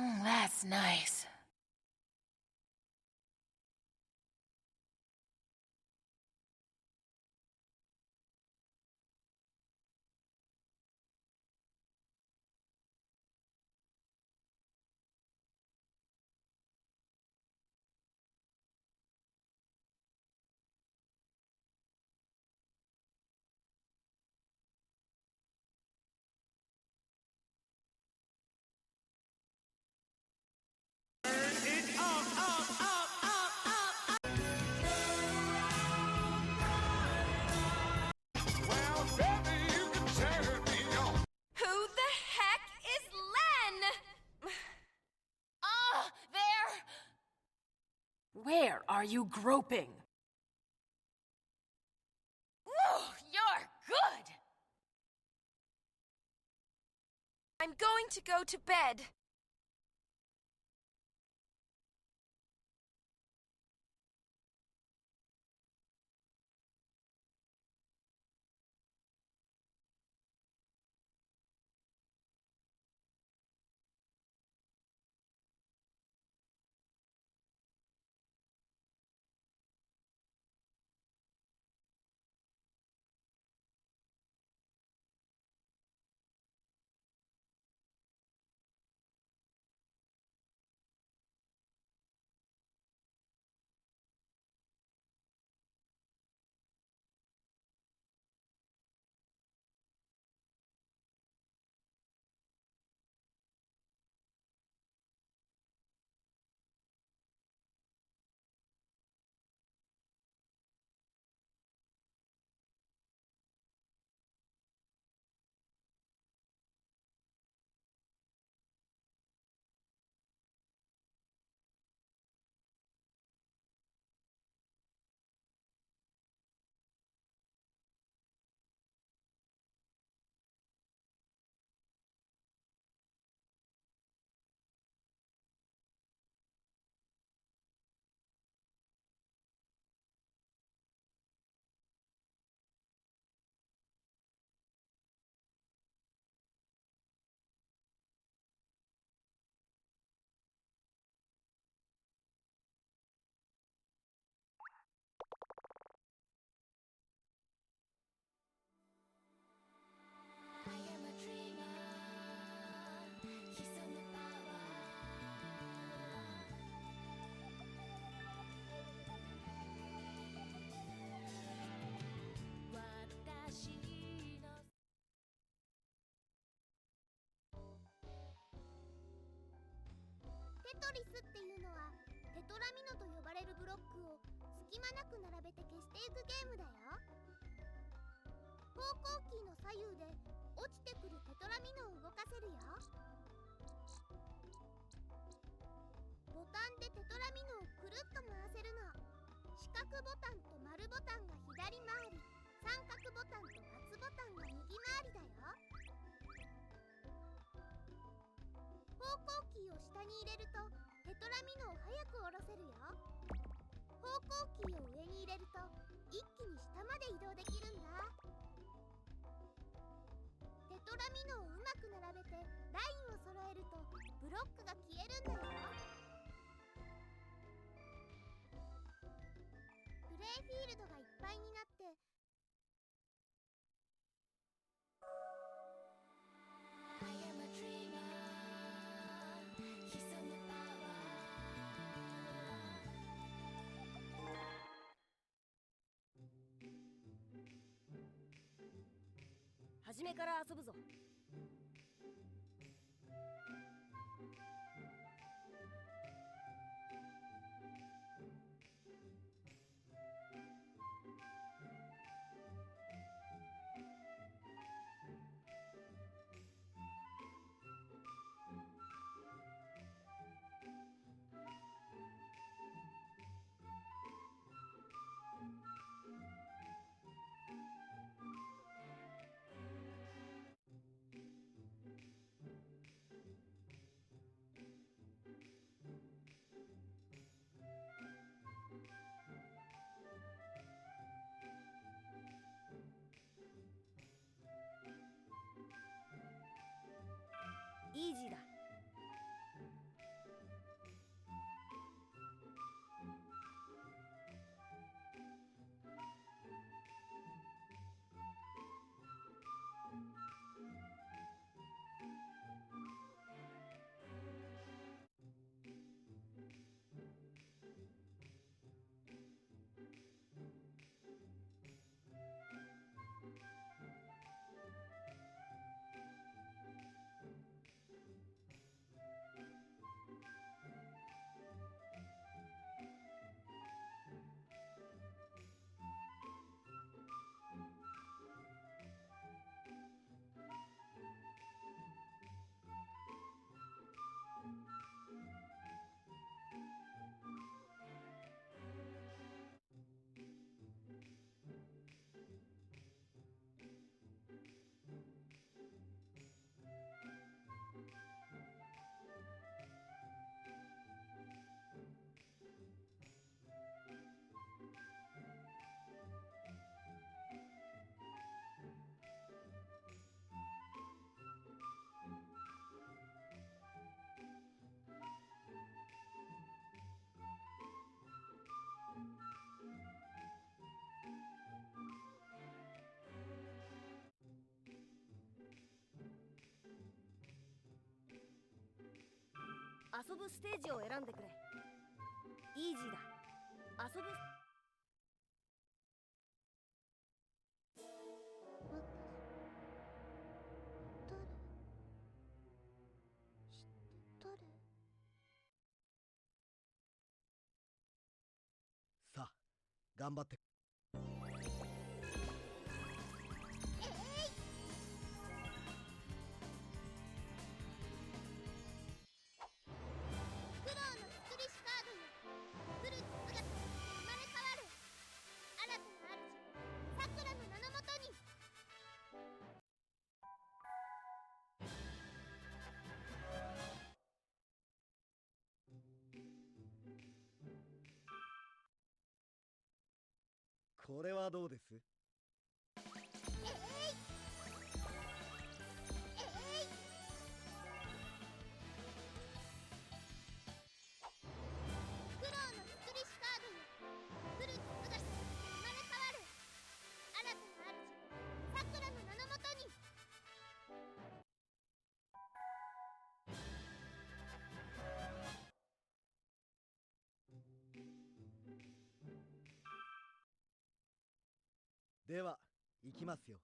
That's nice. Who the heck is Len? There! Where are you groping? Woo! You're good! I'm going to go to bed.テトリスっていうのはテトラミノと呼ばれるブロックを隙間なく並べて消していくゲームだよ。方向キーの左右で落ちてくるテトラミノを動かせるよ。ボタンでテトラミノをくるっと回せるの。四角ボタンと丸ボタンが左回り、三角ボタンと×ボタンが右回りだよ。方向キーを下に入れるとテトラミノを早く下ろせるよ。方向キーを上に入れると一気に下まで移動できるんだ。テトラミノをうまく並べてラインを揃えるとブロックが消えるんだよ。プレイフィールドがいっぱいになって初めから遊ぶぞ。イージーだ。遊ぶステージを選んでくれ。イージーだ。遊ぶ。さあ頑張って。これはどうです？では行きますよ。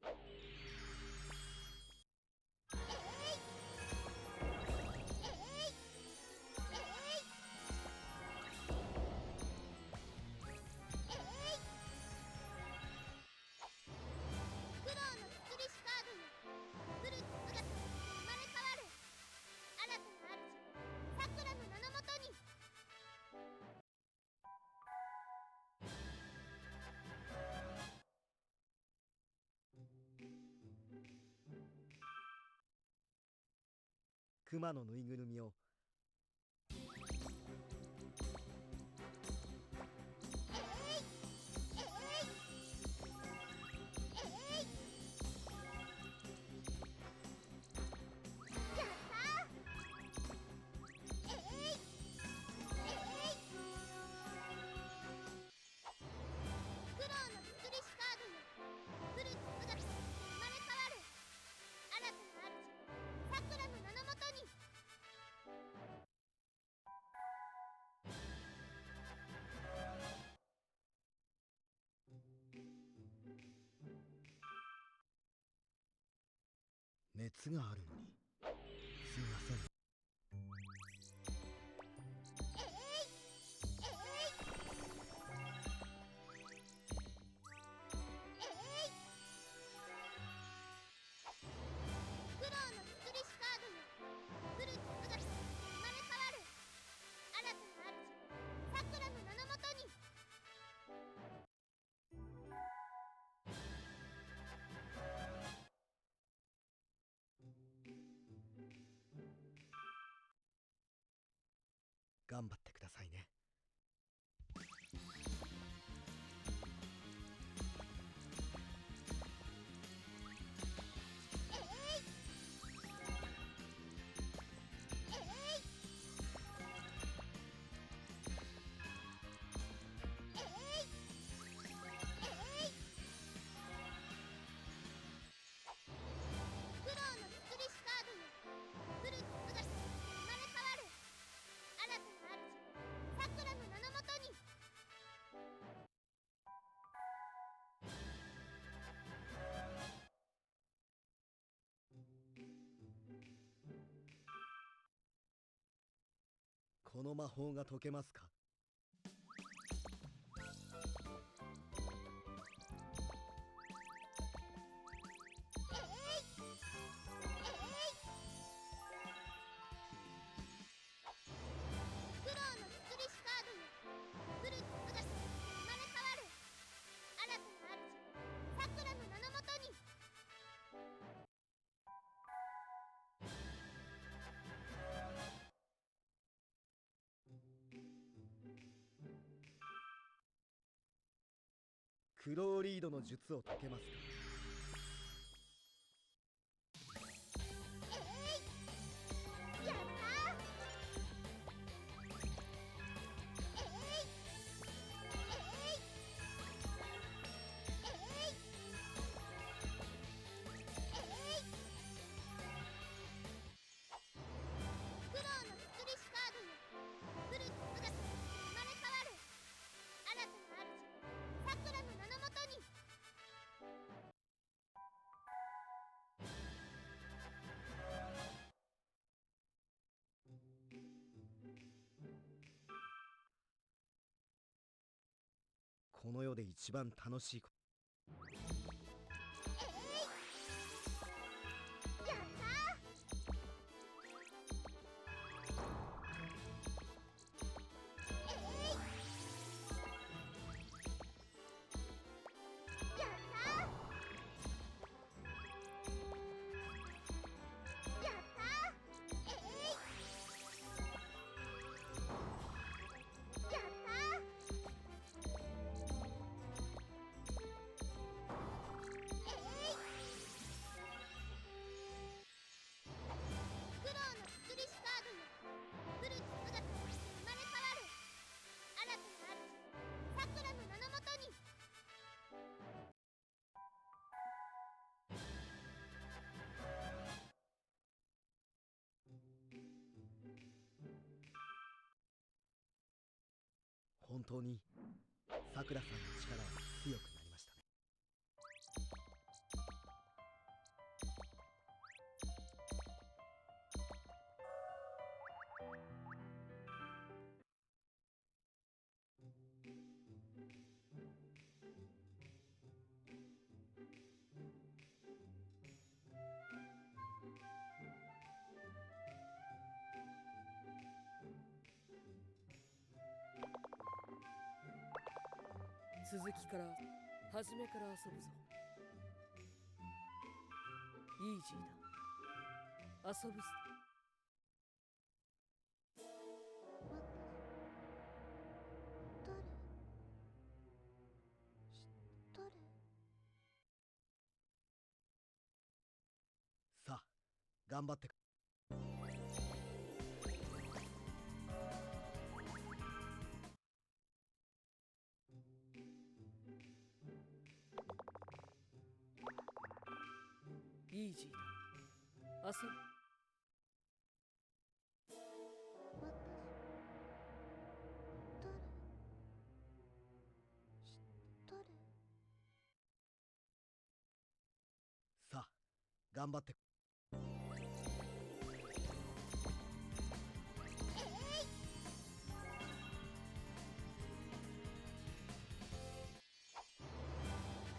熊のぬいぐるみを。熱があるのにすいません。頑張ってくださいね。この魔法が解けますか？クローリードの術を解けますか？この世で一番楽しいこと。やったー。やったー。やったー。やったー。苦労のスプリシュカードよ、フルと姿として生まれ変わる。新たな主、さくらの名のもとに。本当にさくらさんの力は強くなりましたね。続きから初めから遊ぶぞ。イージーだ。遊ぶぞ。誰？さあ頑張ってく。イージーだ。遊ぶ。さあ頑張って。苦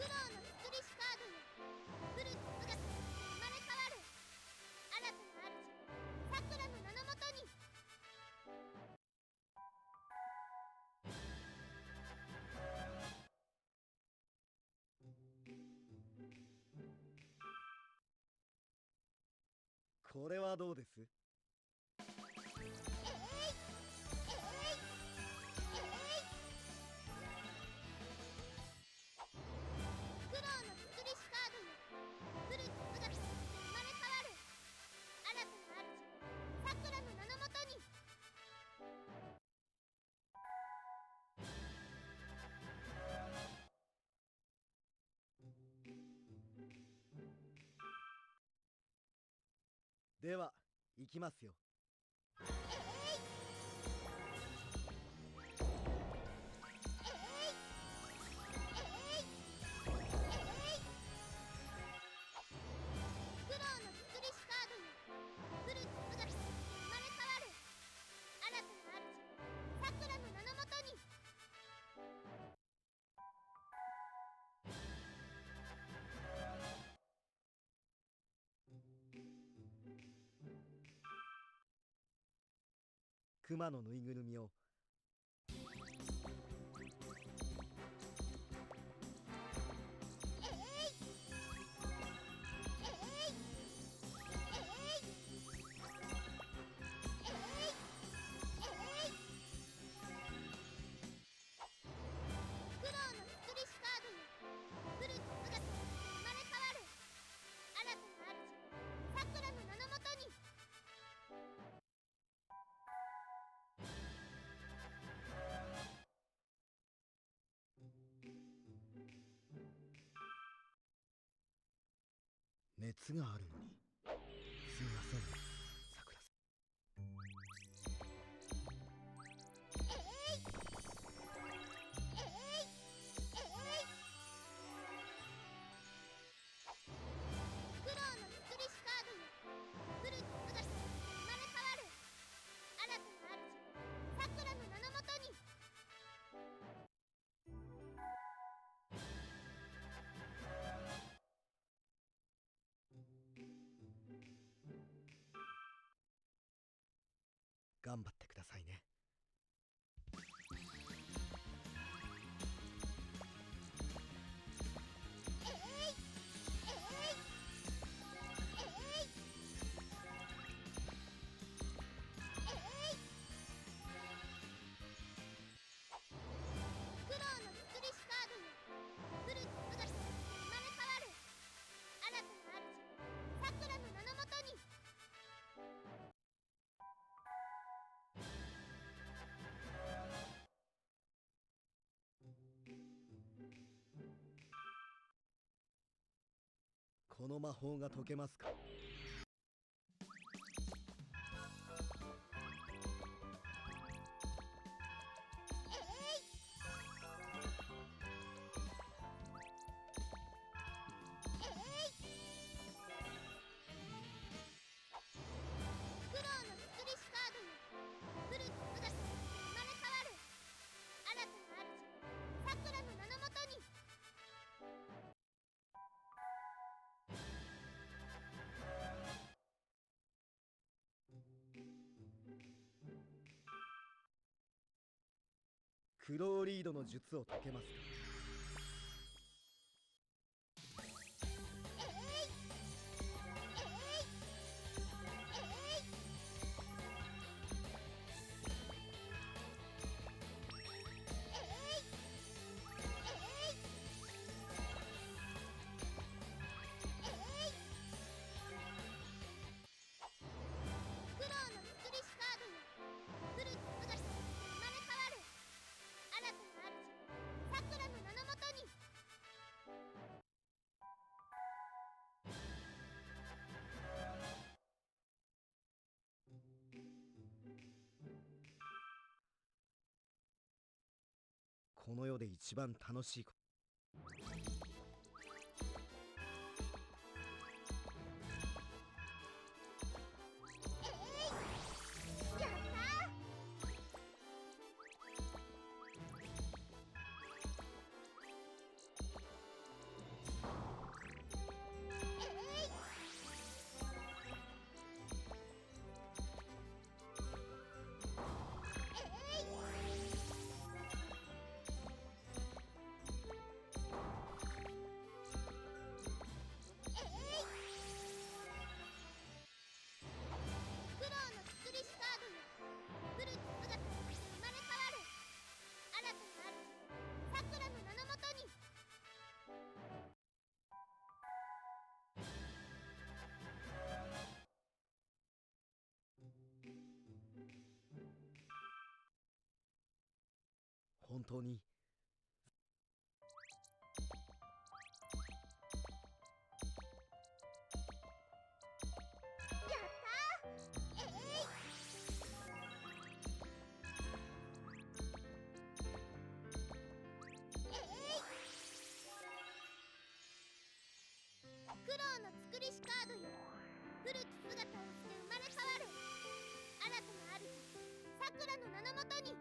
労のスプリシュカードよ、フルと姿として生まれ変わる。新たな主、さくらの名のもとに。これはどうです？苦労のスプリシュカードよ、フルと姿として生まれ変わる。新たな主、さくらの名のもとに。では行きますよ。苦労のスプリシュカードよ、フルと姿として生まれ変わる。新たな主、さくらの名のもとに。熊のぬいぐるみを。苦労のスプリシュカードよ、フルと姿として生まれ変わる。新たな主、さくらの名のもとに。熱があるのにすみませんね、さくらさ苦労のスプリシュカードよ、フルと姿として生まれ変わる。新たな主、さくらの名のもとに。頑張ってくださいね。苦労の作りしカードよ。フルーツ姿として生まれ変わる。新たな主さくらの名のもとに。この魔法が解けますか？苦労の作りしカードよ。フルーツ姿として生まれ変わる。新たな主さくらの名のもとに。クローリードの術を解けますか？苦労の作りしカードよ。フルーツ姿として生まれ変わる。新たな主さくらの名のもとに。この世で一番楽しいこと。やったー。苦労の作りしカードよ。フルーツ姿として生まれ変わる。新たな主さくらの名のもとに。本当にやったー。苦労の作りしカードよ。フルーツ姿をして生まれ変わる。新たな主さくらの名のもとに。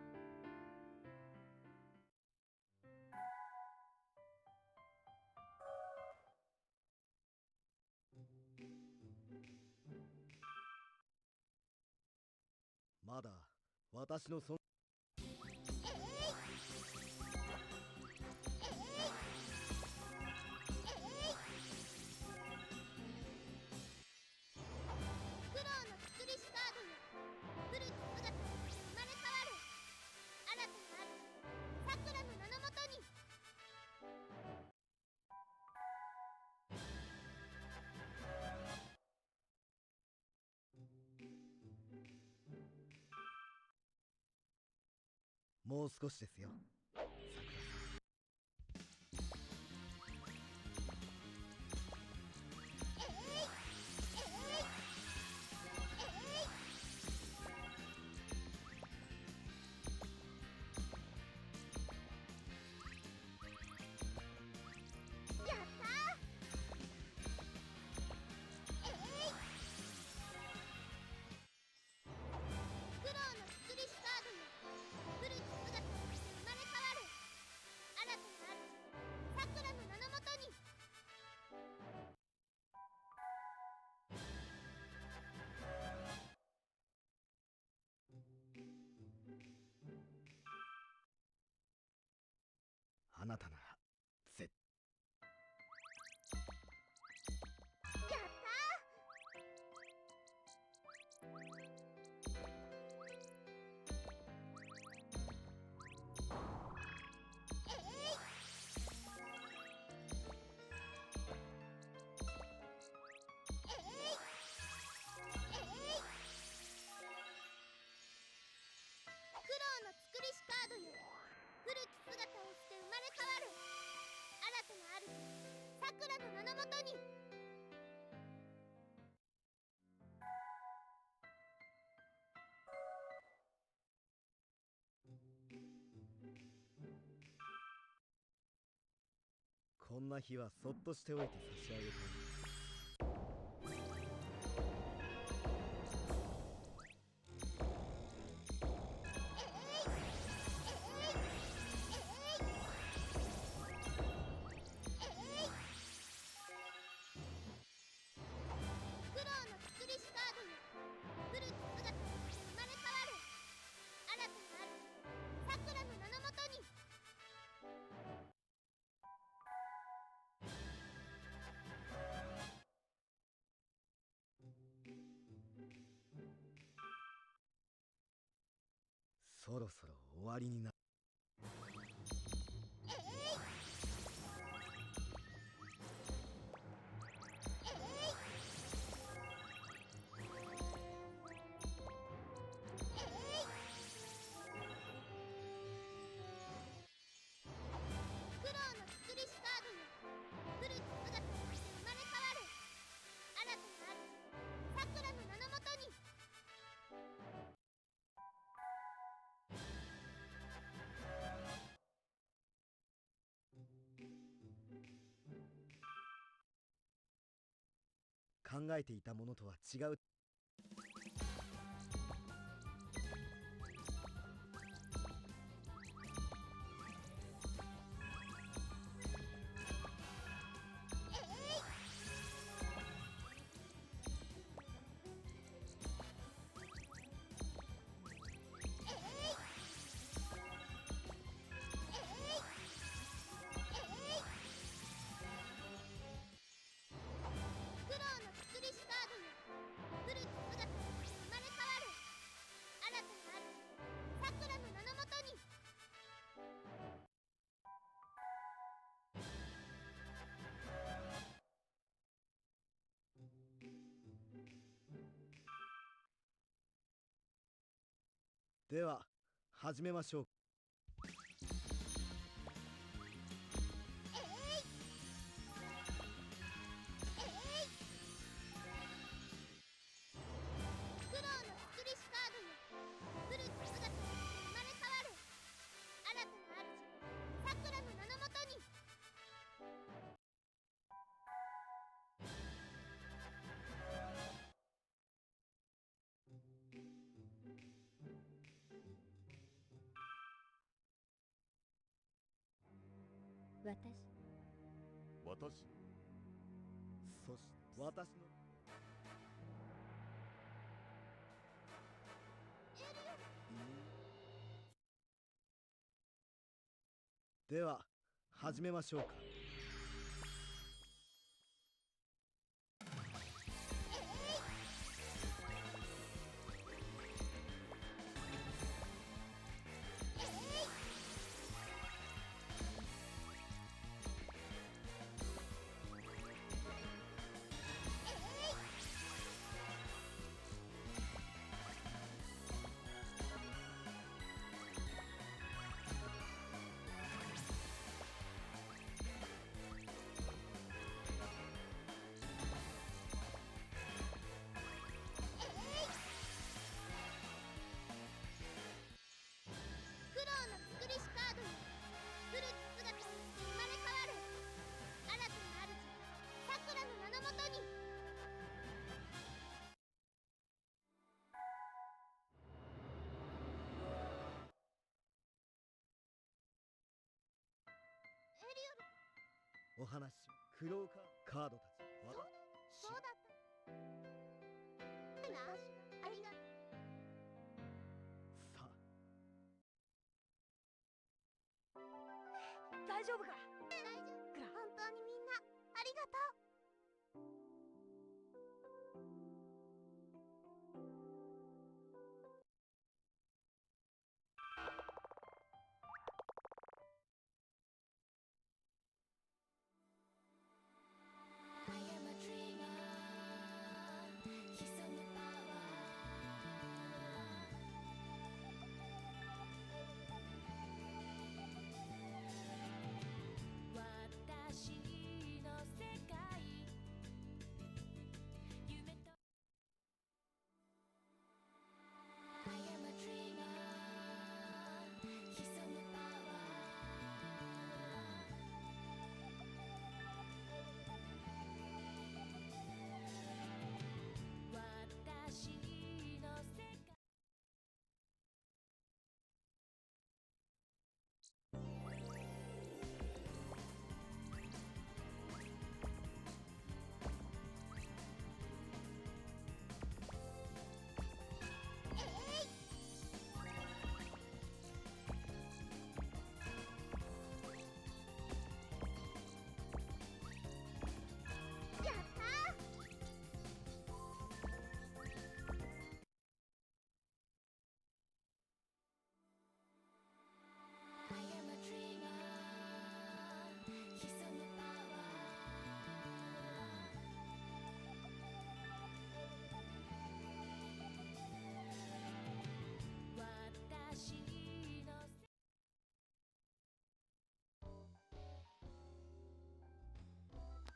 まだ私の存苦労の作りしカードよ。フルーツ姿として生まれ変わる。新たな主さくらの名のもとに。もう少しですよ。やったー。苦労の作りしカードよ。フルーツ姿として生まれ変なたなら絶やったー。えい、苦労の作りしカードよ。古き姿をして生まれ変わる。新たな主さくらの名のもとに。こんな日はそっとしておいて差し上げたい。苦労の作りしカードよ。古き姿をして生まれ変わる。新たな主さくらの名のもとに。そろそろ終わりになる。苦労の作りしカードよ。古き姿をして生まれ変わる。新たな主さくらの名のもとに。考えていたものとは違う。苦労の作りしカードよ。古き姿をして生まれ変わる。新たな主さくらの名のもとに。では始めましょう。苦労の作りしカードよ。古き姿をして生まれ変わる。新たな主さくらの名のもとに。そして私のでは始めましょうか。苦労の作りしカードよ。古き姿をして生まれ変わる。新たな主さくらの名のもとに。エリオル、お話クローカードたち。そうだった。ありがとう。さあ大丈夫か？りがとう。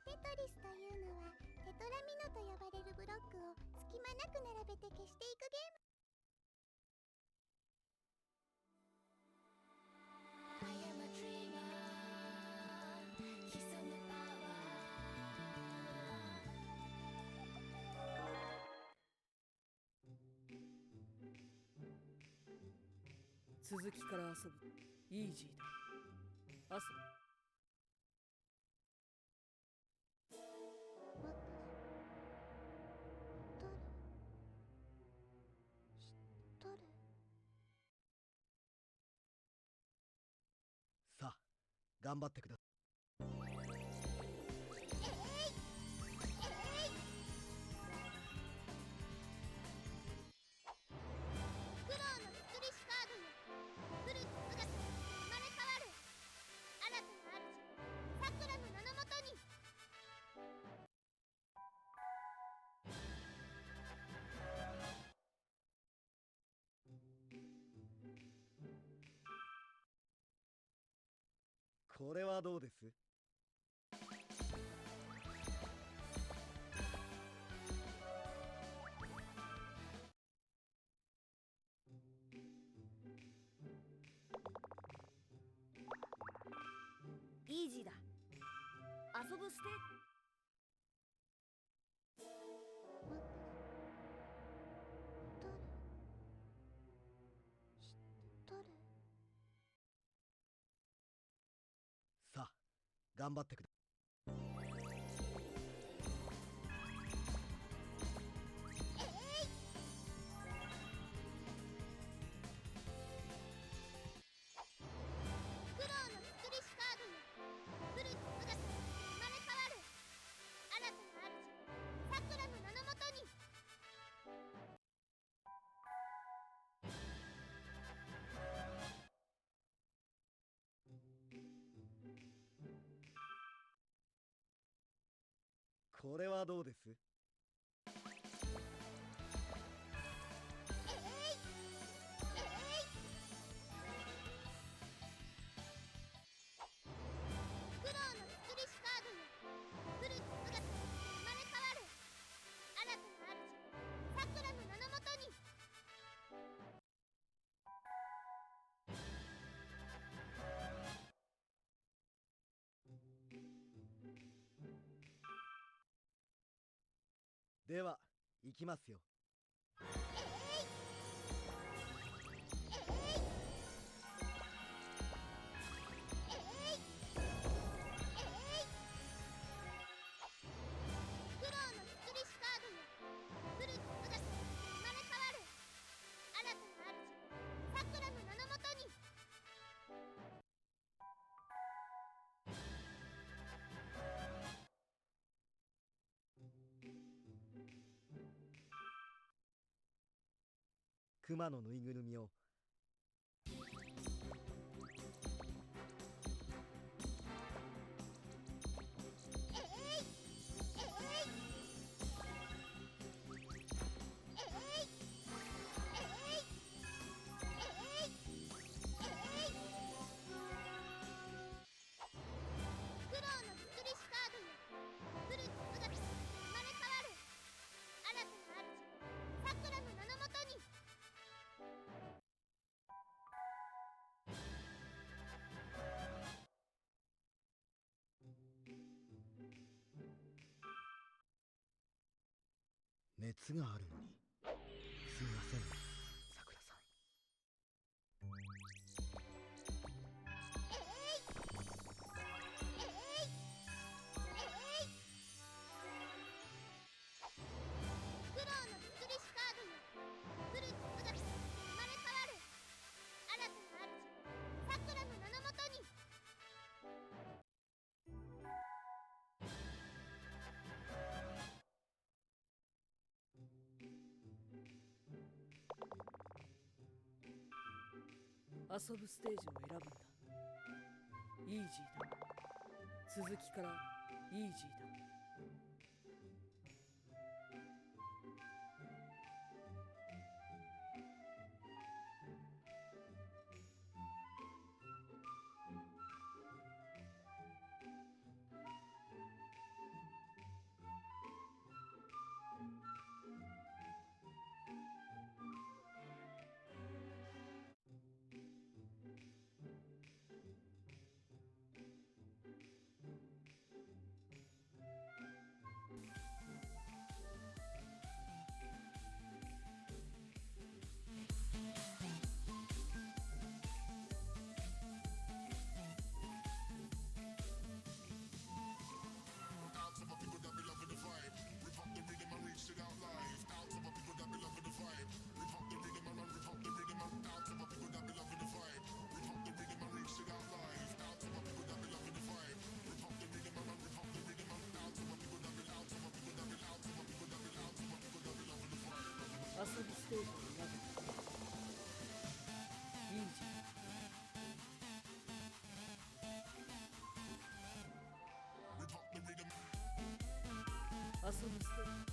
テトリスというのはテトラミノと呼ばれるブロックを隙間なく並べて消していくゲーム。続きから遊ぶ。イージーだ。遊ぶ。さあ頑張ってください。これはどうです？イージーだ。遊ぶステさあ頑張ってください。これはどうです？では行きますよ。クマのぬいぐるみを苦労の作りしカードよ、フルに姿が生まれ変わる。新たな主さくらの名のもとに。熱があるのにすみません、さくらさん。苦労の作りしカードよ、フルに姿が生まれ変わる。新たな主さくらの名のもとに。遊ぶステージを選ぶんだ。イージーだ。続きからイージーだ。遊ぶステージを選ぶんだ。イージーだ。遊ぶステージ。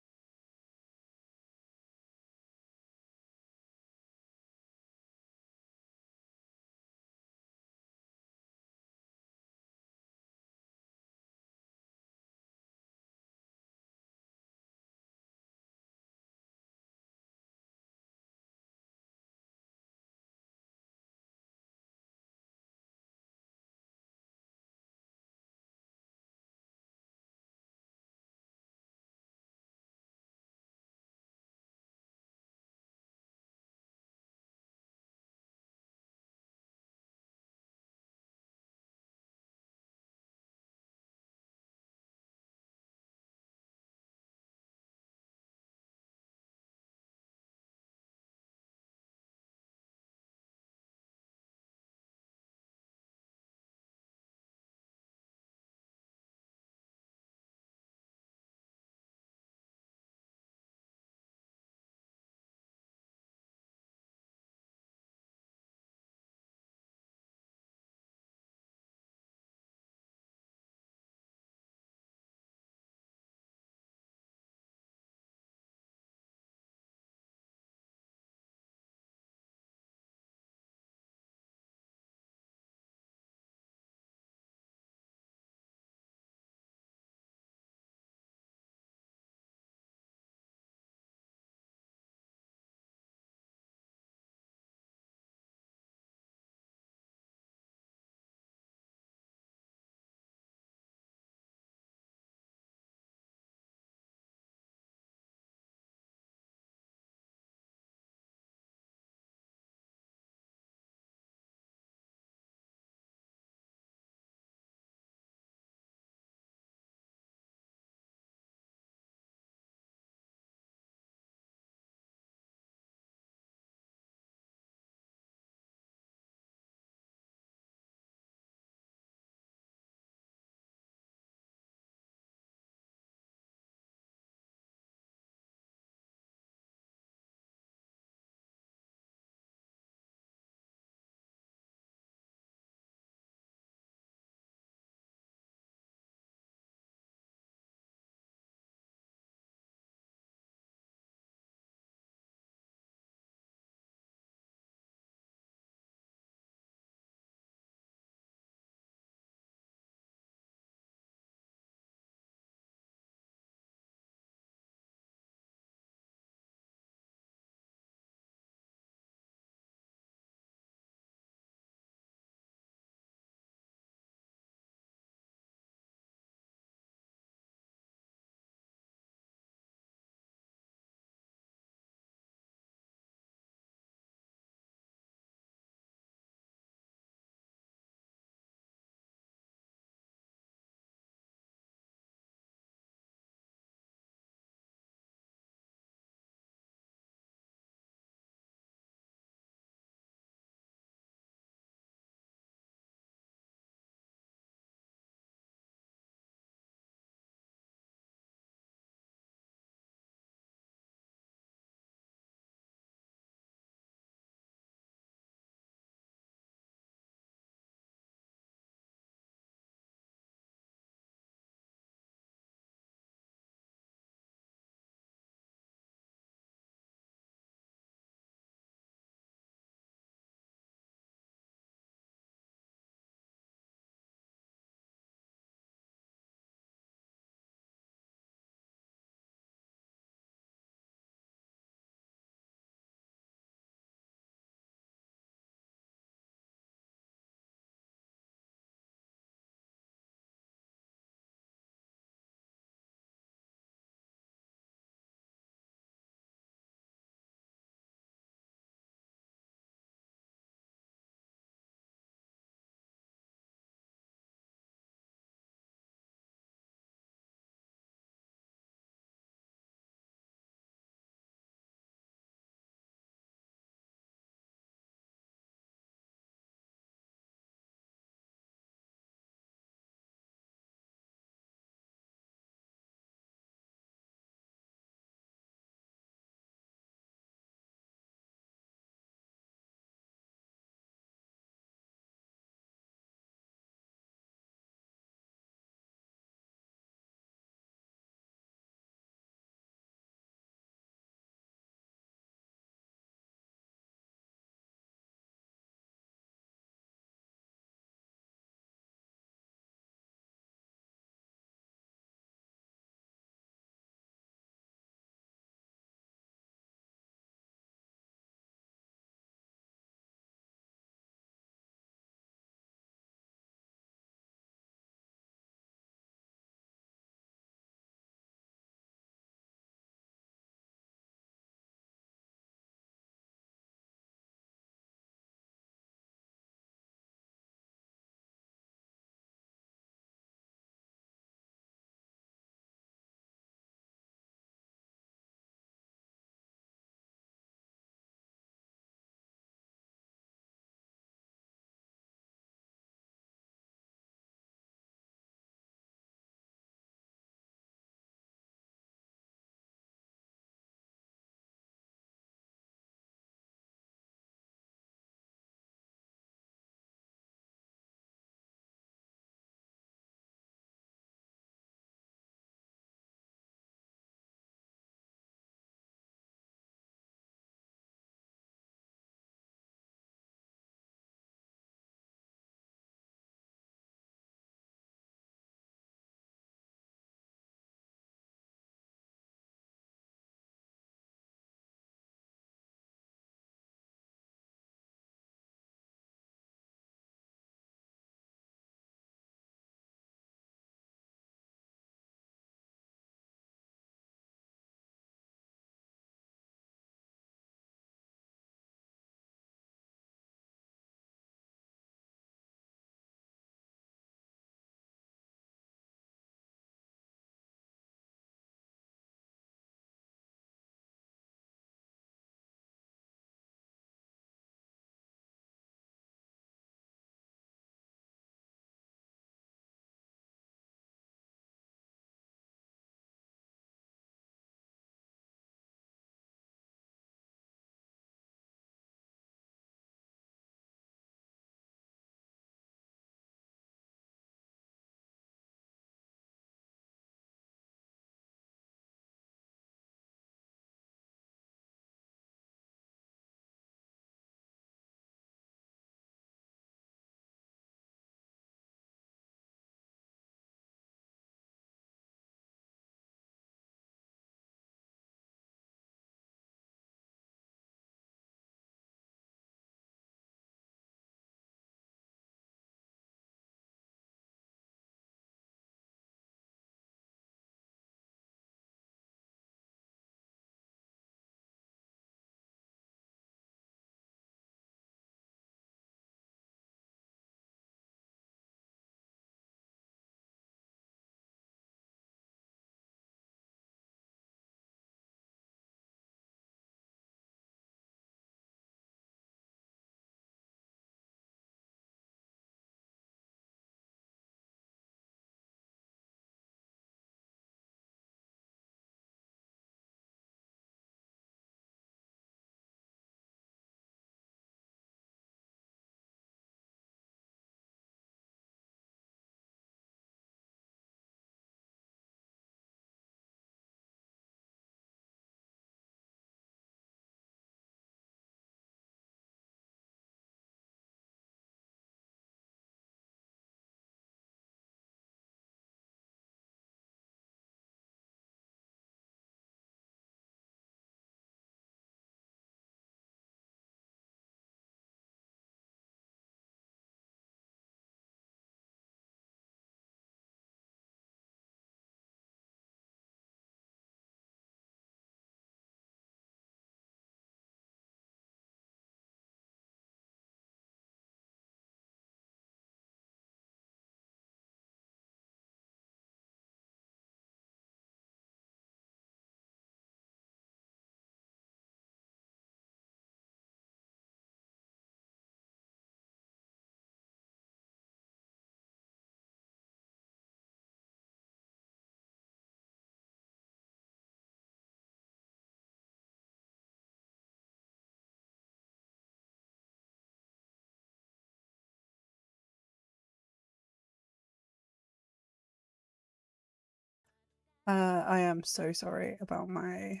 I am so sorry about my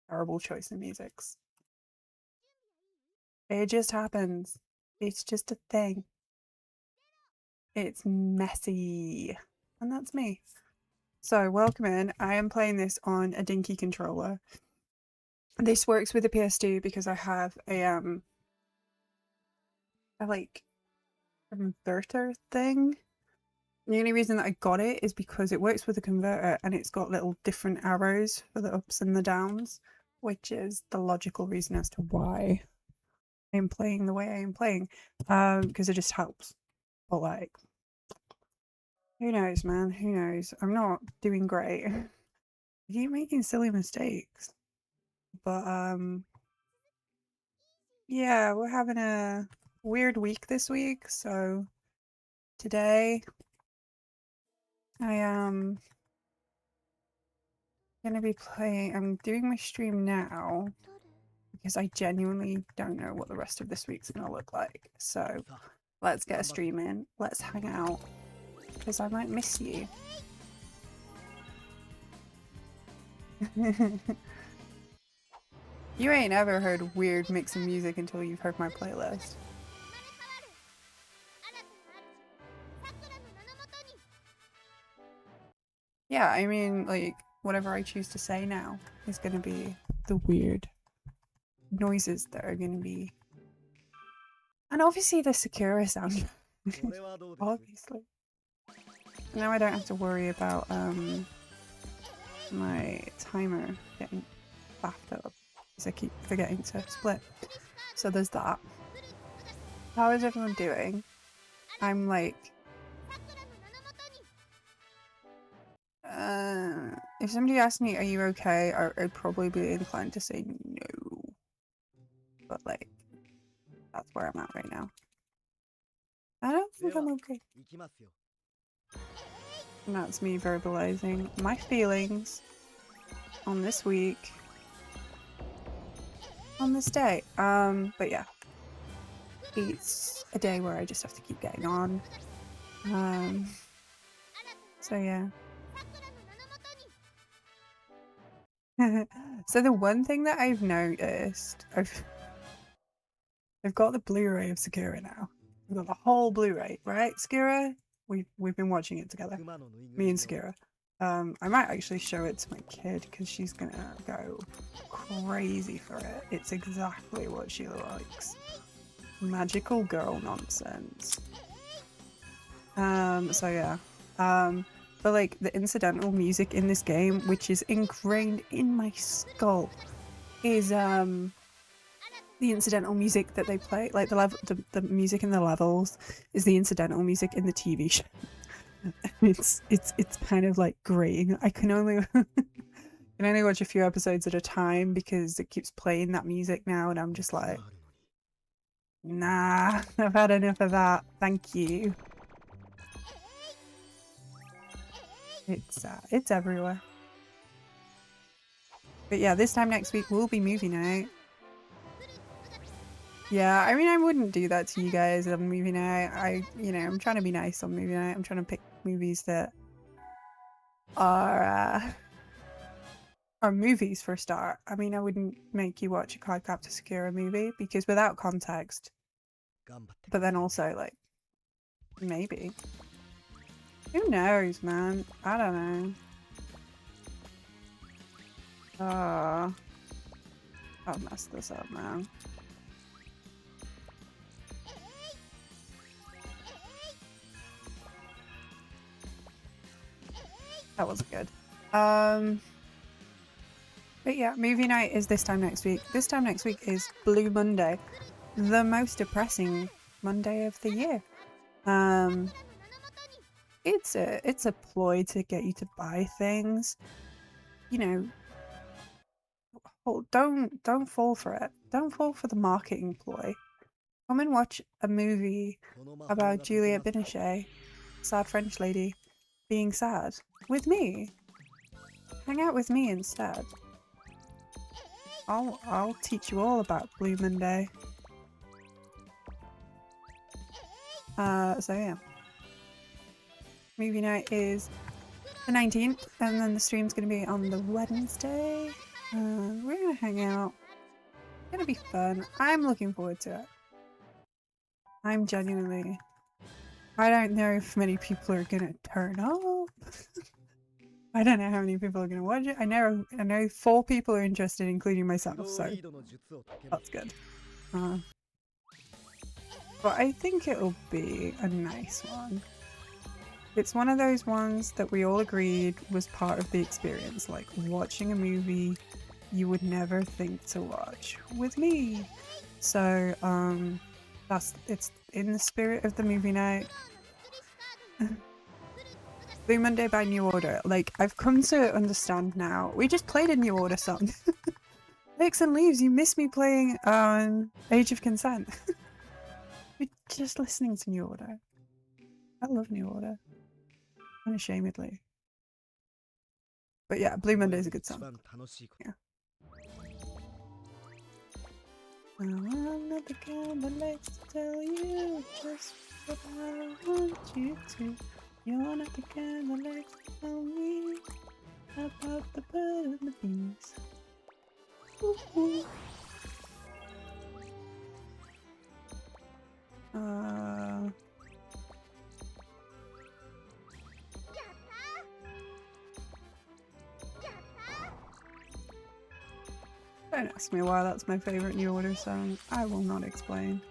terrible choice in musics. It just happens. It's just a thing. It's messy. And that's me. So, welcome in. I am playing this on a dinky controller. This works with the PS2 because I have a like converter thing. The only reason that I got it is because it works with a converter and it's got little different arrows for the ups and the downs, which is the logical reason as to why I'm playing the way I am playing. Because it just helps. But like, who knows, man? Who knows? I'm not doing great. I keep making silly mistakes. But yeah, we're having a weird week this week, so today I am gonna be playing. I'm doing my stream now because I genuinely don't know what the rest of this week's gonna look like. So let's get a stream in. Let's hang out because I might miss you. You ain't ever heard weird mix of music until you've heard my playlist. Yeah, I mean, like, whatever I choose to say now is gonna be the weird noises that are gonna be. And obviously the Sakura sound. Obviously. Now I don't have to worry about my timer getting backed up because I keep forgetting to split. So there's that. How is everyone doing? I'm like if somebody asked me, are you okay? I'd probably be inclined to say no. But like, that's where I'm at right now. I don't think I'm okay. And that's me verbalizing my feelings on this week. On this day. But yeah. It's a day where I just have to keep getting on. So yeah. So the one thing that I've noticed, I've got the Blu-ray of Sakura now. I've got the whole Blu-ray, right? Sakura? We've been watching it together. Me and Sakura. I might actually show it to my kid because she's gonna go crazy for it. It's exactly what she likes. Magical girl nonsense. So yeah. But like the incidental music in this game, which is ingrained in my skull, is the incidental music that they play. Like the music in the levels is the incidental music in the TV show. It's kind of like grating. I can only watch a few episodes at a time because it keeps playing that music now, and I'm just like, nah, I've had enough of that. Thank you. It's everywhere. But yeah, this time next week will be movie night. Yeah, I mean, I wouldn't do that to you guys on movie night. I'm trying to be nice on movie night. I'm trying to pick movies that are movies for a start. I mean, I wouldn't make you watch a Cardcaptor Sakura movie because without context. But then also, like, maybe. Who knows, man? I don't know. I'll mess this up, man. That wasn't good. But yeah, movie night is this time next week. This time next week is Blue Monday, the most depressing Monday of the year. It's a ploy to get you to buy things. You know, don't fall for it. Don't fall for the marketing ploy. Come and watch a movie about Juliette Binoche, sad French lady, being sad with me. Hang out with me instead. I'll teach you all about Blue Monday. So yeah. Movie night is the 19th, and then the stream's gonna be on the Wednesday. We're gonna hang out. It's gonna be fun. I'm looking forward to it. I'm genuinely. I don't know if many people are gonna turn up. I don't know how many people are gonna watch it. I know 4 people are interested, including myself, so that's good. But I think it'll be a nice one. It's one of those ones that we all agreed was part of the experience, like watching a movie you would never think to watch with me. So it's in the spirit of the movie night. Blue Monday by New Order. Like, I've come to understand now. We just played a New Order song. Lakes and Leaves, you missed me playing Age of Consent. We're just listening to New Order. I love New Order. Unashamedly. But yeah, Blue Monday is a good song. Yeah. I'm not the kind that likes to tell you just what I want you to. You're not the kind that likes to tell me about the bird and the bees. Ooh. Don't ask me why that's my favourite New Order song. I will not explain.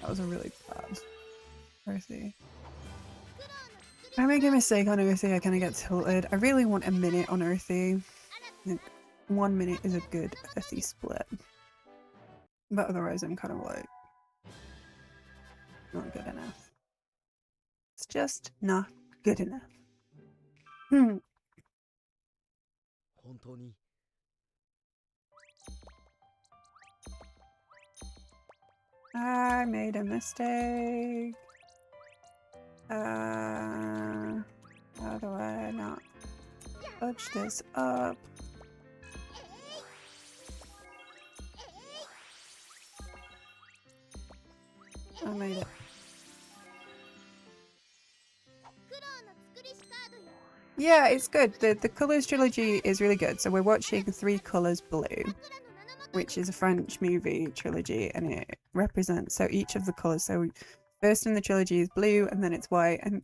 That was a really bad Earthy. If I make a mistake on Earthy, I kind of get tilted. I really want a minute on Earthy. Like, 1 minute is a good Earthy split. But otherwise I'm kind of like, not good enough. It's just not good enough. I made a mistake. How do I not fudge this up? I made it. Yeah, it's good. The Colours trilogy is really good. So we're watching 3 Colours Blue, which is a French movie trilogy, and it represents, so each of the colours, so first in the trilogy is blue, and then it's white, and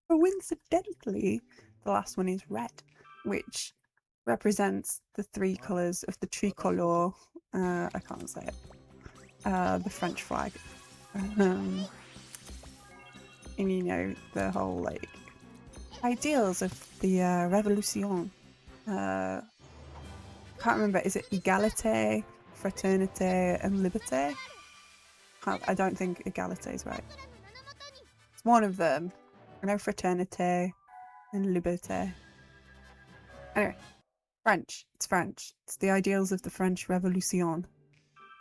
coincidentally the last one is red, which represents the 3 colours of the tricolore. I can't say it. The French flag. And you know, the whole like ideals of the revolution. Can't remember, is it égalité, fraternité and liberté? I don't think égalité is right. It's one of them. I know fraternité and liberté. Anyway, French. It's French. It's the ideals of the French Revolution.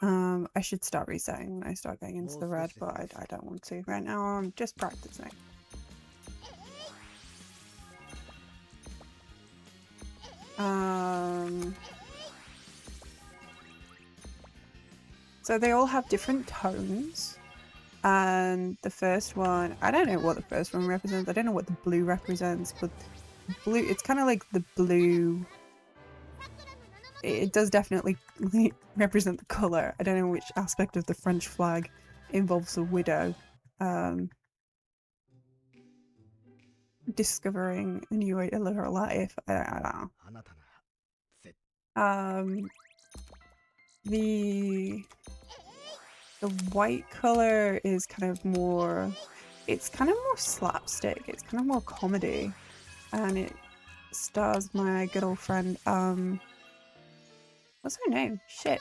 I should start resetting when I start going into the red, but I don't want to. Right now I'm just practicing. So they all have different tones, and the first one, I don't know what the first one represents. I don't know what the blue represents, but blue, it's kind of like the blue. It does definitely represent the colour. I don't know which aspect of the French flag involves a widow. Discovering a new way to live her life. I don't know. The white colour is kind of more, it's kind of more slapstick, it's kind of more comedy, and it stars my good old friend, what's her name? Shit.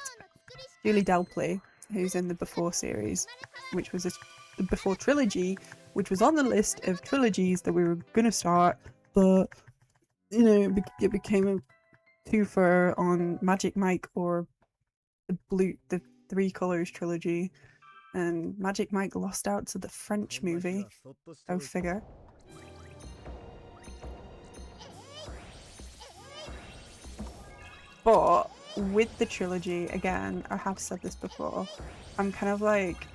Julie Delpy, who's in the Before series, which was the Before trilogy, which was on the list of trilogies that we were gonna start, but you know, it became a twofer on Magic Mike or the 3 Colours trilogy, and Magic Mike lost out to the French movie. Go figure. But with the trilogy, again, I have said this before, I'm kind of like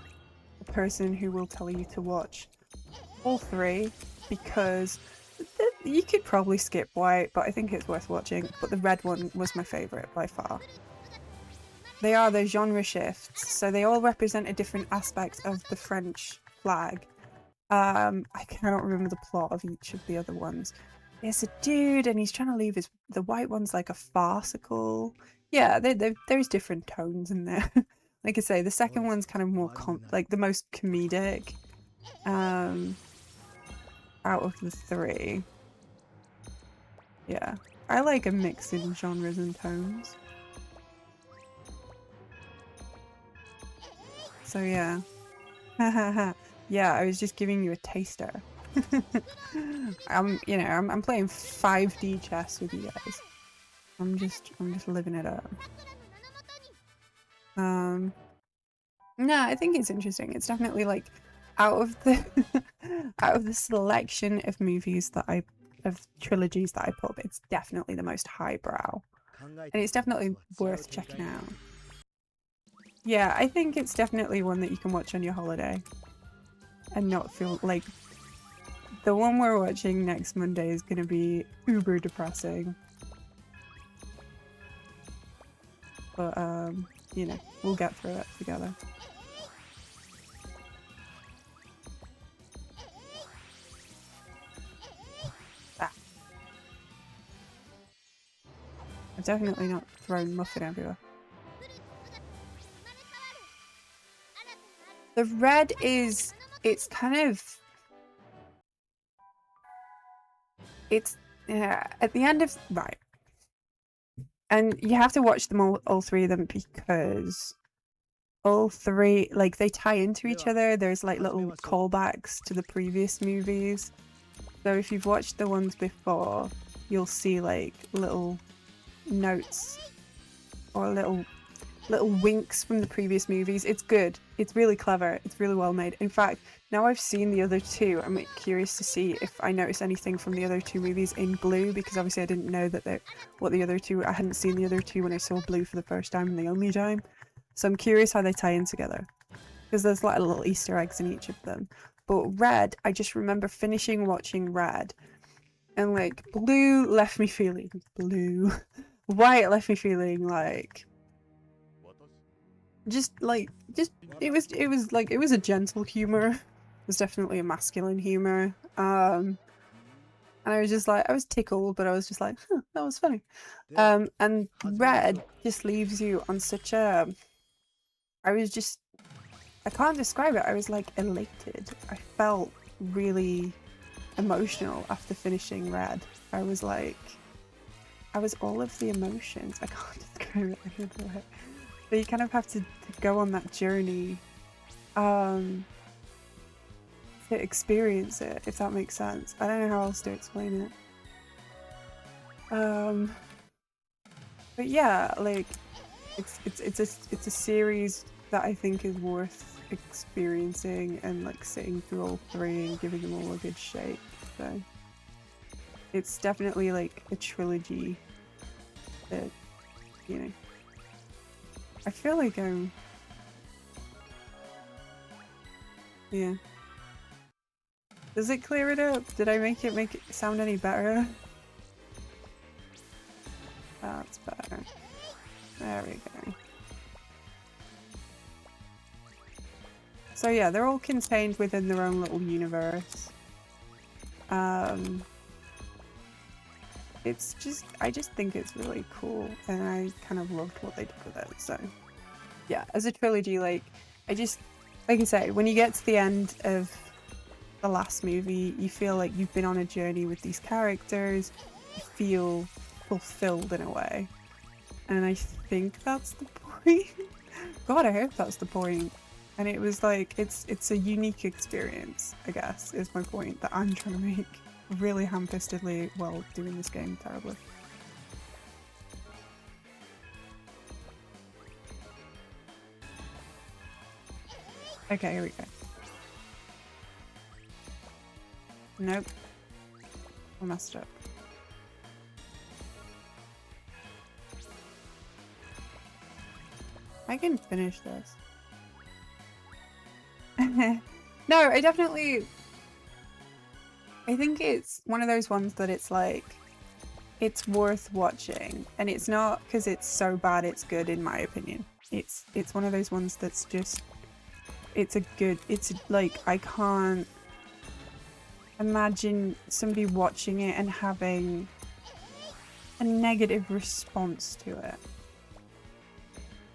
a person who will tell you to watch all 3 because you could probably skip white, but I think it's worth watching. But the red one was my favourite by far. They are the genre shifts, so they all represent a different aspect of the French flag. I cannot remember the plot of each of the other ones. There's a dude and he's trying to leave the white one's like a farcical. Yeah, there's different tones in there. Like I say, the second one's kind of more like the most comedic out of the three. Yeah, I like a mix in genres and tones. So yeah. Yeah, I was just giving you a taster. I'm playing 5D chess with you guys. I'm just living it up. No, I think it's interesting. It's definitely like out of the selection of movies that of trilogies that I put up, it's definitely the most highbrow. And it's definitely worth checking out. Yeah, I think it's definitely one that you can watch on your holiday and not feel like the one we're watching next Monday is going to be uber depressing. But, you know, we'll get through it together. Ah. I've definitely not thrown muffin everywhere. The red is, it's kind of, it's at the end of, right. And you have to watch them all three of them because all three, like, they tie into each other. There's like little callbacks to the previous movies. So if you've watched the ones before, you'll see like little notes or little winks from the previous movies. It's good. It's really clever. It's really well made. In fact, now I've seen the other two, I'm curious to see if I notice anything from the other two movies in Blue, because obviously I didn't know that what the other two, I hadn't seen the other two when I saw Blue for the first time and the only time. So I'm curious how they tie in together, because there's like little Easter eggs in each of them. But Red, I just remember finishing watching Red, and like Blue left me feeling blue. White left me feeling like it was a gentle humor. It was definitely a masculine humor. And I was just like, I was tickled, but I was just like, huh, that was funny. And Red just leaves you on such a, I can't describe it. I was like elated. I felt really emotional after finishing Red. I was all of the emotions. I can't describe it. I don't know it. But you kind of have to go on that journey to experience it, if that makes sense. I don't know how else to explain it. But yeah, like it's a series that I think is worth experiencing and like sitting through all three and giving them all a good shake. So it's definitely like a trilogy that, you know, I feel like yeah. Does it clear it up? Did I make it sound any better? That's better. There we go. So yeah, they're all contained within their own little universe. It's just, I just think it's really cool, and I kind of loved what they did with it. So yeah, as a trilogy, like I say, when you get to the end of the last movie, you feel like you've been on a journey with these characters. You feel fulfilled in a way, and I think that's the point. God, I hope that's the point. And it was like, it's a unique experience, I guess, is my point that I'm trying to make. Really ham-fistedly while doing this game terribly. Okay, here we go. Nope. I messed up. I can finish this. No, I definitely... I think it's one of those ones that it's like, it's worth watching, and it's not because it's so bad it's good, in my opinion. It's one of those ones that's just, it's like, I can't imagine somebody watching it and having a negative response to it.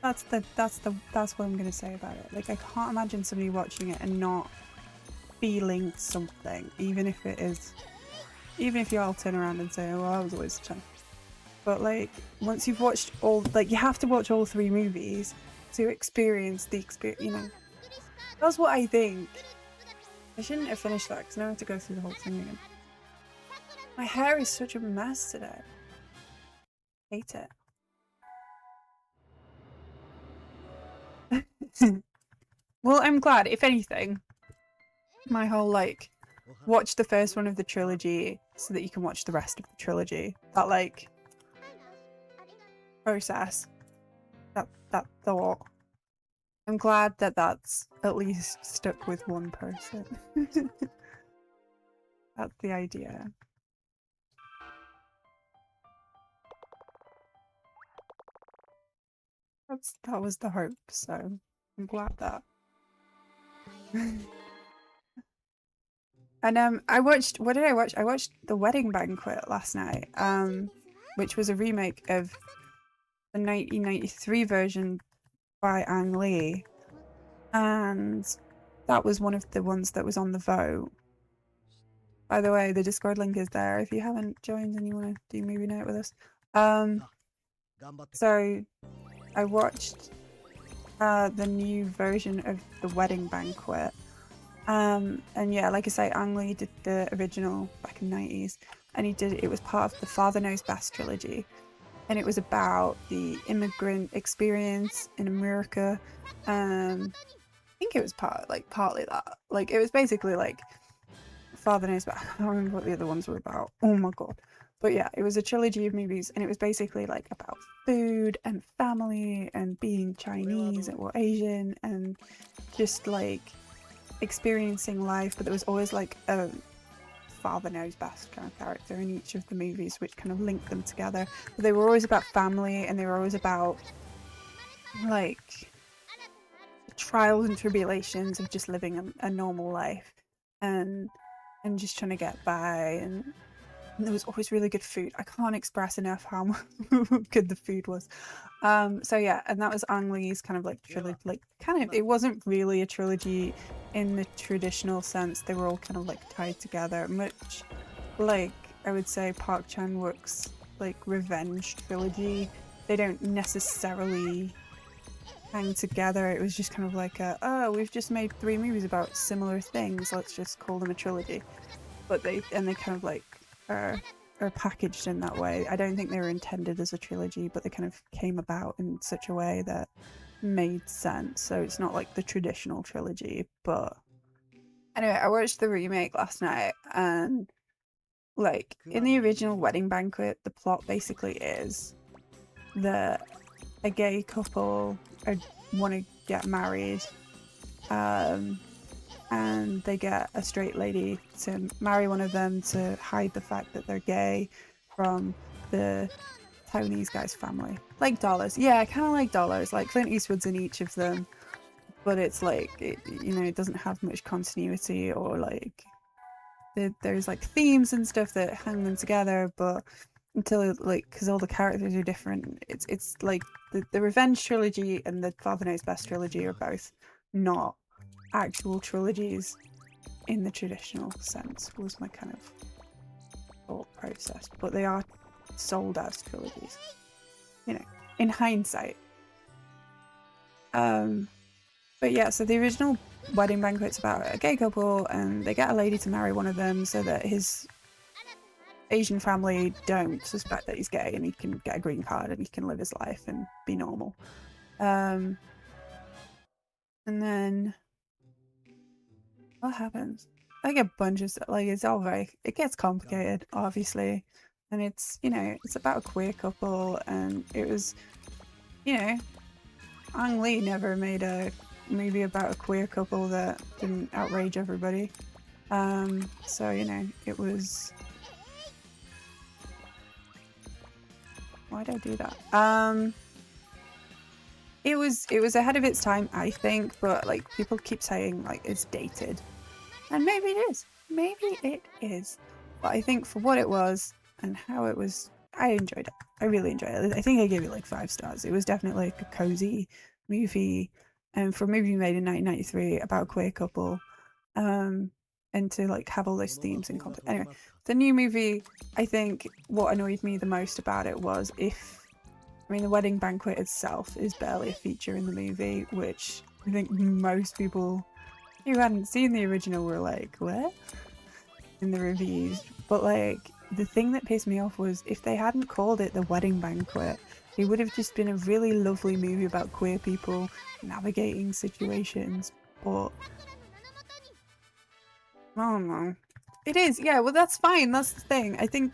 That's what I'm gonna say about it. Like, I can't imagine somebody watching it and not feeling something, even if you all turn around and say, oh, well, that was a waste of time. But like, once you've watched all, like, you have to watch all 3 movies to experience the experience, you know. That's what I think. I shouldn't have finished that because now I have to go through the whole thing again. My hair is such a mess today. Hate it. Well, I'm glad, if anything, my whole like, watch the first one of the trilogy so that you can watch the rest of the trilogy. That like process, that thought. I'm glad that that's at least stuck with one person. That's the idea. That was the hope, so I'm glad that. And I watched, what did I watch? I watched The Wedding Banquet last night, which was a remake of the 1993 version by Ang Lee, and that was one of the ones that was on the vote. By the way, the Discord link is there if you haven't joined and you want to do movie night with us. So I watched the new version of The Wedding Banquet. And yeah, like I say, Ang Lee did the original back in the 90s, and it was part of the Father Knows Best trilogy, and it was about the immigrant experience in America. I think it was partly that. Like, it was basically like Father Knows Best. I don't remember what the other ones were about. Oh my god. But yeah, it was a trilogy of movies, and it was basically like about food and family and being Chinese or Asian and just like experiencing life. But there was always like a Father Knows Best kind of character in each of the movies, which kind of linked them together. But they were always about family, and they were always about like trials and tribulations of just living a normal life and just trying to get by. And there was always really good food. I can't express enough how good the food was. So yeah, and that was Ang Lee's kind of like trilogy. Like, kind of, it wasn't really a trilogy in the traditional sense. They were all kind of like tied together, much like I would say Park Chan-wook's like revenge trilogy. They don't necessarily hang together. It was just kind of like oh, we've just made 3 movies about similar things, let's just call them a trilogy. But they kind of like are packaged in that way. I don't think they were intended as a trilogy, but they kind of came about in such a way that made sense. So it's not like the traditional trilogy. But anyway, I watched the remake last night, and like in the original Wedding Banquet, the plot basically is that a gay couple want to get married, and they get a straight lady to marry one of them to hide the fact that they're gay from the Taiwanese guy's family. Like Dollars. Yeah, kind of like Dollars. Like Clint Eastwood's in each of them, but it's like, it doesn't have much continuity, or like there's like themes and stuff that hang them together, but until like, because all the characters are different, it's like the Revenge trilogy and the Father Knows Best trilogy are both not actual trilogies in the traditional sense, was my kind of thought process, but they are sold as trilogies, in hindsight. But yeah, so the original Wedding Banquet's about a gay couple, and they get a lady to marry one of them so that his Asian family don't suspect that he's gay, and he can get a green card and he can live his life and be normal. And then what happens? Like a bunch of stuff. Like, it's all it gets complicated, obviously, and it's it's about a queer couple, and it was Ang Lee never made a movie about a queer couple that didn't outrage everybody. So, you know, it was... Why did I do that? It was ahead of its time, I think, but like people keep saying like it's dated. And maybe it is. Maybe it is. But I think for what it was and how it was, I enjoyed it. I really enjoyed it. I think I gave it like 5 stars. It was definitely like a cozy movie, for a movie made in 1993 about a queer couple, and to like have all those themes and content. Anyway, the new movie, I think what annoyed me the most about it was I mean, the wedding banquet itself is barely a feature in the movie, which I think most people who hadn't seen the original were like, what? In the reviews. But like, the thing that pissed me off was if they hadn't called it the wedding banquet, it would have just been a really lovely movie about queer people navigating situations. But I don't know. It is, yeah, well that's fine, that's the thing. I think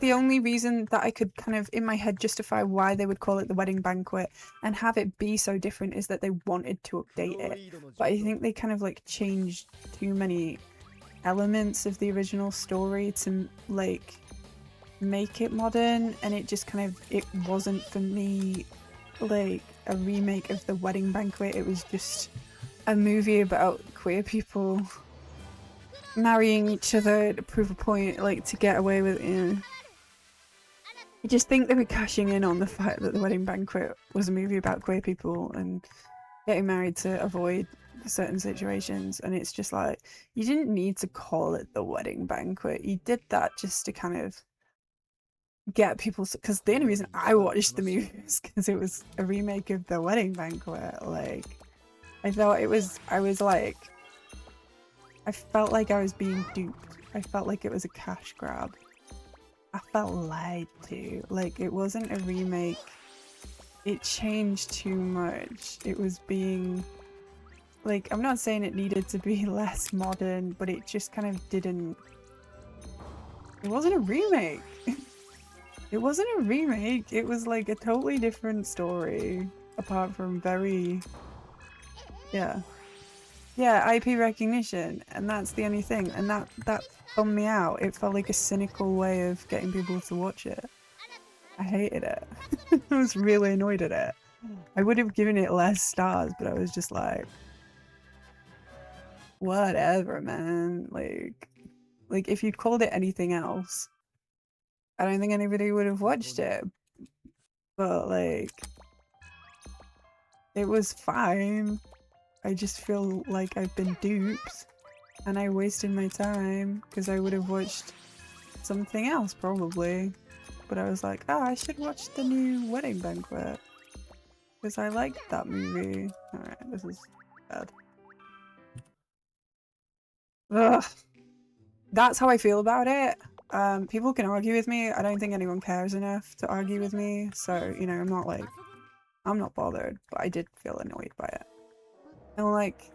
the only reason that I could kind of in my head justify why they would call it the wedding banquet and have it be so different is that they wanted to update it. But I think they kind of like changed too many elements of the original story to like make it modern, and it just kind of, it wasn't for me like a remake of the wedding banquet. It was just a movie about queer people marrying each other to prove a point, like to get away with it, you know. I just think they were cashing in on the fact that the wedding banquet was a movie about queer people and getting married to avoid certain situations, and it's just like, you didn't need to call it the wedding banquet. You did that just to kind of get people, because the only reason I watched the movie is because it was a remake of the wedding banquet. Like, I thought it was, I felt like I was being duped. I felt like it was a cash grab. I felt lied to. Like, it wasn't a remake. It changed too much. It was being... Like, I'm not saying it needed to be less modern, but it just kind of didn't... It wasn't a remake. It wasn't a remake. It was like a totally different story. Apart from very... Yeah. Yeah, IP recognition, and that's the only thing, and that bummed me out. It felt like a cynical way of getting people to watch it. I hated it. I was really annoyed at it. I would have given it less stars, but I was just like, whatever, man. Like if you'd called it anything else, I don't think anybody would have watched it. But like, it was fine. I just feel like I've been duped and I wasted my time because I would have watched something else probably. But I was like, oh, I should watch the new wedding banquet because I liked that movie. Alright, this is bad. Ugh. That's how I feel about it. People can argue with me. I don't think anyone cares enough to argue with me. So, you know, I'm not bothered, but I did feel annoyed by it. And like,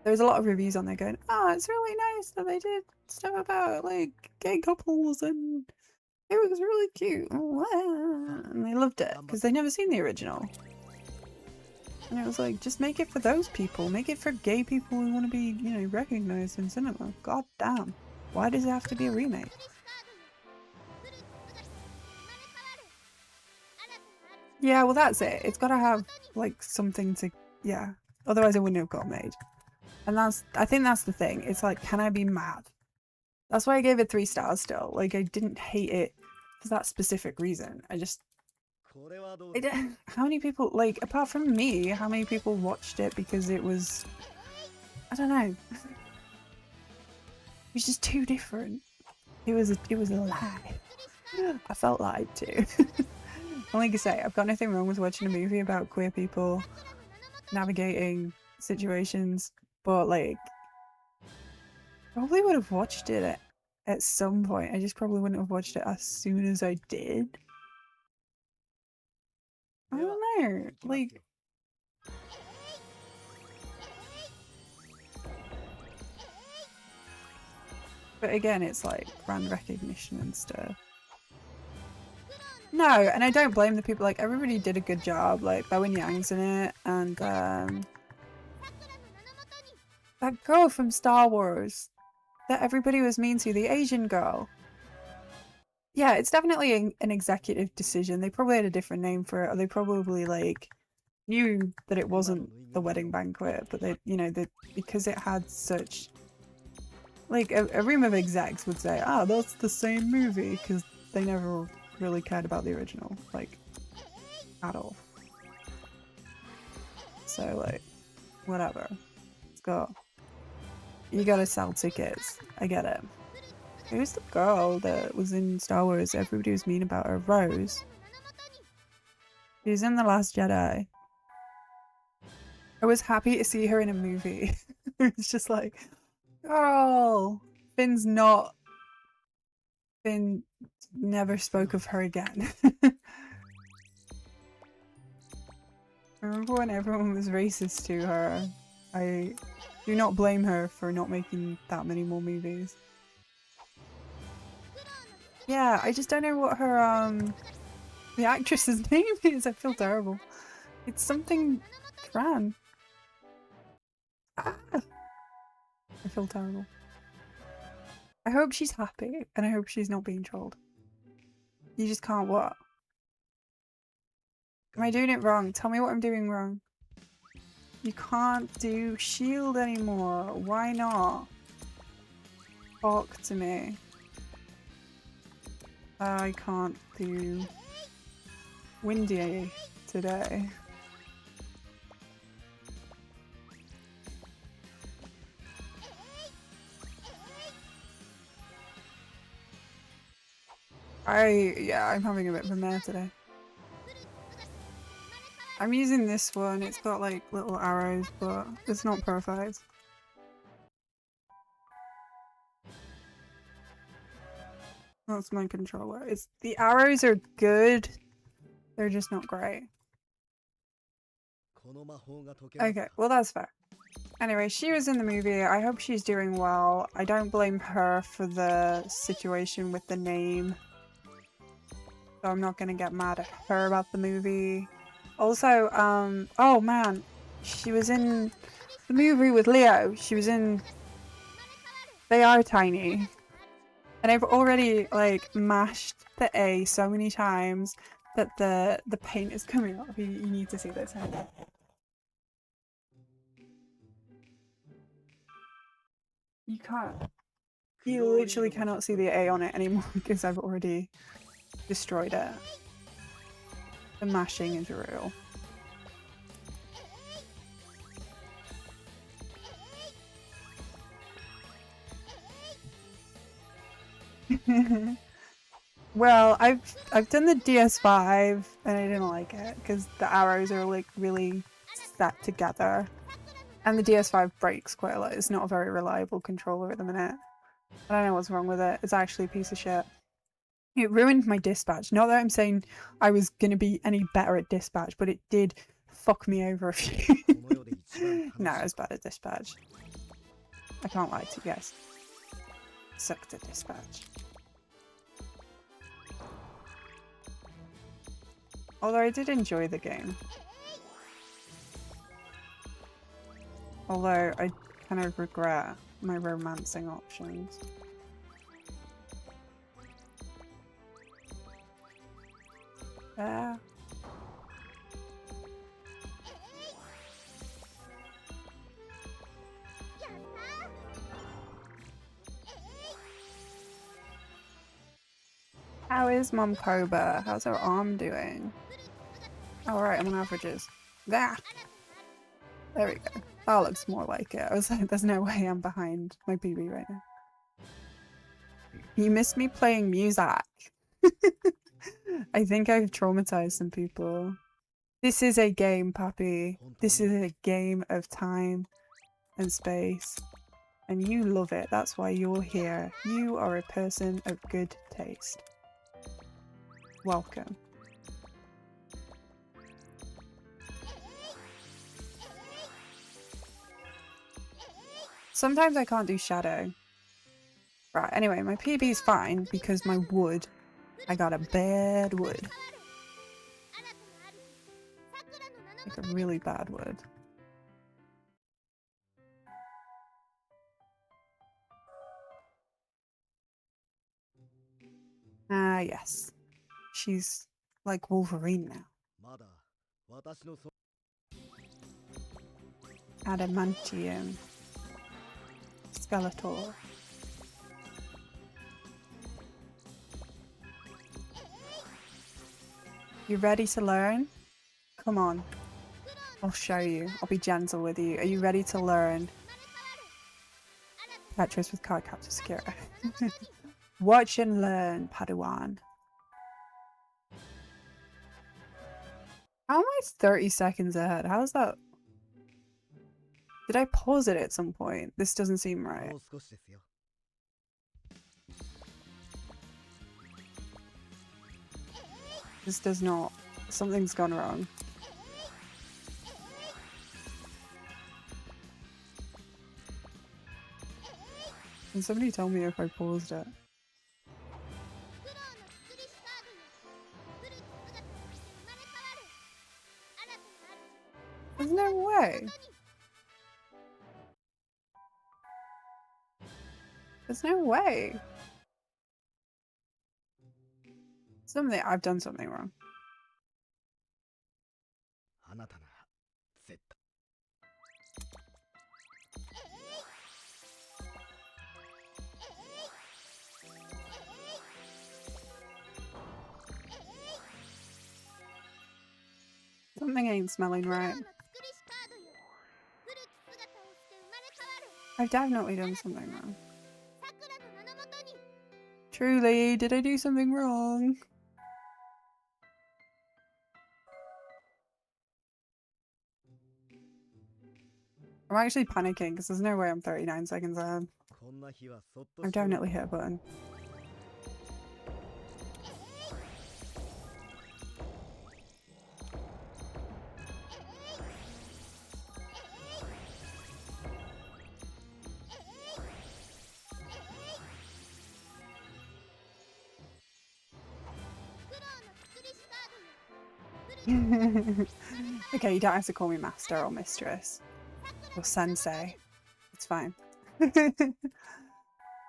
there's a lot of reviews on there going, oh, it's really nice that they did stuff about like gay couples and it was really cute. And they loved it because they'd never seen the original. And it was like, just make it for those people. Make it for gay people who want to be, you know, recognized in cinema. God damn. Why does it have to be a remake? Yeah, well that's it. It's got to have like something to, yeah. Otherwise it wouldn't have got made. And I think that's the thing. It's like, can I be mad? That's why I gave it 3 stars still. Like, I didn't hate it for that specific reason. How many people, like, apart from me, how many people watched it because it was, I don't know. It was just too different. It was a lie. I felt lied to. And like I say, I've got nothing wrong with watching a movie about queer people navigating situations, but like, probably would have watched it at some point. I just probably wouldn't have watched it as soon as I did. I don't know, like, but again, it's like brand recognition and stuff. No, and I don't blame the people. Like, everybody did a good job. Like, Bowen Yang's in it, and that girl from Star Wars, that everybody was mean to, the Asian girl. Yeah, it's definitely an executive decision. They probably had a different name for it, or they probably like knew that it wasn't the wedding banquet, but they, you know, that because it had such like a room of execs would say, "Ah, that's the same movie," because they never really cared about the original, like at all. So like, whatever. Let's go. You gotta sell tickets. I get it. Who's the girl that was in Star Wars? Everybody was mean about her. Rose. She was in The Last Jedi. I was happy to see her in a movie. It's just like, girl, Finn's not. Finn never spoke of her again. I remember when everyone was racist to her. I do not blame her for not making that many more movies. Yeah, I just don't know what her the actress's name is. I feel terrible. It's something Fran. Ah! I feel terrible. I hope she's happy and I hope she's not being trolled. You just can't what? Am I doing it wrong? Tell me what I'm doing wrong. You can't do shield anymore. Why not? Talk to me. I can't do windy today. Yeah, I'm having a bit of a mare today. I'm using this one. It's got like little arrows, but it's not perfect. That's my controller. The arrows are good. They're just not great. Okay, well that's fair. Anyway, she was in the movie. I hope she's doing well. I don't blame her for the situation with the name. So I'm not gonna get mad at her about the movie. Also, oh man, she was in the movie with Leo. She was in They Are Tiny. And I've already like mashed the A so many times that the paint is coming off. You need to see this. You can't. You literally cannot see the A on it anymore because I've already destroyed it. The mashing is real. Well, I've done the DS5 and I didn't like it because the arrows are like really set together. And the DS5 breaks quite a lot. It's not a very reliable controller at the minute. I don't know what's wrong with it. It's actually a piece of shit. It ruined my dispatch. Not that I'm saying I was going to be any better at dispatch, but it did fuck me over a few. No, it was bad at dispatch. I can't lie to you guys. Sucked at dispatch. Although I did enjoy the game. Although I kind of regret my romancing options. How is Mom Koba? How's her arm doing? Alright, I'm on averages. There we go. That looks more like it. I was like, there's no way I'm behind my PB right now. You missed me playing music. I think I've traumatized some people. This is a game, Pappy. This is a game of time and space. And you love it. That's why you're here. You are a person of good taste. Welcome. Sometimes I can't do shadow. Right, anyway, my PB's fine because my wood, I got a bad wood. Like a really bad wood. Ah, yes. She's like Wolverine now. まだ私のそ Adamantium. Skeletor. You ready to learn? Come on. I'll show you. I'll be gentle with you. Are you ready to learn? Tetris with Cardcaptor Sakura. Watch and learn, Padawan. How am I 30 seconds ahead? How's that? Did I pause it at some point? This doesn't seem right. もう少しですよ This does not. Something's gone wrong. Can somebody tell me if I paused it? 苦労の作りしカードよ古き姿として生まれ変わる新たな主 There's no way. に There's no way. Something I've done something wrong. あなたなら絶対 Something ain't smelling 苦労 right. の作りしカードよ古き姿をして生まれ変わる I've definitely done something wrong. さくらの名のもとに Truly, did I do something wrong? I'm actually panicking because there's no way I'm 39 seconds ahead. こんな日はそっと I've して definitely hit a button. Okay, you don't have to call me master or mistress or sensei. It's fine.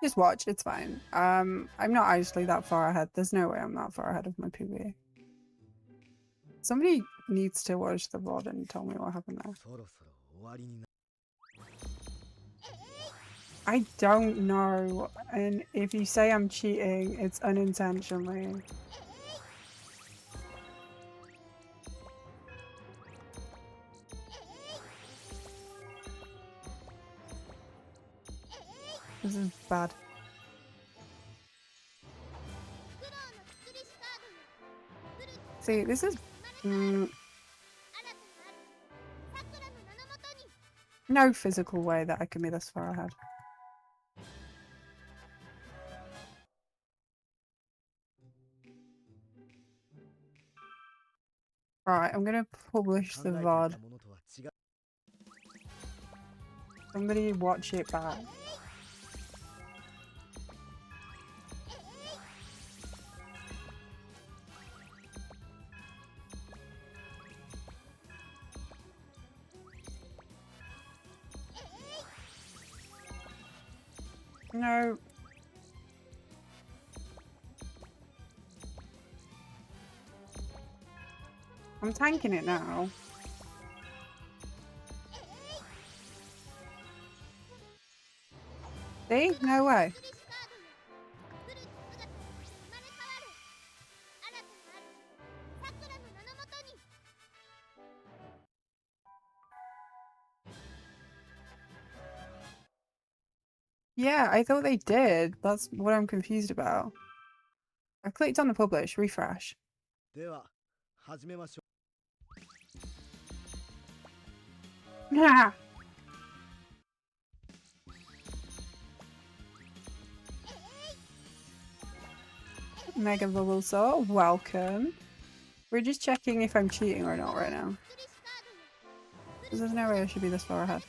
Just watch, it's fine. I'm not actually that far ahead. There's no way I'm that far ahead of my PB. Somebody needs to watch the VOD and tell me what happened there. そろそろ終わりにな I don't know, and if you say I'm cheating, it's unintentionally. This is bad. See, this is... no physical way that I can be this far ahead. Right, I'm gonna publish the 考えてい VOD. たものとは違う Somebody watch it back. No. I'm tanking it now. See? No way. Yeah, I thought they did. That's what I'm confused about. I clicked on the publish, refresh. では始めましょ Nah. Mega Bulbasaur, welcome. We're just checking if I'm cheating or not right now. 'Cause there's no way I should be this far ahead.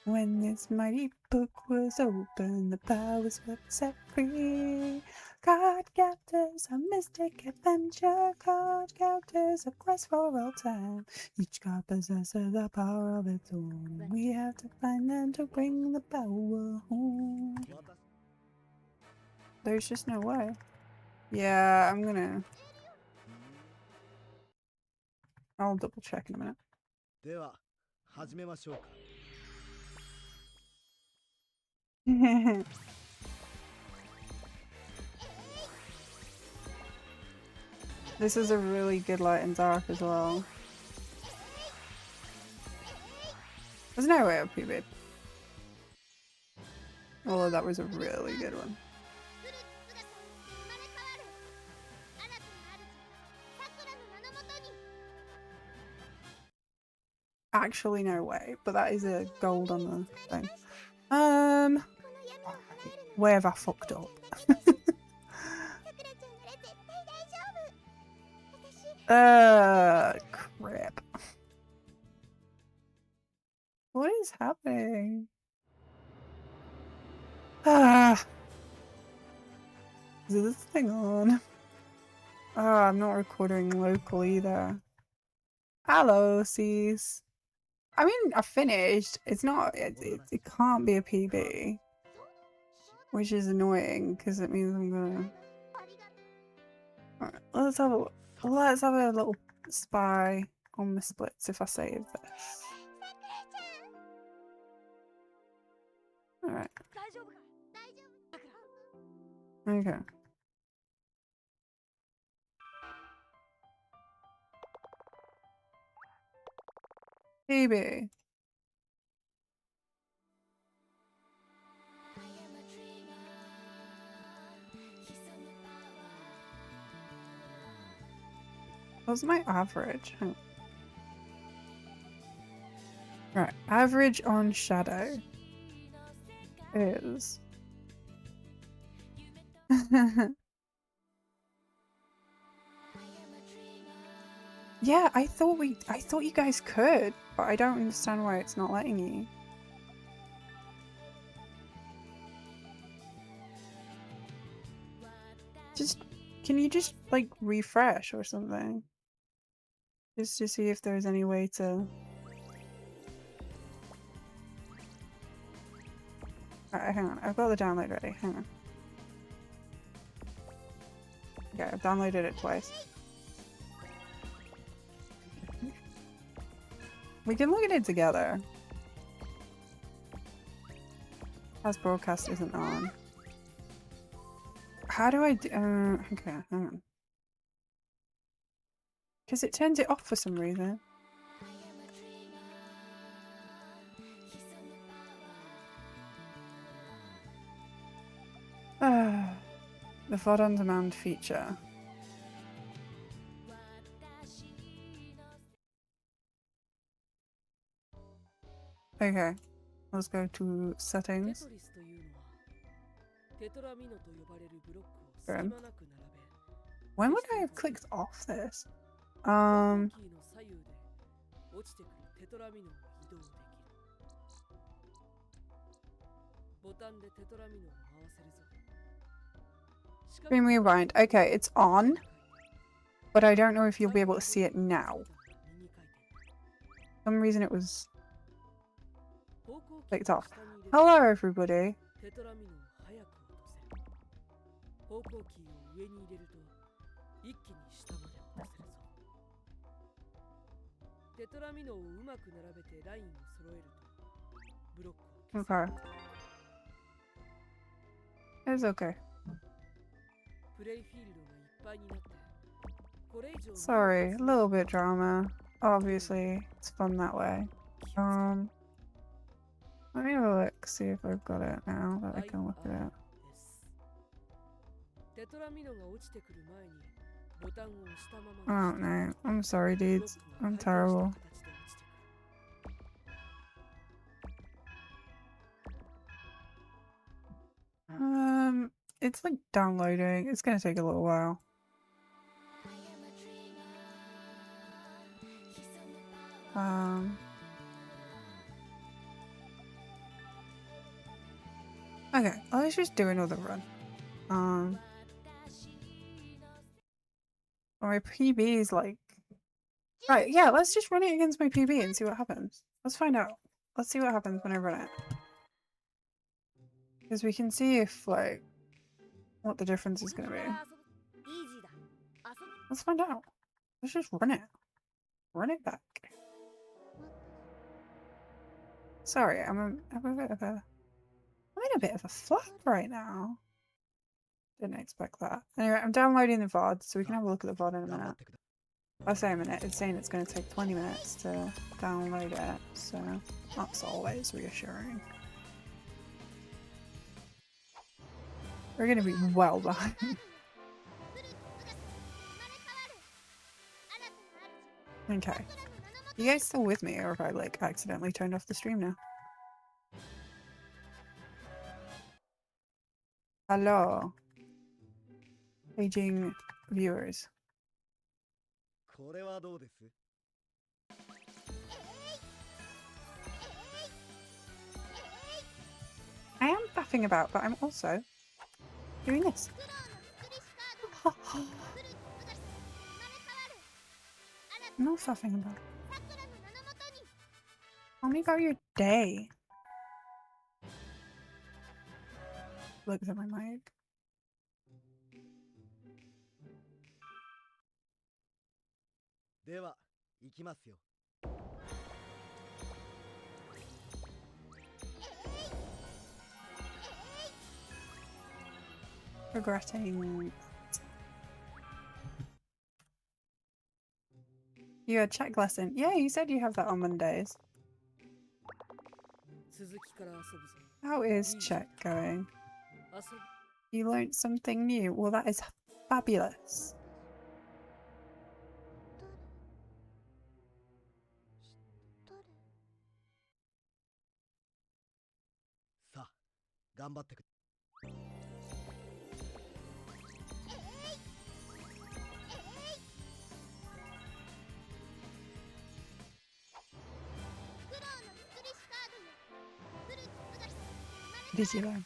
When this mighty book was open, the powers were set free. Cardcaptors, a mystic adventure. Cardcaptors, a quest for all time. Each card possesses the power of its own. We have to find them to bring the power home. う私 there's just no way. Yeah, I'm gonna... I'll double check in a minute. では始めましょうか。This is a really good light and dark as well. There's no way of PB. Although that was a really good one. フルーツ姿に生まれ変わる。新たな主、さくらの名のもとに。 Actually, no way. But that is a gold on the thing. この闇を払えるの。 Where have I fucked up? さくらちゃんなら絶対大丈夫。私 Crap. What is happening? Ah. Is this thing on? Ah, I'm not recording local either. Hello, Cease. I mean, I finished. It's not. It can't be a PB, which is annoying because it means I'm gonna. Alright, let's have a little spy on the splits if I save this. Alright. 大丈夫か？ Okay. PB. What's my average? Hang on. Right, average on shadow is yeah, I thought you guys could, but I don't understand why it's not letting you. Can you just like refresh or something? Just to see if there's any way to... Alright, hang on. I've got the download ready. Hang on. Okay, I've downloaded it twice. We can look at it together. As broadcast isn't on. How do I do... okay, hang on. Because it turns it off for some reason. The VOD on demand feature. Okay, let's go to settings. Good. When would I have clicked off this? Screen rewind. Okay, it's on, but I don't know if you'll be able to see it now. For some reason it was clicked off. Hello, everybody. Okay. It's okay. Sorry, a little bit drama. Obviously, it's fun that way. Let me have a look, see if I've got it now that I can look at it. Oh no, I'm sorry dudes. I'm terrible. It's like downloading. It's gonna take a little while. Okay, let's just do another run. My PB is like... Right, yeah, let's just run it against my PB and see what happens. Let's find out. Let's see what happens when I run it. Because we can see if, like... what the difference is going to be. イージーだ。遊ぶ Let's find out. Let's just run it. Run it back. Sorry, I'm in a bit of a flop right now. Didn't expect that. Anyway, I'm downloading the VOD, so we can have a look at the VOD in a minute. I say a minute, it's saying it's going to take 20 minutes to download it, so that's always reassuring. We're going to be well behind. Okay. You guys still with me, or have I like accidentally turned off the stream now? Hello. Aging viewers. これはどうです？ I am faffing about, but I'm also doing this. No faffing about. Tell me about your day. Look at my mic. Regretting. You had check lesson. Yeah, you said you have that on Mondays. 続きから遊ぶぞ。 How is check going? 遊ぶ You learned something new. Well, that is fabulous. さあ、頑張ってく。 Did you learn?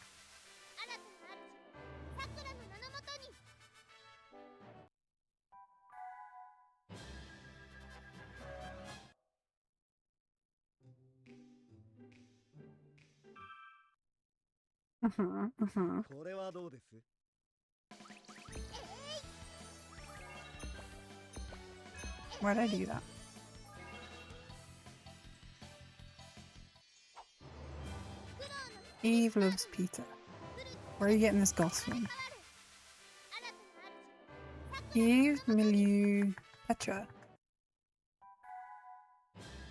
Mm-hmm. これはどうです？ Why'd I do that? Eve loves Peter. Where are you getting this goss from? Eve Milieu Petra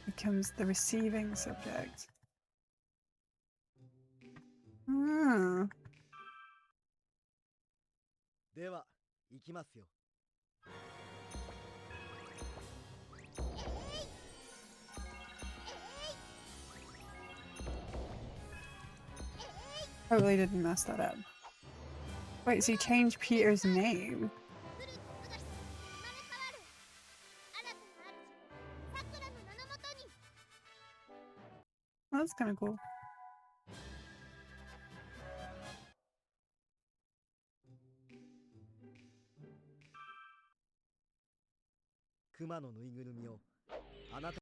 becomes the receiving subject. Hmm. では、行きますよ。 Totally didn't mess that up. Wait, so you changed Peter's name? That's kind of cool. Kuma no nuigurumi o anata.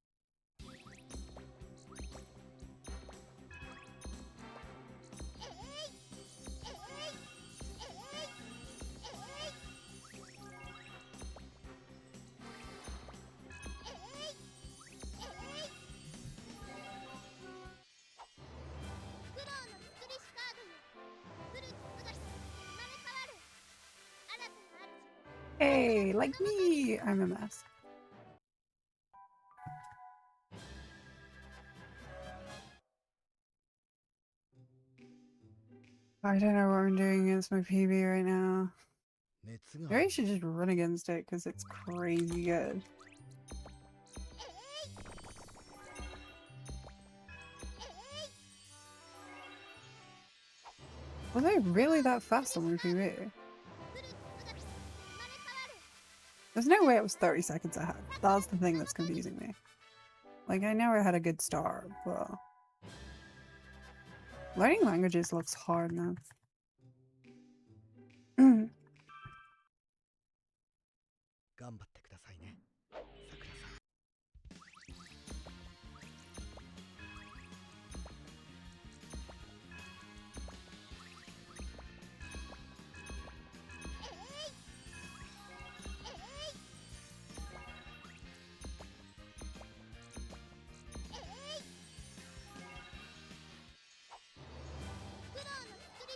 Hey, like me! I'm a mess. I don't know what I'm doing against my PB right now. Maybe I should just run against it because it's crazy good. Was I really that fast on my PB? There's no way it was 30 seconds ahead. That's the thing that's confusing me. Like, I know I had a good start, but... Learning languages looks hard now. 頑張ってくださいね、さくらさん。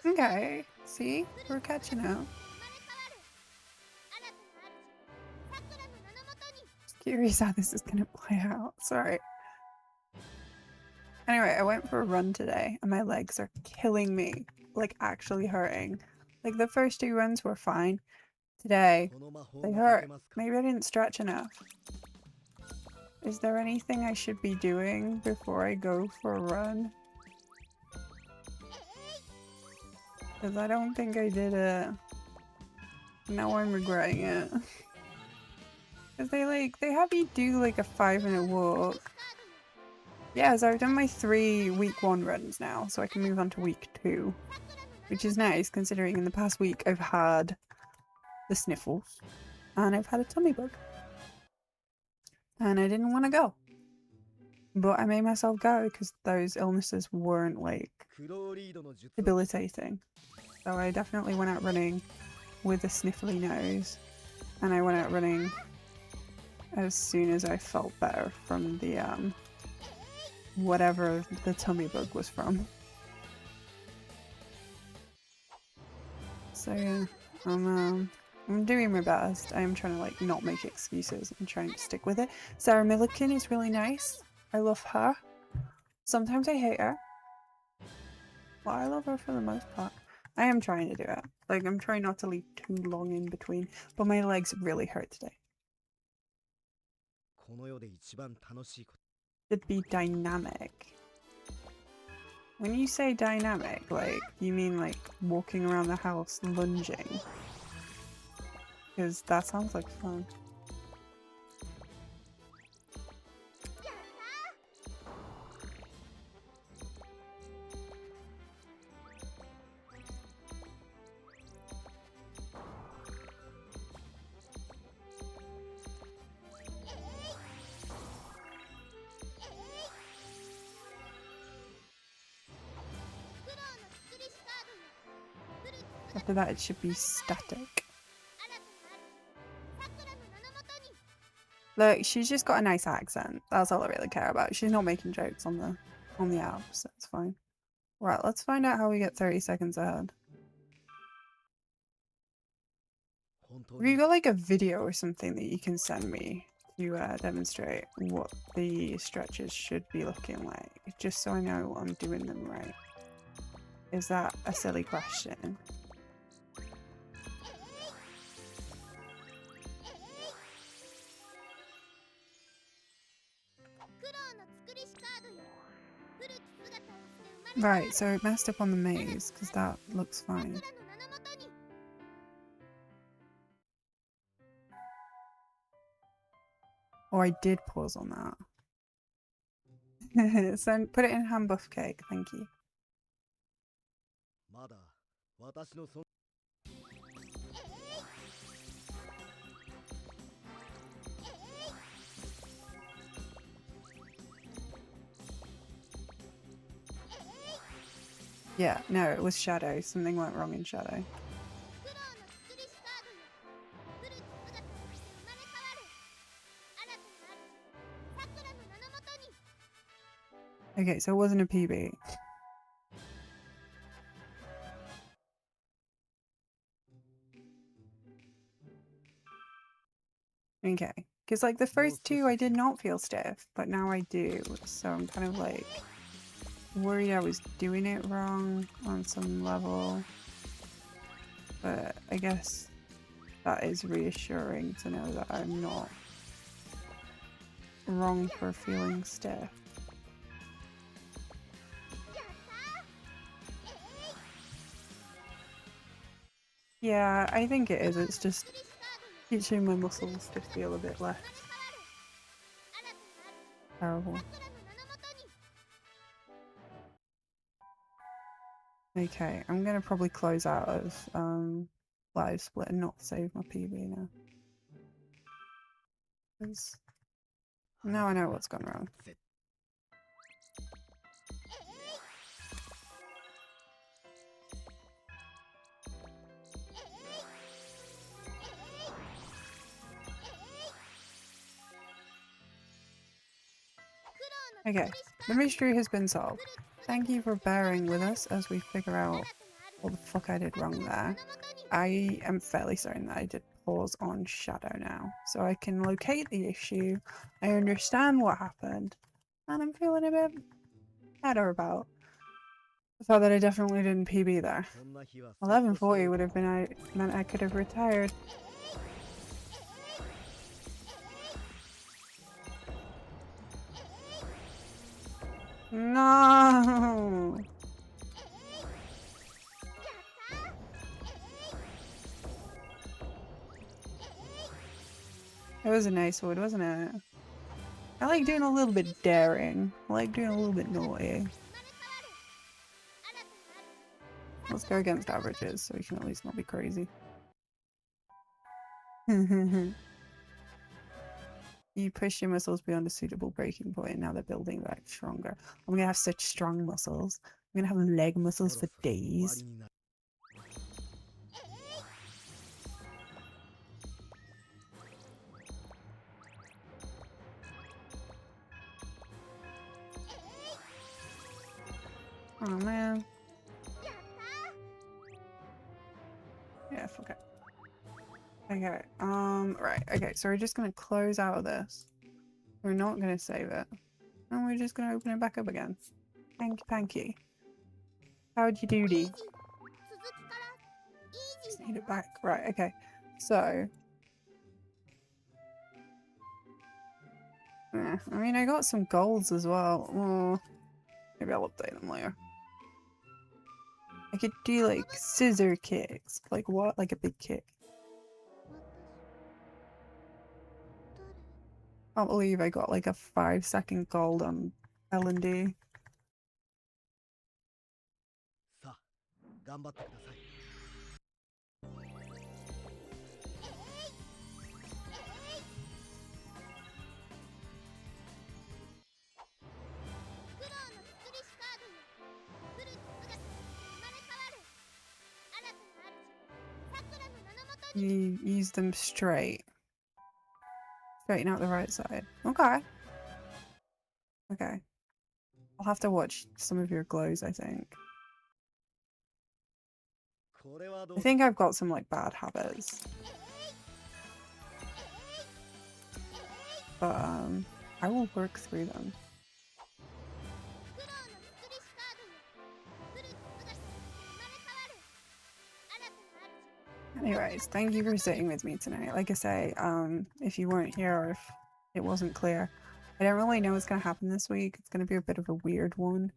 Okay, see? We're catching up. 生まれ変わる新たな主さくらの名のもとに Just curious how this is gonna play out. Sorry. Anyway, I went for a run today and my legs are killing me. Like, actually hurting. Like, the first 2 runs were fine. Today, この魔法 they が hurt. 解けますか Maybe I didn't stretch enough. Is there anything I should be doing before I go for a run? Because I don't think I did it. Now I'm regretting it. Because they have you do like a 5-minute walk. Yeah, so I've done my 3 week 1 runs now, so I can move on to week 2. Which is nice considering in the past week I've had the sniffles and I've had a tummy bug. And I didn't want to go. But I made myself go because those illnesses weren't like クローリードの術を debilitating. So I definitely went out running with a sniffly nose. And I went out running as soon as I felt better from the whatever the tummy bug was from. So yeah, I'm doing my best. I am trying to like not make excuses and trying to stick with it. Sarah Milliken is really nice. I love her. Sometimes I hate her. Well, I love her for the most part. I am trying to do it. Like, I'm trying not to leave too long in between. But my legs really hurt today. この世で一番楽しいこと To be dynamic. When you say dynamic, like, you mean like walking around the house lunging? Because that sounds like fun. After that, it should be static. Look, she's just got a nice accent. That's all I really care about. She's not making jokes on the app, so it's fine. Right, let's find out how we get 30 seconds ahead. 本当 Have に you got like a video or something that you can send me to demonstrate what the stretches should be looking like? Just so I know I'm doing them right. Is that a silly question? Right, so it messed up on the maze, because that looks fine. Or I did pause on that. So put it in ham buff cake, thank you. まだ私のそ Yeah, no, it was Shadow. Something went wrong in Shadow. Okay, so it wasn't a PB. Okay, because like the first 2 I did not feel stiff, but now I do, so I'm kind of like worried I was doing it wrong on some level, but I guess that is reassuring to know that I'm not wrong for feeling stiff. Yeah, I think it is. It's just teaching my muscles to feel a bit less terrible. Okay, I'm gonna probably close out of live split and not save my PB now. 'Cause now I know what's gone wrong. Okay, the mystery has been solved. Thank you for bearing with us as we figure out what the fuck I did wrong there. I am fairly certain that I did pause on Shadow now. So I can locate the issue, I understand what happened, and I'm feeling a bit better about the fact that I definitely didn't PB there. そんな日はそっとしてお 11:40 would く have been meant I could have retired. No! It was a nice one, wasn't it? I like doing a little bit daring. I like doing a little bit naughty. Let's go against averages so we can at least not be crazy. You push your muscles beyond a suitable breaking point, now they're building back stronger. I'm gonna have such strong muscles. I'm gonna have leg muscles そ for ろそろ終わ days. りになる Oh man. Yeah, fuck it. Okay, right, okay, so we're just gonna close out of this. We're not gonna save it. And we're just gonna open it back up again. Thank you, Panky. How'd you do, Dee? 続きからイージ Just ー need it back. Right, okay. So. Yeah, I mean, I got some golds as well. Oh, maybe I'll update them later. I could do like scissor kicks. Like what? Like a big kick. Can't believe I got like a 5-second gold on L&D. さあ頑張ってください 苦労の作りしカードよ来る姿に生まれ変わる新たな主さくらの名のもとに You use them straight. Straighten out the right side. Okay. Okay. I'll have to watch some of your glows, I think. これはど I う think I've got some like bad habits. But I will work through them. 苦労の作りしカードよ来る姿に生まれ変わる新たな主 Anyways, thank you for sitting with me tonight. Like I say, if you weren't here or if it wasn't clear, I don't really know what's going to happen this week. It's going to be a bit of a weird one.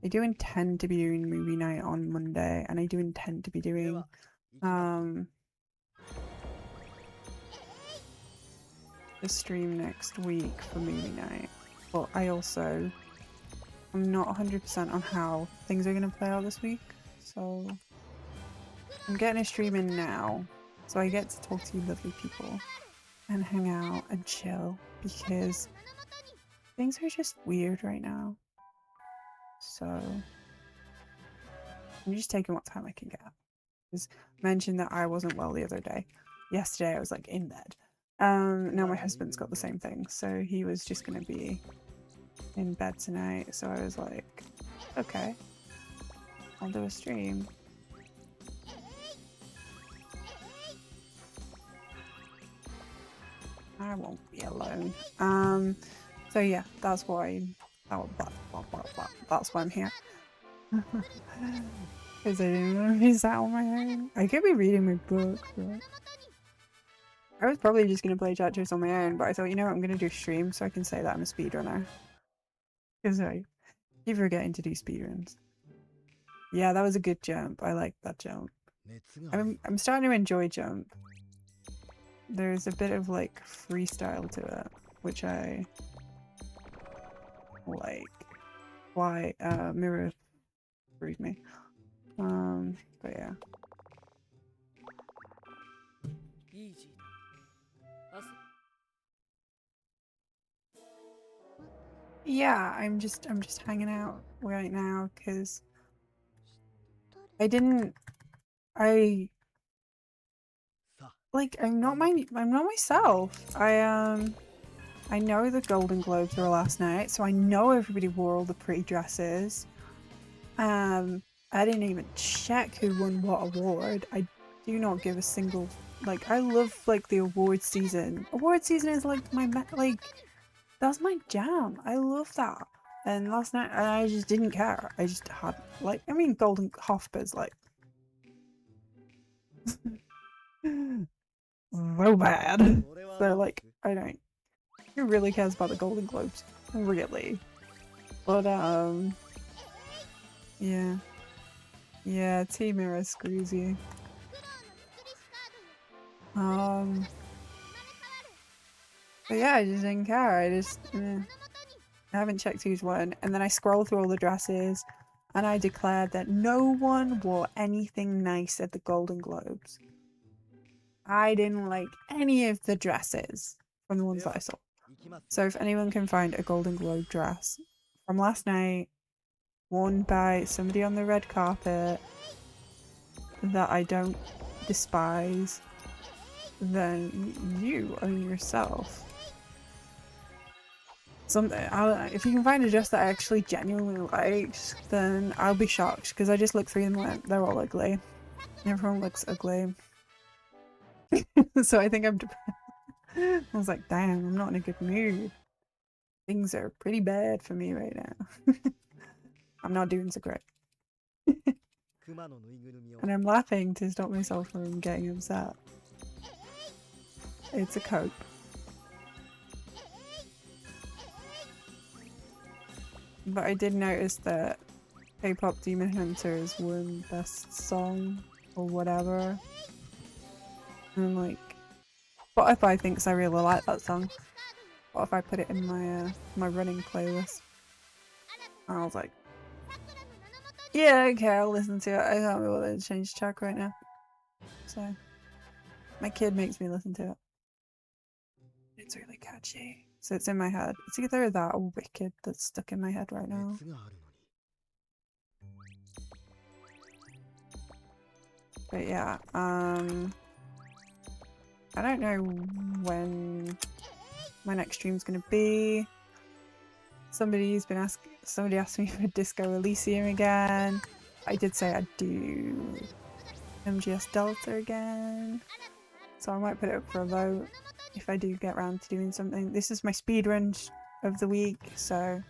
I do intend to be doing movie night on Monday, and I do intend to be で doing は行きます the stream next week for movie night. But I also am not 100% on how things are going to play out this week, so I'm getting a stream in now, so I get to talk to you lovely people and hang out and chill because things are just weird right now. So I'm just taking what time I can get. Just mentioned that I wasn't well the other day. Yesterday I was like in bed. Now my husband's got the same thing, so he was just gonna be in bed tonight. So I was like, okay, I'll do a stream. I won't be alone. So yeah, that's why. That's why I'm here. Because I didn't want to be sat on my own. I could be reading my book, but I was probably just gonna play Tetris on my own. But I thought, you know what, I'm gonna do a stream so I can say that I'm a speedrunner. Because I keep forgetting to do speedruns. Yeah, that was a good jump. I like that jump. 熱がある I'm starting to enjoy jump. There's a bit of like freestyle to it, which I like. Why Mirror screwed me. But yeah. イージーだ。Yeah, I'm just hanging out right now because I like I'm not myself. I know the Golden Globes were last night, so I know everybody wore all the pretty dresses. I didn't even check who won what award. I do not give a single, like, I love like the award season. Award season is like like, that's my jam. I love that. And last night I just didn't care. I just had like, I mean, Golden Hofba's like so bad. So like, I don't. Who really cares about the Golden Globes? Really? But yeah. Yeah, Team Mirror screws you. But yeah, I just didn't care. I just I haven't checked who's won. And then I scrolled through all the dresses and I declared that no one wore anything nice at the Golden Globes. I didn't like any of the dresses from the ones that I saw. So if anyone can find a Golden Globe dress from last night, worn by somebody on the red carpet that I don't despise, then you own yourself. If you can find a dress that I actually genuinely liked, then I'll be shocked, because I just looked through them and went, they're all ugly. Everyone looks ugly. So I think I'm I was like, damn, I'm not in a good mood. Things are pretty bad for me right now. I'm not doing so great. And I'm laughing to stop myself from getting upset. It's a cope. But I did notice that K-pop Demon Hunters won best song or whatever. And like, Spotify thinks I really like that song. What if I put it in my my running playlist? And I was like, yeah, okay, I'll listen to it. I can't be able to change track right now. So, my kid makes me listen to it. It's really catchy. So it's in my head. It's either that or Wicked that's stuck in my head right now. But yeah, I don't know when my next stream's gonna be. Somebody asked me for Disco Elysium again. I did say I'd do MGS Delta again. So I might put it up for a vote if I do get around to doing something. This is my speedrun of the week, so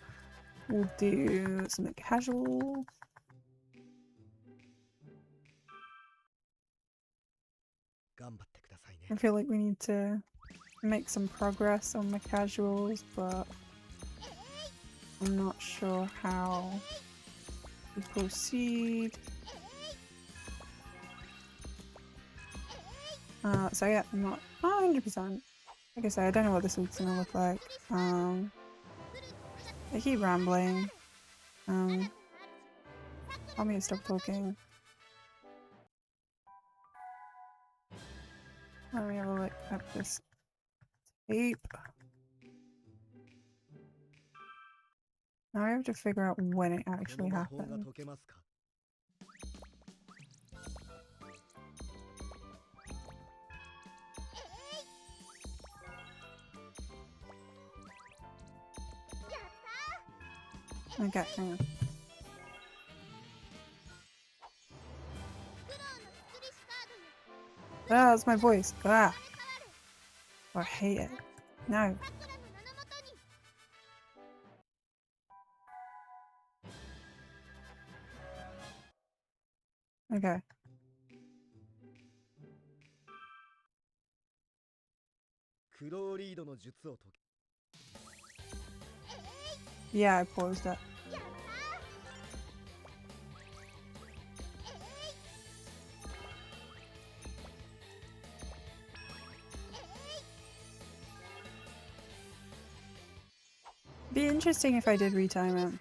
we'll do something casual. I feel like we need to make some progress on my casuals, but I'm not sure how to proceed. So yeah, I'm not 100%. Like I say, I don't know what this week's gonna look like. I keep rambling. Tell me to stop talking. Let me have a look at this tape. Now I have to figure out when it actually happened. Okay, hang on. Ah, that's my voice. Ah! Oh, I hate it. No. Okay. Yeah, I paused it. Be interesting if I did retime it.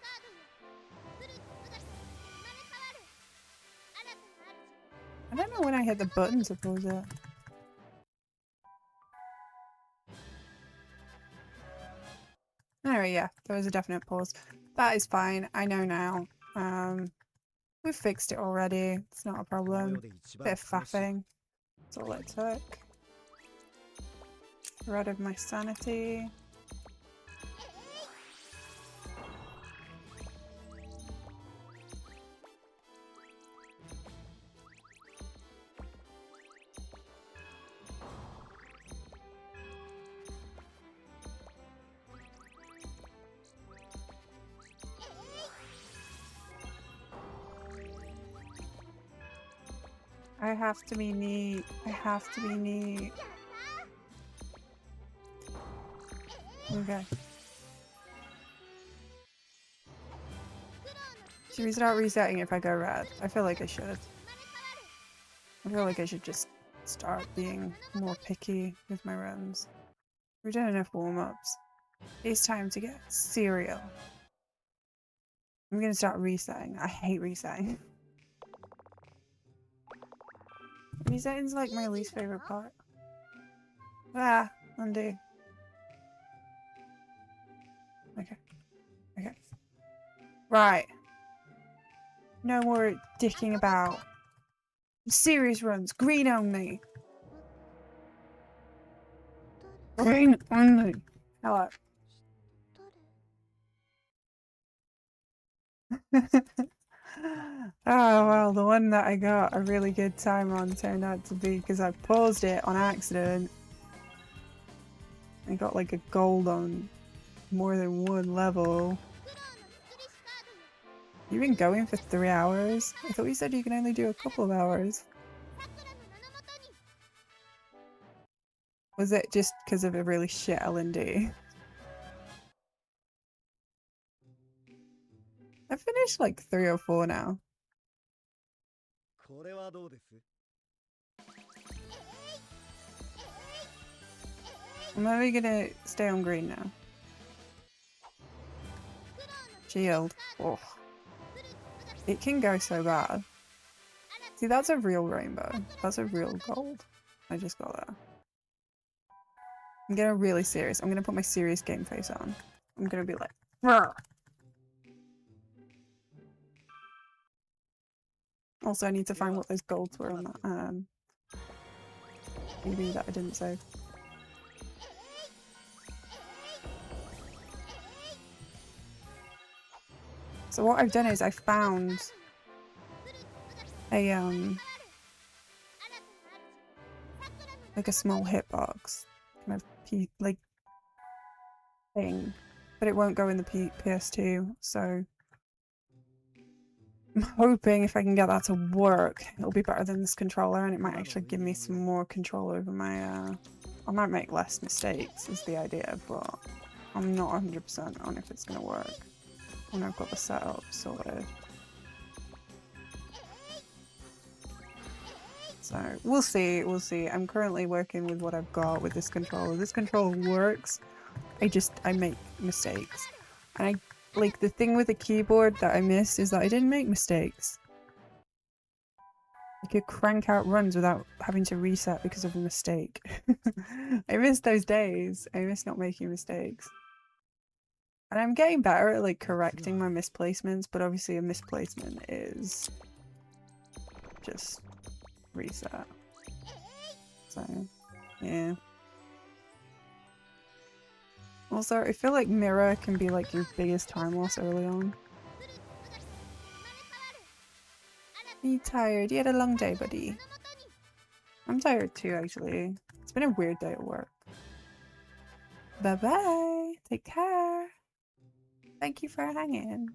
I don't know when I hit the button to pause it. Alright, yeah, there was a definite pause. That is fine, I know now. We've fixed it already, it's not a problem. Bit of faffing, that's all it took. Rid of my sanity. I have to be neat. I have to be neat. Okay. Should we start resetting if I go red? I feel like I should. I feel like I should just start being more picky with my runs. We've done enough warm-ups. It's time to get cereal. I'm gonna start resetting. I hate resetting. Resetting's like my least favorite part. Ah, undo. Okay. Okay. Right. No more dicking about. Serious runs. Green only. Green only. Hello. Oh well, the one that I got a really good time on turned out to be because I paused it on accident. I got like a gold on more than one level. You've been going for 3 hours? I thought you said you can only do a couple of hours. Was it just because of a really shit LND? I finished like 3 or 4 now. I'm only gonna stay on green now. Shield. Oh. It can go so bad. See, that's a real rainbow. That's a real gold. I just got that. I'm getting really serious. I'm gonna put my serious game face on. I'm gonna be like, "Rrr." Also, I need to find what those golds were on that. Maybe that I didn't save. So what I've done is I found a like a small hitbox kind of like thing, but it won't go in the PS2. So I'm hoping if I can get that to work, it'll be better than this controller, and it might actually give me some more control over my. I might make less mistakes, is the idea, but I'm not 100% on if it's gonna work. When I've got the setup sorted. So we'll see, we'll see. I'm currently working with what I've got with this controller. This controller works. I make mistakes. And like the thing with the keyboard that I missed is that I didn't make mistakes. I could crank out runs without having to reset because of a mistake. I miss those days. I miss not making mistakes. And I'm getting better at like correcting my misplacements, but obviously a misplacement is just reset. So, yeah. Also, I feel like mirror can be like your biggest time loss early on. Are you tired? You had a long day, buddy. I'm tired too, actually. It's been a weird day at work. Bye-bye. Take care. Thank you for hanging.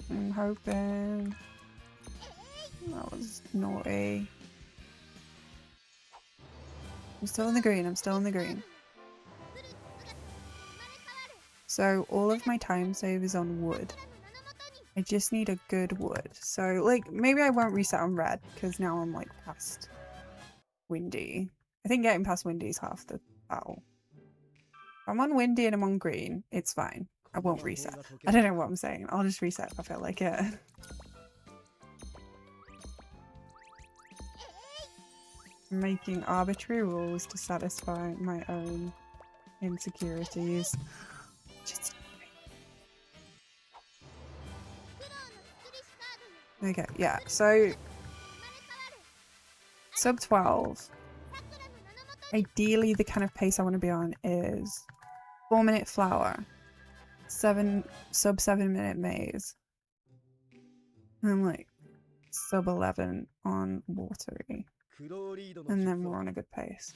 I'm hoping that was naughty. I'm still in the green, I'm still in the green. So all of my time save is on wood. I just need a good wood. So like maybe I won't reset on red because now I'm like past windy. I think getting past windy is half the battle. If I'm on windy and I'm on green, it's fine. I won't reset. I don't know what I'm saying. I'll just reset if I feel like it. I'm making arbitrary rules to satisfy my own insecurities. Just... Okay, yeah, so sub 12. Ideally, the kind of pace I want to be on is 4-minute flower, sub 7-minute maze, I'm like sub 11 on watery. クローリードの And 術 then we're を on a good pace.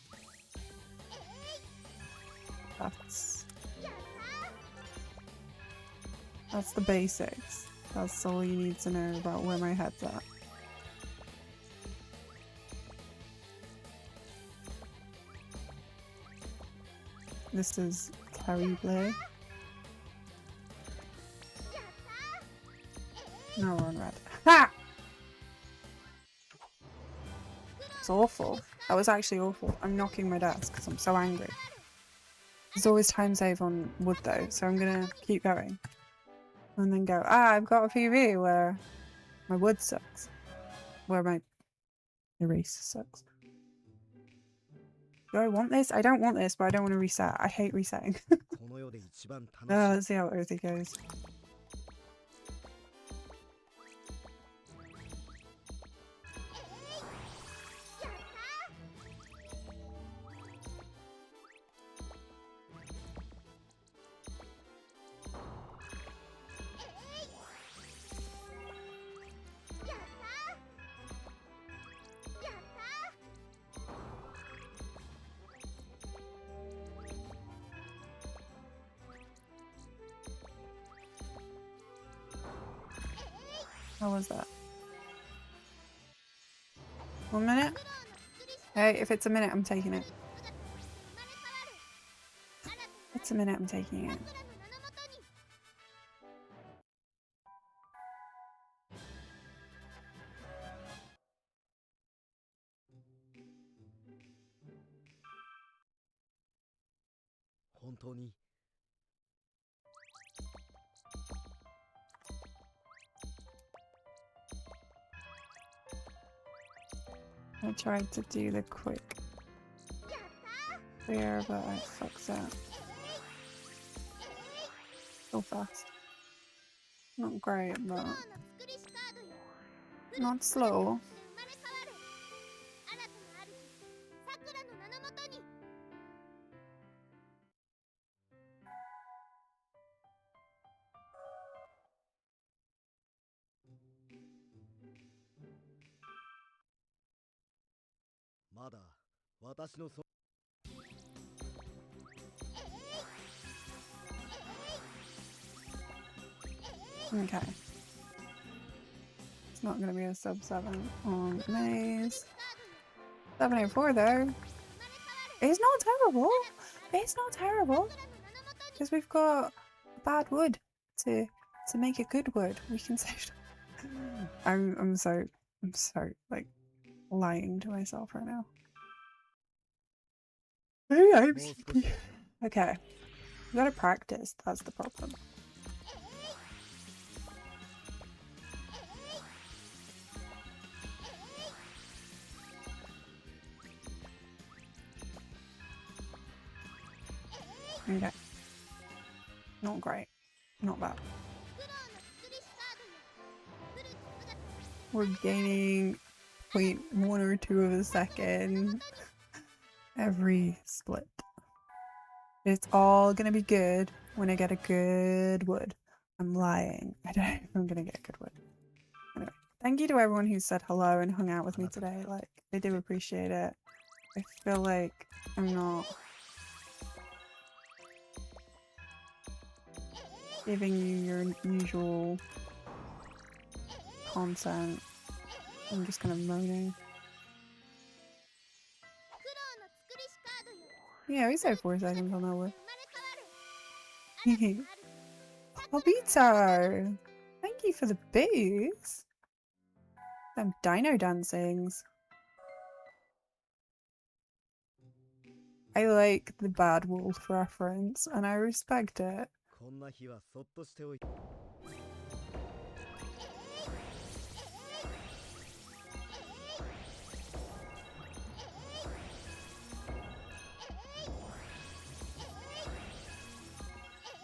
That's the basics. That's all you need to know about where my head's at. This is terrible. Now we're on red. Ha! It's awful. That was actually awful. I'm knocking my desk because I'm so angry. There's always time save on wood though, so I'm gonna keep going. And then go, I've got a PV where my wood sucks. Where my eraser sucks. Do I want this? I don't want this, but I don't want to reset. I hate resetting. この世で一番楽しい Let's see how earthy goes. How was that? 1 minute? Hey, if it's a minute, I'm taking it. If it's a minute, I'm taking it. I tried to do the quick clear, but I fucked up. So fast. Not great, but not slow. Okay. It's not gonna be a sub 7 on maze. 704 though. It's not terrible. It's not terrible. Because we've got bad wood to make a good wood. We can say I'm so like lying to myself right now. Okay. We gotta practice, that's the problem. Okay. Not great. Not bad. We're gaining 0.1 or 2 of a second every split. It's all gonna be good when I get a good wood. I'm lying. I don't know if I'm gonna get a good wood. Anyway, thank you to everyone who said hello and hung out with me today. Like, I do appreciate it. I feel like I'm not giving you your usual content. I'm just kind of moaning. Yeah, we said 4 seconds on that one. Obito! Thank you for the boost! Them dino dancings. I like the Bad Wolf reference and I respect it.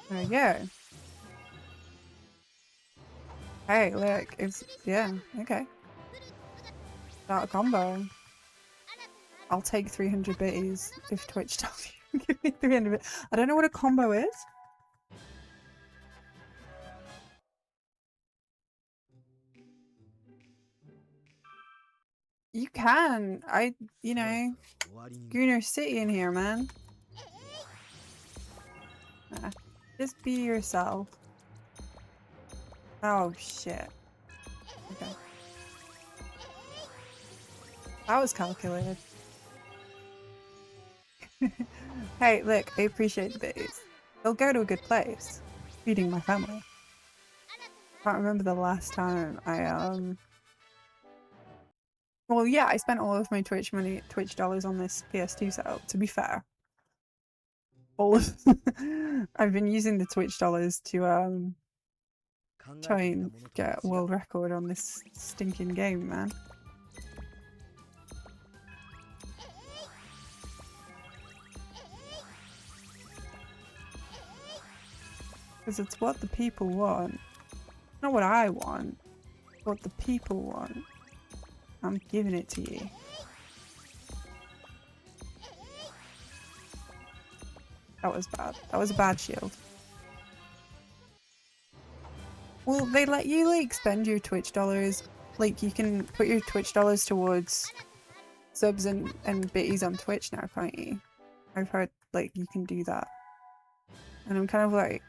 There we go. Hey, look, it's, yeah, okay. Not a combo. I'll take 300 bitties if Twitch tells you to give me 300 bit. I don't know what a combo is. You can. You know, 終わりに Gooner City in here, man. Just be yourself. Oh, shit. Okay. That was calculated. Hey, look, I appreciate the base. They'll go to a good place. Feeding my family. Can't remember the last time I well, yeah, I spent all of my Twitch dollars on this PS2 setup, to be fair. All of I've been using the Twitch dollars to try and get a world record on this stinking game, man. Because it's what the people want. Not what I want. What the people want. I'm giving it to you. That was bad. That was a bad shield. Well, they let you like spend your Twitch dollars. Like you can put your Twitch dollars towards subs and bitties on Twitch now, can't you? I've heard like you can do that. And I'm kind of like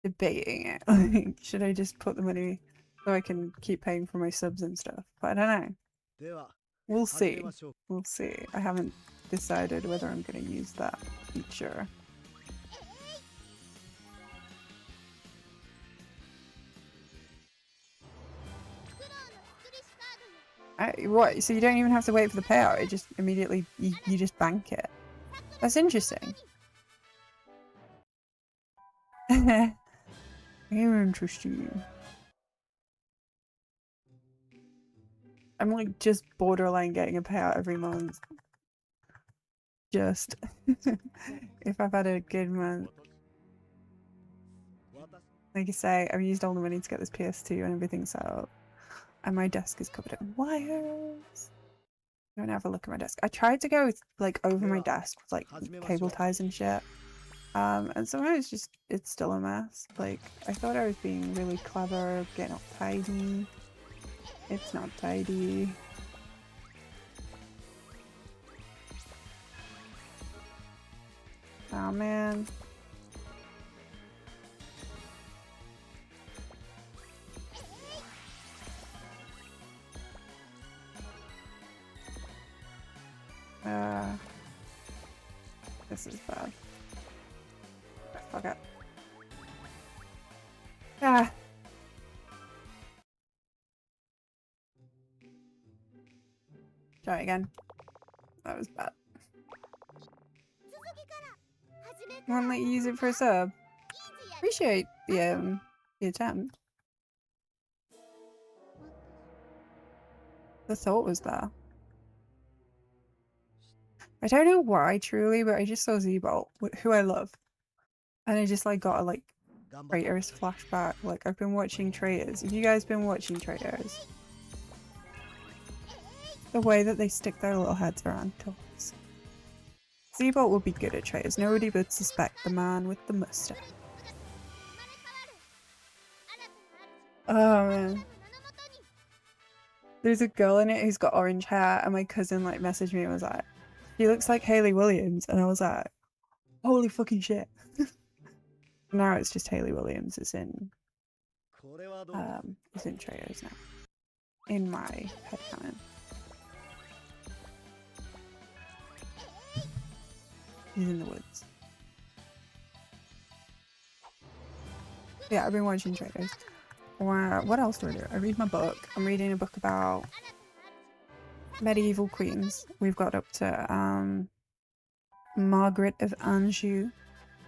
debating it. Like, should I just put the money so I can keep paying for my subs and stuff? But I don't know. では We'll 始め see. ましょう We'll see. I haven't decided whether I'm going to use that feature. What? So you don't even have to wait for the payout? It just immediately you just bank it. That's interesting. Very interesting. I'm like just borderline getting a payout every month. Just if I've had a good month. Like I say, I've used all the money to get this PS2 and everything set up. And my desk is covered in wires. Don't have a look at my desk. I tried to go like over my desk with like cable ties and shit. And somehow it's still a mess. Like I thought I was being really clever, getting all tidy. It's not tidy. Oh man. This is bad. Fuck it. Ah. Try again. That was bad. Won't let you use it for a sub. Appreciate the attempt. The thought was there. I don't know why truly, but I just saw Z-Bolt, who I love. And I just like got a like Traitors flashback. Like I've been watching Traitors. Have you guys been watching Traitors? The way that they stick their little heads around toys. Z-Bolt would be good at Traitors. Nobody would suspect the man with the mustache. Oh man. There's a girl in it who's got orange hair, and my cousin like messaged me and was like, "She looks like Hayley Williams," and I was like, "Holy fucking shit!" Now it's just Hayley Williams is in Traitors now. In my headcanon. He's in the woods. Yeah, I've been watching Traitors. What else do I do? I read my book. I'm reading a book about medieval queens. We've got up to Margaret of Anjou,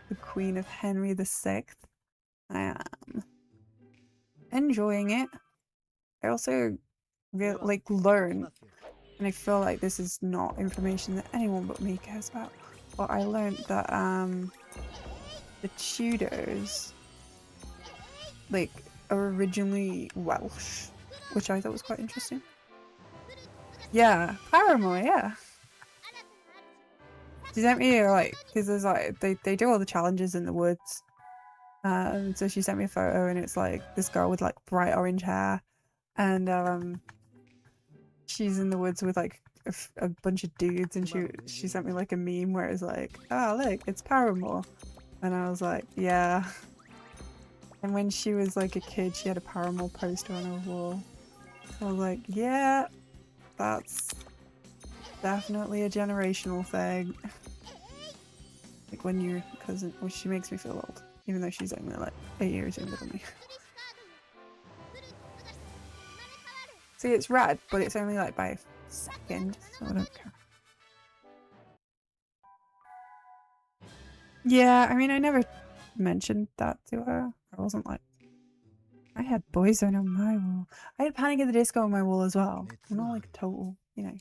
the Queen of Henry VI. I am enjoying it. I also like learn, and I feel like this is not information that anyone but me cares about. But I learned that the Tudors like are originally Welsh, which I thought was quite interesting. Yeah, Paramore, yeah. She sent me like, because there's like they do all the challenges in the woods. So she sent me a photo and it's like this girl with like bright orange hair and she's in the woods with like a bunch of dudes, and she sent me like a meme where it's like, oh look, it's Paramore, and I was like, yeah. And when she was like a kid, she had a Paramore poster on her wall. I was like, yeah, that's definitely a generational thing. Like when your cousin, well, she makes me feel old, even though she's only like 8 years younger than me. See, it's red, but it's only like by a second, so I don't care. Yeah, I mean, I never mentioned that to her. I wasn't like, I had Boyzone on my wall. I had Panic at the Disco on my wall as well. I'm not like a total, you know.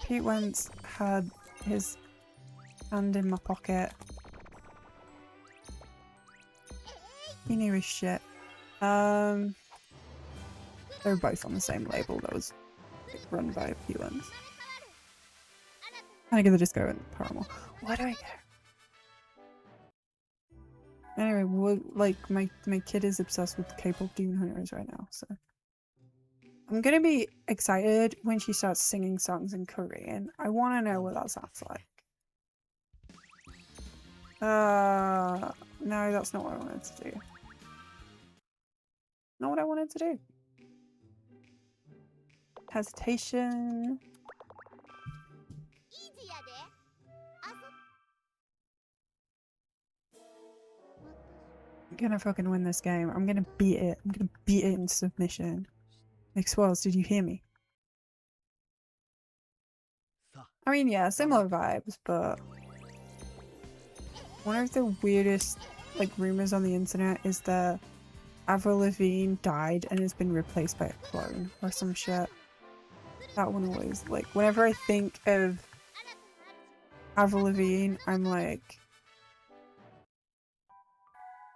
Pete Wentz had his hand in my pocket. He knew his shit. They were both on the same label that was run by Pete Wentz. Panic at the Disco and Paramore. Why do I care? Anyway, like my kid is obsessed with K-pop Demon Hunters right now, so I'm gonna be excited when she starts singing songs in Korean. I want to know what that sounds like. No, that's not what I wanted to do. Not what I wanted to do. Hesitation. I'm gonna fucking win this game. I'm gonna beat it. I'm gonna beat it in submission. Like Swells, did you hear me? I mean, yeah, similar vibes, but one of the weirdest like rumors on the internet is that Avril Lavigne died and has been replaced by a clone or some shit. That one always, like, whenever I think of Avril Lavigne, I'm like,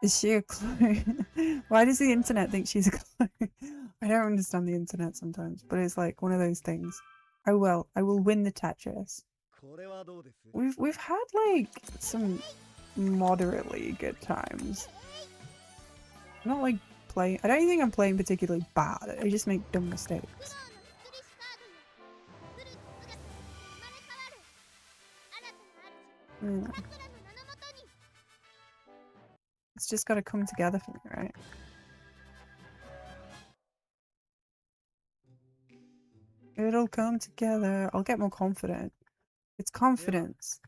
is she a clone? Why does the internet think she's a clone? I don't understand the internet sometimes, but it's like one of those things. I will win the Tetris. We've had like some moderately good times. I'm not like playing. I don't think I'm playing particularly bad. I just make dumb mistakes. It's just got to come together for me, right? It'll come together. I'll get more confident. It's confidence.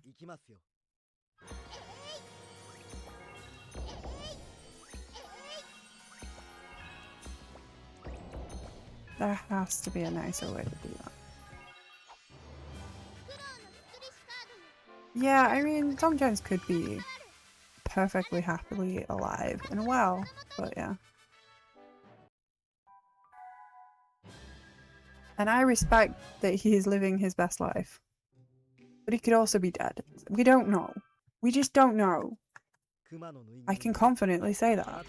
There has to be a nicer way to do that. Yeah, I mean, Tom Jones could be perfectly happily alive and well, but yeah. And I respect that he's living his best life. But he could also be dead. We don't know. We just don't know. I can confidently say that.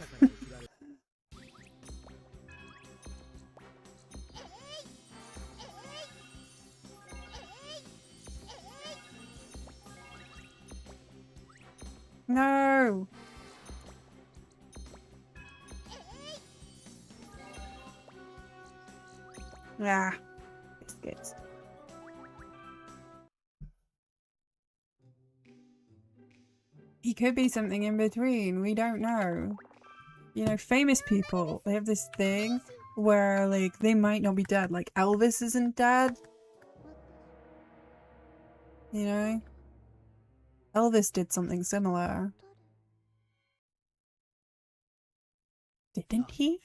No! Ah, biscuits. He could be something in between. We don't know. You know, famous people, they have this thing where, like, they might not be dead. Like, Elvis isn't dead. You know? Elvis did something similar. Didn't he?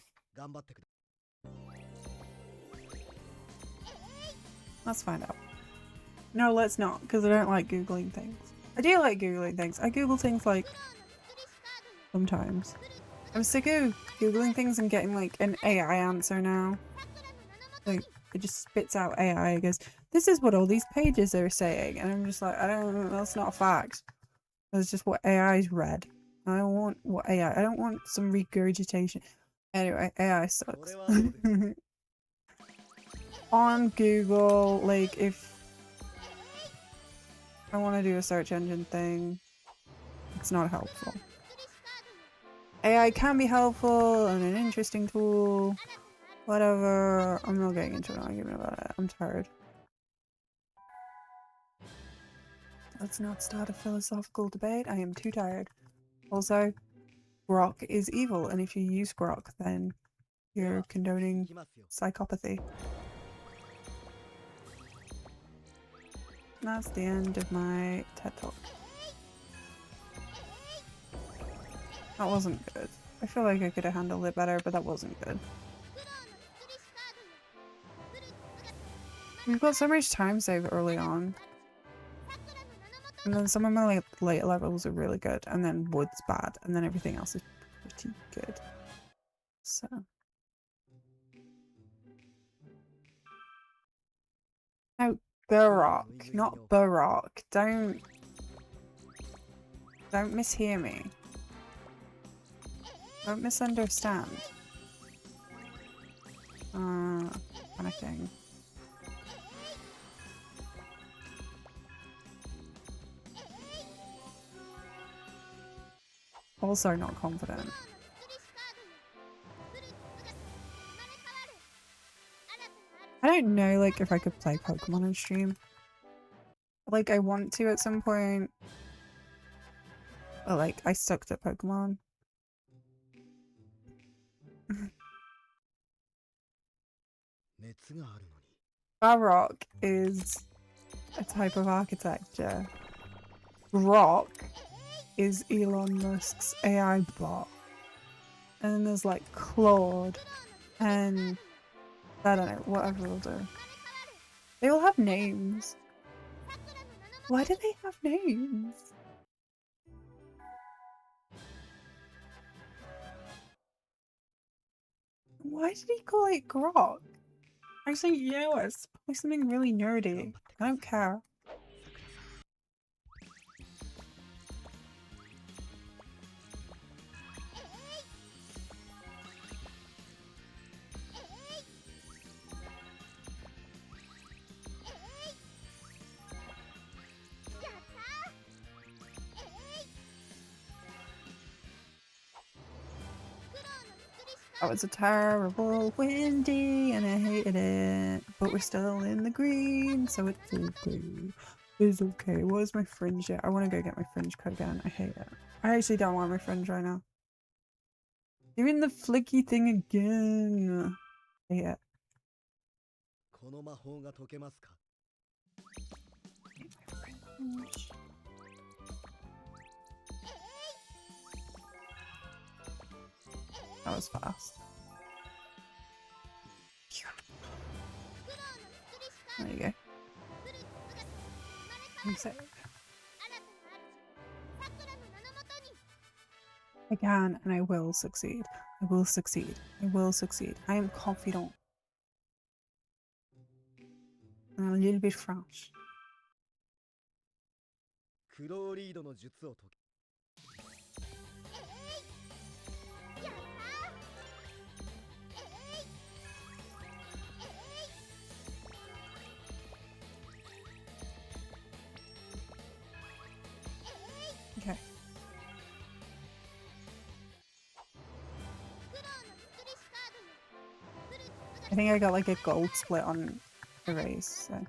Let's find out. No, let's not, because I don't like Googling things. I do like Googling things. I Google things, like, sometimes. I'm sick of Googling things and getting, like, an AI answer now. Like, it just spits out AI. It goes, this is what all these pages are saying. And I'm just like, I don't, that's not a fact. That's just what AI's read. I don't want what AI, I don't want some regurgitation. Anyway, AI sucks. On Google, like, if I want to do a search engine thing, it's not helpful. AI can be helpful and an interesting tool, Whatever. I'm not getting into an argument about it. I'm tired. Let's not start a philosophical debate. I am too tired. Also, grok is evil, and if you use grok, then you're condoning psychopathy. That's the end of my TED talk. That wasn't good. I feel like I could have handled it better, but that wasn't good. We've got so much time save early on. And then some of my later levels are really good, and then wood's bad, and then everything else is pretty good. So. No, Baroque, not Baroque. Don't mishear me. Don't misunderstand. Panicking. Also not confident. I don't know, like, if I could play Pokemon on stream. Like, I want to at some point. But, like, I sucked at Pokemon. Baroque is a type of architecture. Grok is Elon Musk's AI bot. And then there's like Claude and I don't know, whatever we'll do. They all have names. Why do they have names? Why did he call it Grok? Actually, you know what? It's probably something really nerdy. I don't care. Oh, it's a terrible windy and I hated it. But we're still in the green, so it's okay. It's okay. Where's my fringe yet? I want to go get my fringe cut again. I hate it. I actually don't want my fringe right now. Doing the flicky thing again. I hate it. That was fast. There you go. I'm sick. I can and I will succeed. I will succeed. I will succeed. I am confident. And a little bit French. Okay. I think I got like a gold split on the race, so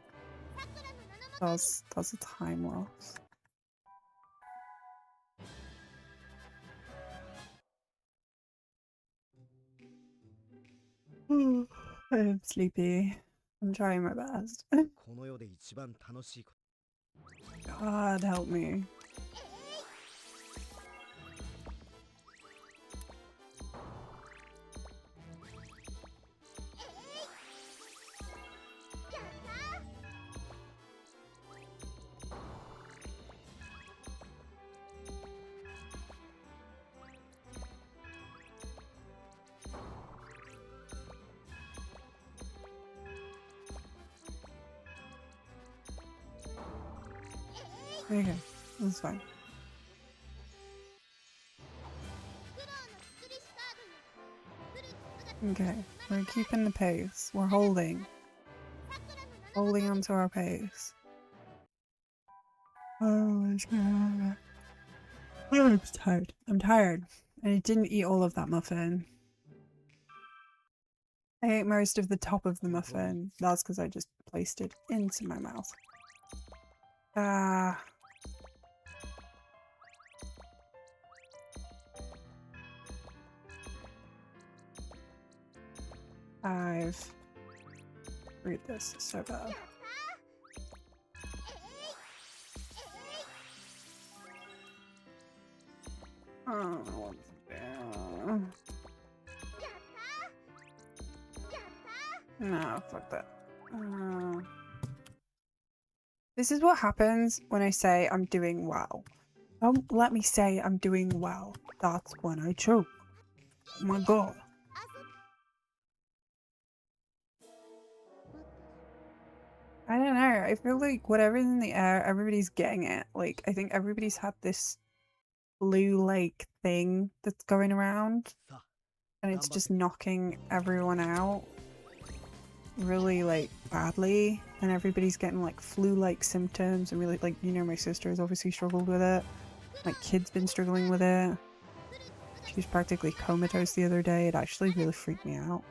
that was a time loss. I'm sleepy. I'm trying my best. God help me. Okay, that's fine. Okay, we're keeping the pace. We're holding. Holding onto our pace. Oh, I'm tired. I'm tired. And I didn't eat all of that muffin. I ate most of the top of the muffin. That's because I just placed it into my mouth. Ah. I've brewed this so bad. Oh, what's there? No, fuck that. This is what happens when I say I'm doing well. Don't let me say I'm doing well. That's when I choke. Oh my god. I don't know. I feel like whatever's in the air, everybody's getting it. Like, I think everybody's had this flu-like thing that's going around. And it's just knocking everyone out really, like, badly. And everybody's getting, like, flu-like symptoms. And really, like, you know, my sister has obviously struggled with it. My kid's been struggling with it. She was practically comatose the other day. It actually really freaked me out.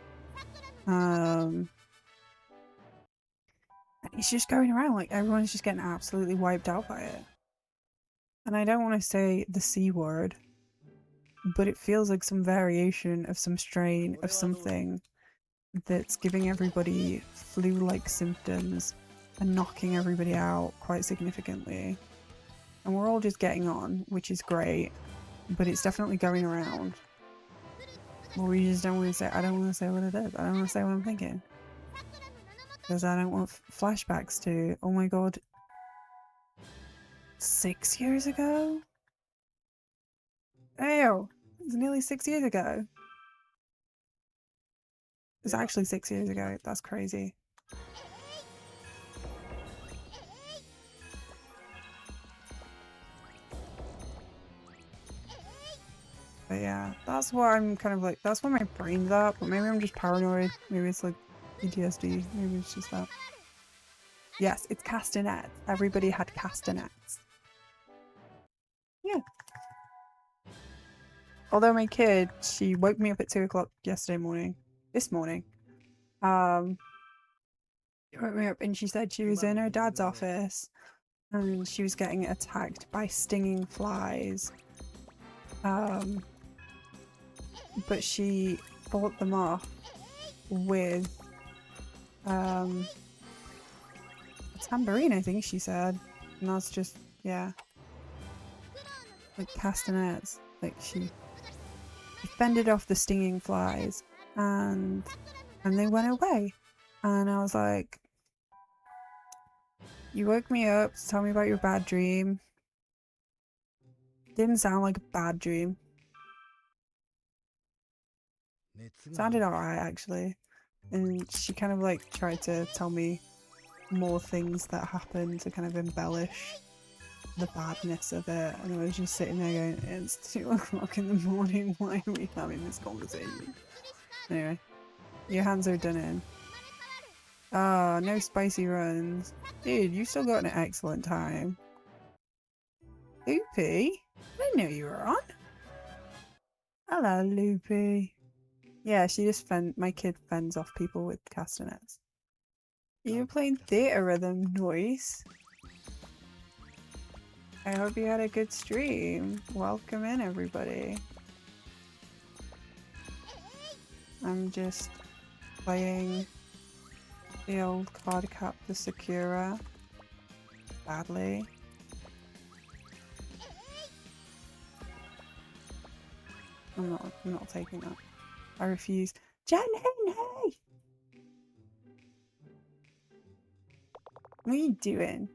It's just going around, like, everyone's just getting absolutely wiped out by it. And I don't want to say the C word, but it feels like some variation of some strain of something that's giving everybody flu-like symptoms and knocking everybody out quite significantly. And we're all just getting on, which is great, but it's definitely going around. But we just don't want to say, I don't want to say what it is. I don't want to say what I'm thinking. Because I don't want flashbacks to, oh my god, 6 years ago? Ew, it's nearly 6 years ago. It's actually 6 years ago. That's crazy. But yeah, that's what I'm kind of like, that's why my brain's up. But maybe I'm just paranoid. Maybe it's like PTSD. Maybe it's just that. Yes, it's castanets. Everybody had castanets. Yeah. Although my kid, she woke me up at 2 o'clock yesterday morning. This morning. She woke me up and she said she was in her dad's office and she was getting attacked by stinging flies. But she fought them off with a tambourine, I think she said. And that's just, yeah. Like castanets. Like she fended off the stinging flies and they went away. And I was like, you woke me up to tell me about your bad dream. Didn't sound like a bad dream. Sounded alright actually. And she kind of like tried to tell me more things that happened to kind of embellish the badness of it. And I was just sitting there going, it's 2 o'clock in the morning, why are we having this conversation? Anyway, your hands are done in. Oh, no spicy runs. Dude, you still got an excellent time. Loopy? I didn't know you were on. Hello, Loopy. Yeah, she just my kid fends off people with castanets. You're playing theatre rhythm, noise. I hope you had a good stream. Welcome in, everybody. I'm just playing the old Cardcaptor Sakura badly. I'm not taking that. I refuse. Jenny! What are you doing?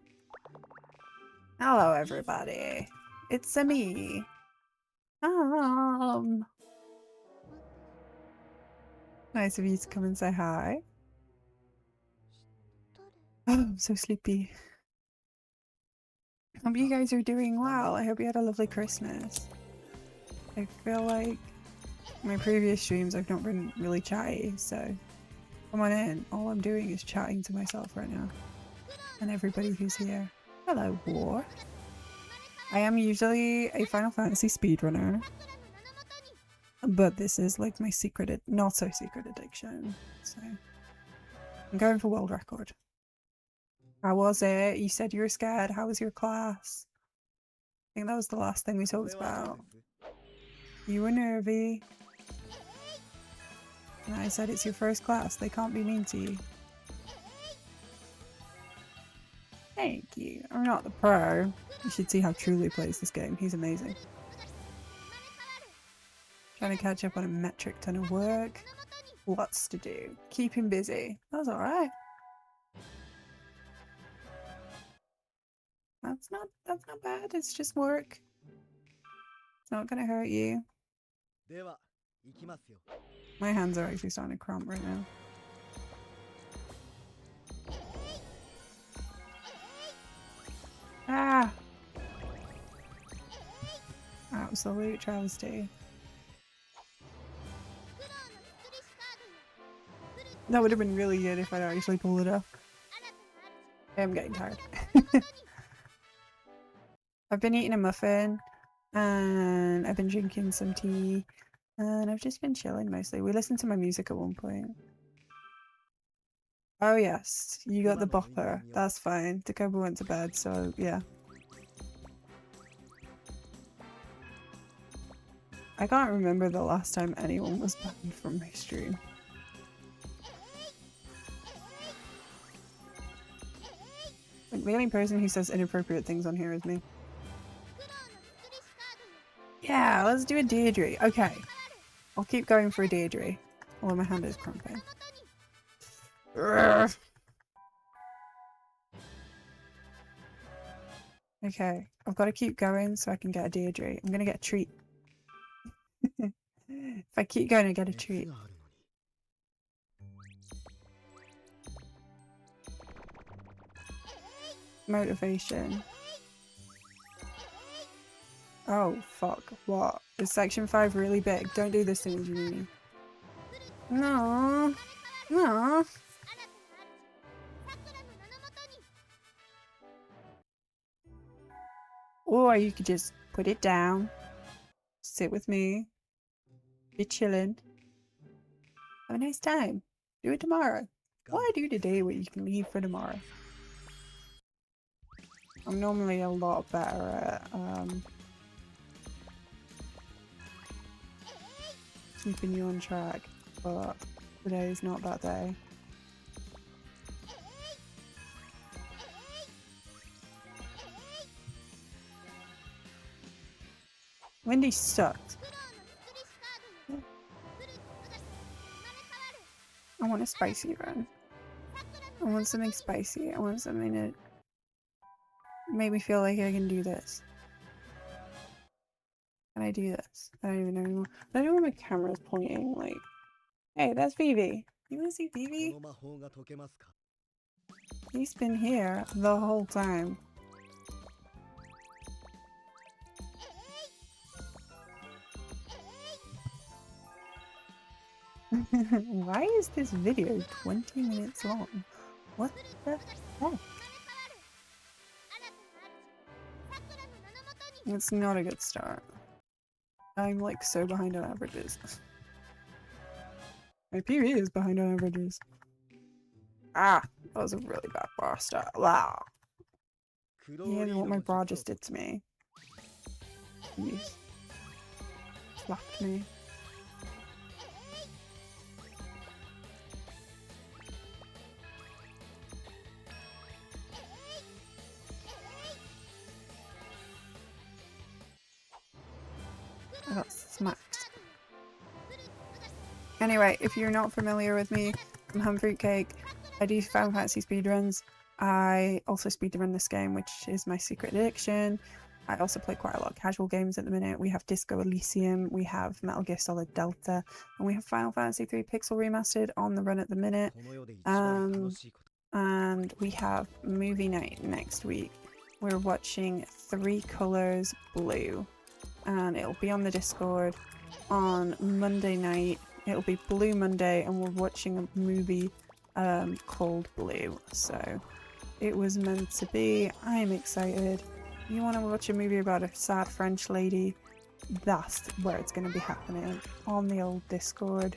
Hello, everybody. It's me. Nice of you to come and say hi. Oh, I'm so sleepy. Hope you guys are doing well. I hope you had a lovely Christmas. I feel like my previous streams I've not been really chatty, so come on in. All I'm doing is chatting to myself right now. And everybody who's here. Hello, War. I am usually a Final Fantasy speedrunner. But this is like my not so secret addiction. So I'm going for world record. How was it? You said you were scared. How was your class? I think that was the last thing we talked about. You were nervy. And I said it's your first class. They can't be mean to you. Thank you. I'm not the pro. You should see how Truly plays this game. He's amazing. Trying to catch up on a metric ton of work. Lots to do. Keep him busy. That's alright. That's not bad. It's just work. It's not gonna hurt you. My hands are actually starting to cramp right now. Ah! Absolute travesty. That would have been really good if I'd actually pulled it off. I'm getting tired. I've been eating a muffin and I've been drinking some tea and I've just been chilling mostly. We listened to my music at one point. Oh yes, you got the bopper. That's fine. Takoba went to bed, so yeah. I can't remember the last time anyone was banned from my stream. Like, the only person who says inappropriate things on here is me. Yeah, let's do a Deirdre. Okay. I'll keep going for a Deirdre. Although my hand is cramping. Urgh. Okay, I've got to keep going so I can get a Deirdre. I'm gonna get a treat. If I keep going, I get a treat. Motivation. Oh, fuck. What? Is section 5 really big? Don't do this to me, Janine. No. No. Or you could just put it down. Sit with me. Be chilling. Have a nice time. Do it tomorrow. Why do today what you can leave for tomorrow? I'm normally a lot better at keeping you on track, but today is not that day. Wendy sucked. I want a spicy run. I want something spicy. I want something to make me feel like I can do this. Can I do this? I don't even know anymore. I don't know where my camera's pointing. Like, hey, that's Vivi. You wanna see Vivi? He's been here the whole time. Why is this video 20 minutes long? What the heck? It's not a good start. I'm like so behind on averages. My PV is behind on averages. Ah, that was a really bad bar start. Wow. Yeah, what my bra just did to me. Yes. Slapped me. I got smacked. Anyway, if you're not familiar with me, I'm Humfruitcake. I do Final Fantasy speedruns. I also speedrun this game, which is my secret addiction. I also play quite a lot of casual games at the minute. We have Disco Elysium, we have Metal Gear Solid Delta, and we have Final Fantasy 3 Pixel Remastered on the run at the minute. And we have movie night next week. We're watching 3 Colors Blue. And it'll be on the Discord on Monday night. It'll be Blue Monday, and we're watching a movie called Blue. So it was meant to be. I'm excited. You want to watch a movie about a sad French lady that's where it's going to be happening, on the old Discord.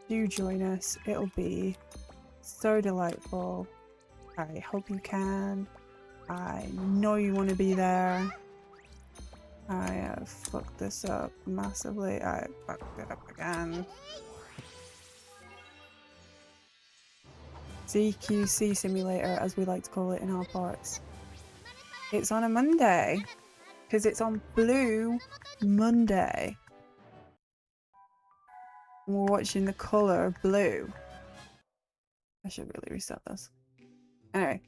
Do join us. It'll be so delightful. I hope you can. I know you want to be there. I have fucked this up massively. I fucked it up again. CQC simulator, as we like to call it in our parts. It's on a Monday, because it's on Blue Monday. We're watching the colour blue. I should really reset this. Anyway,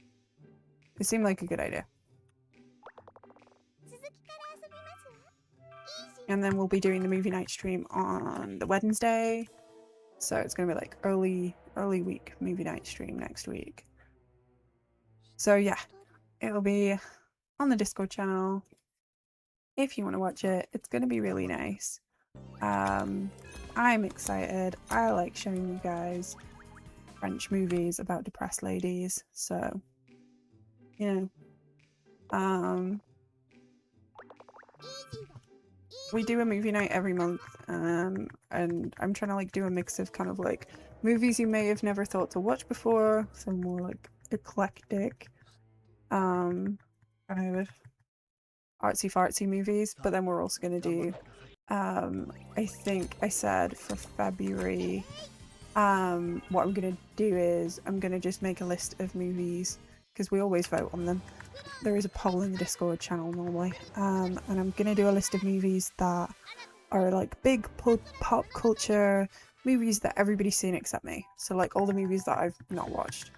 it seemed like a good idea. And then we'll be doing the movie night stream on the Wednesday. So it's going to be like early week movie night stream next week. So yeah, it'll be on the Discord channel. If you want to watch it, it's going to be really nice. I'm excited. I like showing you guys French movies about depressed ladies. So, you know, we do a movie night every month, and I'm trying to like do a mix of kind of like movies you may have never thought to watch before, some more like eclectic, kind of artsy fartsy movies, but then we're also going to do, I think I said for February, what I'm going to do is I'm going to just make a list of movies, because we always vote on them. There is a poll in the Discord channel normally, and I'm gonna do a list of movies that are like big pop culture movies that everybody's seen except me. So like all the movies that I've not watched,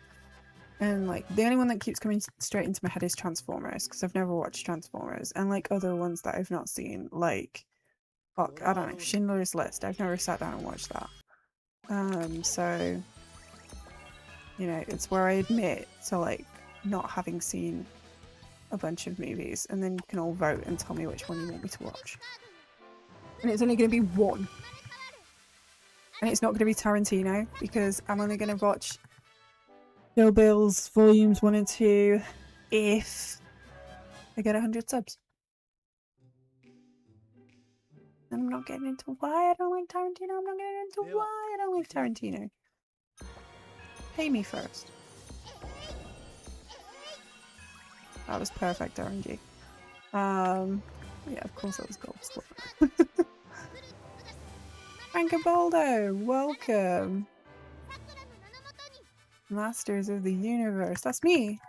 and like the only one that keeps coming straight into my head is Transformers, because I've never watched Transformers, and like other ones that I've not seen, like fuck, I don't know, Schindler's List. I've never sat down and watched that. So you know, it's where I admit to like not having seen a bunch of movies, and then you can all vote and tell me which one you want me to watch. And it's only going to be one. And it's not going to be Tarantino, because I'm only going to watch Kill Bill's Volumes 1 and 2 if I get 100 subs. And I'm not getting into why I don't like Tarantino. I'm not getting into why I don't like Tarantino. Pay me first. That was perfect RNG. Yeah, of course that was gold spot. Francaboldo, welcome. Masters of the Universe, that's me.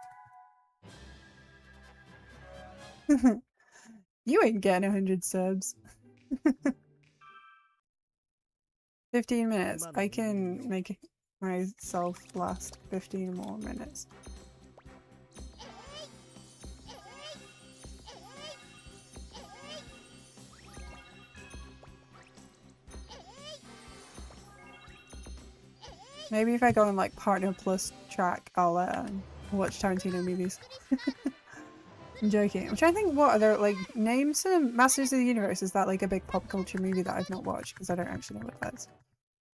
You ain't getting 100 subs. 15 minutes. I can make myself last 15 more minutes. Maybe if I go on like Partner Plus track, I'll watch Tarantino movies. I'm joking. I'm trying to think what other, like, name some Masters of the Universe. Is that like a big pop culture movie that I've not watched? Because I don't actually know what that is.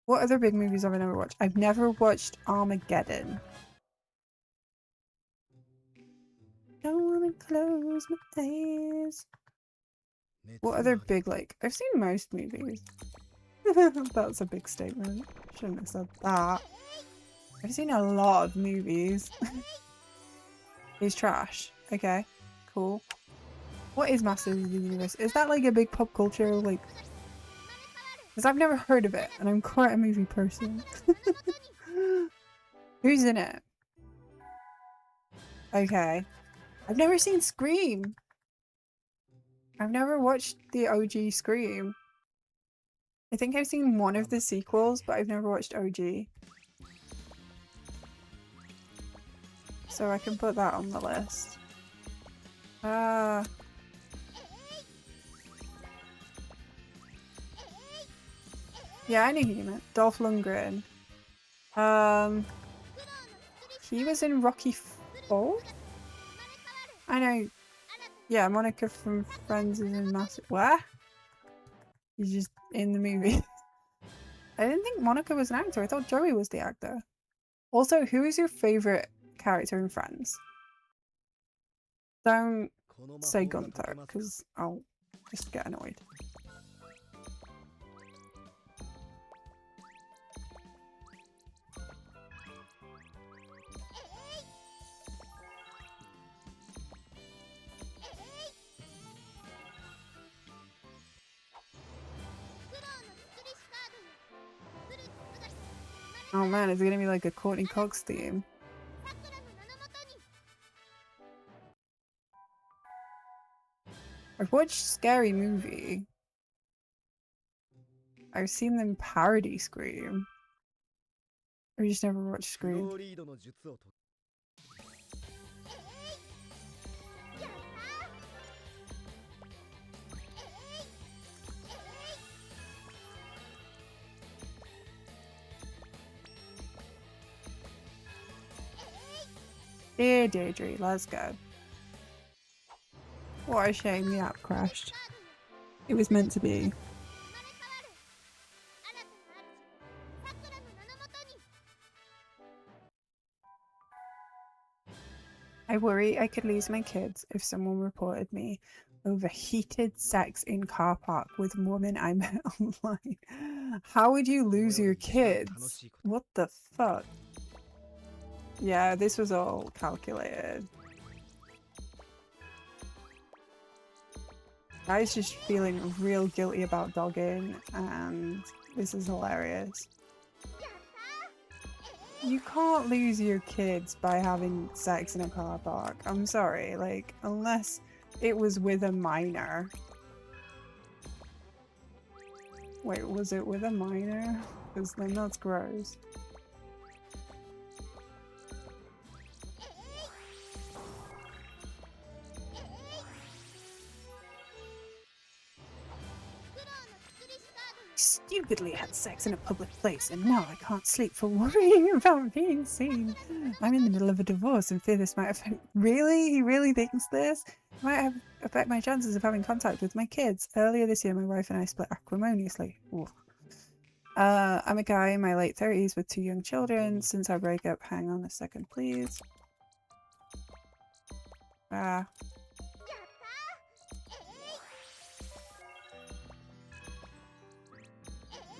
What other big movies have I never watched? I've never watched Armageddon. Don't wanna close my eyes. What other big, like, I've seen most movies. That's a big statement. Shouldn't have said that. I've seen a lot of movies. He's trash. Okay, cool. What is Masters of the Universe? Is that like a big pop culture, like... Because I've never heard of it, and I'm quite a movie person. Who's in it? Okay. I've never seen Scream. I've never watched the OG Scream. I think I've seen one of the sequels, but I've never watched OG. So I can put that on the list. Yeah, I knew who you meant. Dolph Lundgren. He was in Rocky 4? I know. Yeah, Monica from Friends is in Massive. What? He's just in the movie. I didn't think Monica was an actor. I thought Joey was the actor. Also, who is your favourite character in Friends? Don't say Gunther, because I'll just get annoyed. Oh man, is it gonna be like a Courtney Cox theme? さくらの名のもとに I've watched Scary Movie. I've seen them parody Scream. Or you just never watched スロ Scream? ーリードの術をとやったー Dear Deirdre, let's go. What a shame the app crashed. It was meant to be. 生まれ変わる新たな主さくらの名のもとに I worry I could lose my kids if someone reported me over heated sex in car park with woman I met online. How would you lose your kids? What the fuck? Yeah, this was all calculated. Guy's just feeling real guilty about dogging, and this is hilarious. You can't lose your kids by having sex in a car park. I'm sorry, like, unless it was with a minor. Wait, was it with a minor? Because then that's gross. Stupidly had sex in a public place, and now I can't sleep for worrying about being seen. I'm in the middle of a divorce and fear this might affect. Really? He really thinks this? It might affect my chances of having contact with my kids. Earlier this year, my wife and I split acrimoniously. Ooh. I'm a guy in my late 30s with 2 young children. Since our breakup, hang on a second, please.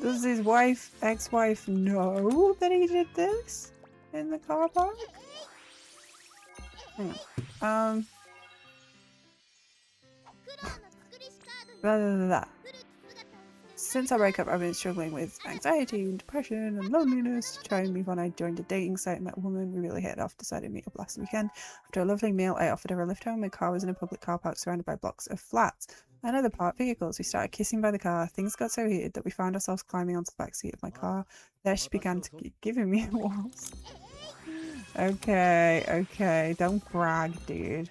Does his wife, ex-wife, know that he did this in the car park? Hang on. Blah, blah, blah, blah. Since our breakup, I've been struggling with anxiety and depression and loneliness. To try and move on, I joined a dating site, met a woman. We really hit it off, decided to meet up last weekend. After a lovely meal, I offered her a lift home. My car was in a public car park surrounded by blocks of flats. Another parked vehicles. We started kissing by the car. Things got so heated that we found ourselves climbing onto the back seat of my car. There she began to giving me walls. Okay, don't brag, dude.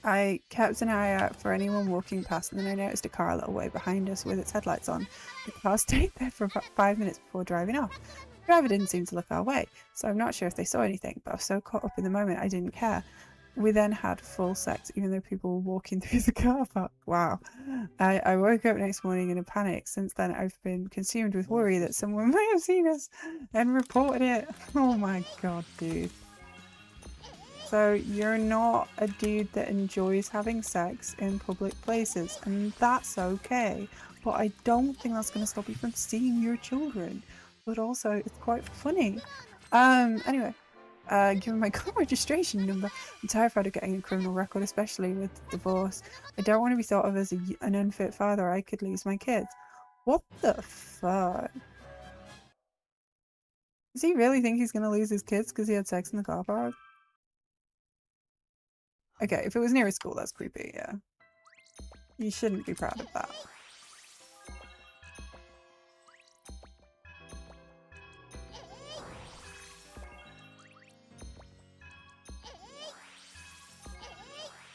I kept an eye out for anyone walking past, and then I noticed a car a little way behind us with its headlights on. The car stayed there for about 5 minutes before driving off. The driver didn't seem to look our way, so I'm not sure if they saw anything, but I was so caught up in the moment I didn't care. We then had full sex, even though people were walking through the car park. Wow. I woke up next morning in a panic. Since then, I've been consumed with worry that someone might have seen us and reported it. Oh my god, dude. So you're not a dude that enjoys having sex in public places, and that's okay. But I don't think that's going to stop you from seeing your children. But also, it's quite funny. Anyway, given my car registration number, I'm terrified of getting a criminal record, especially with divorce. I don't want to be thought of as an unfit father. I could lose my kids. What the fuck? Does he really think he's going to lose his kids because he had sex in the car park? Okay, if it was near a school, that's creepy, yeah. You shouldn't be proud of that.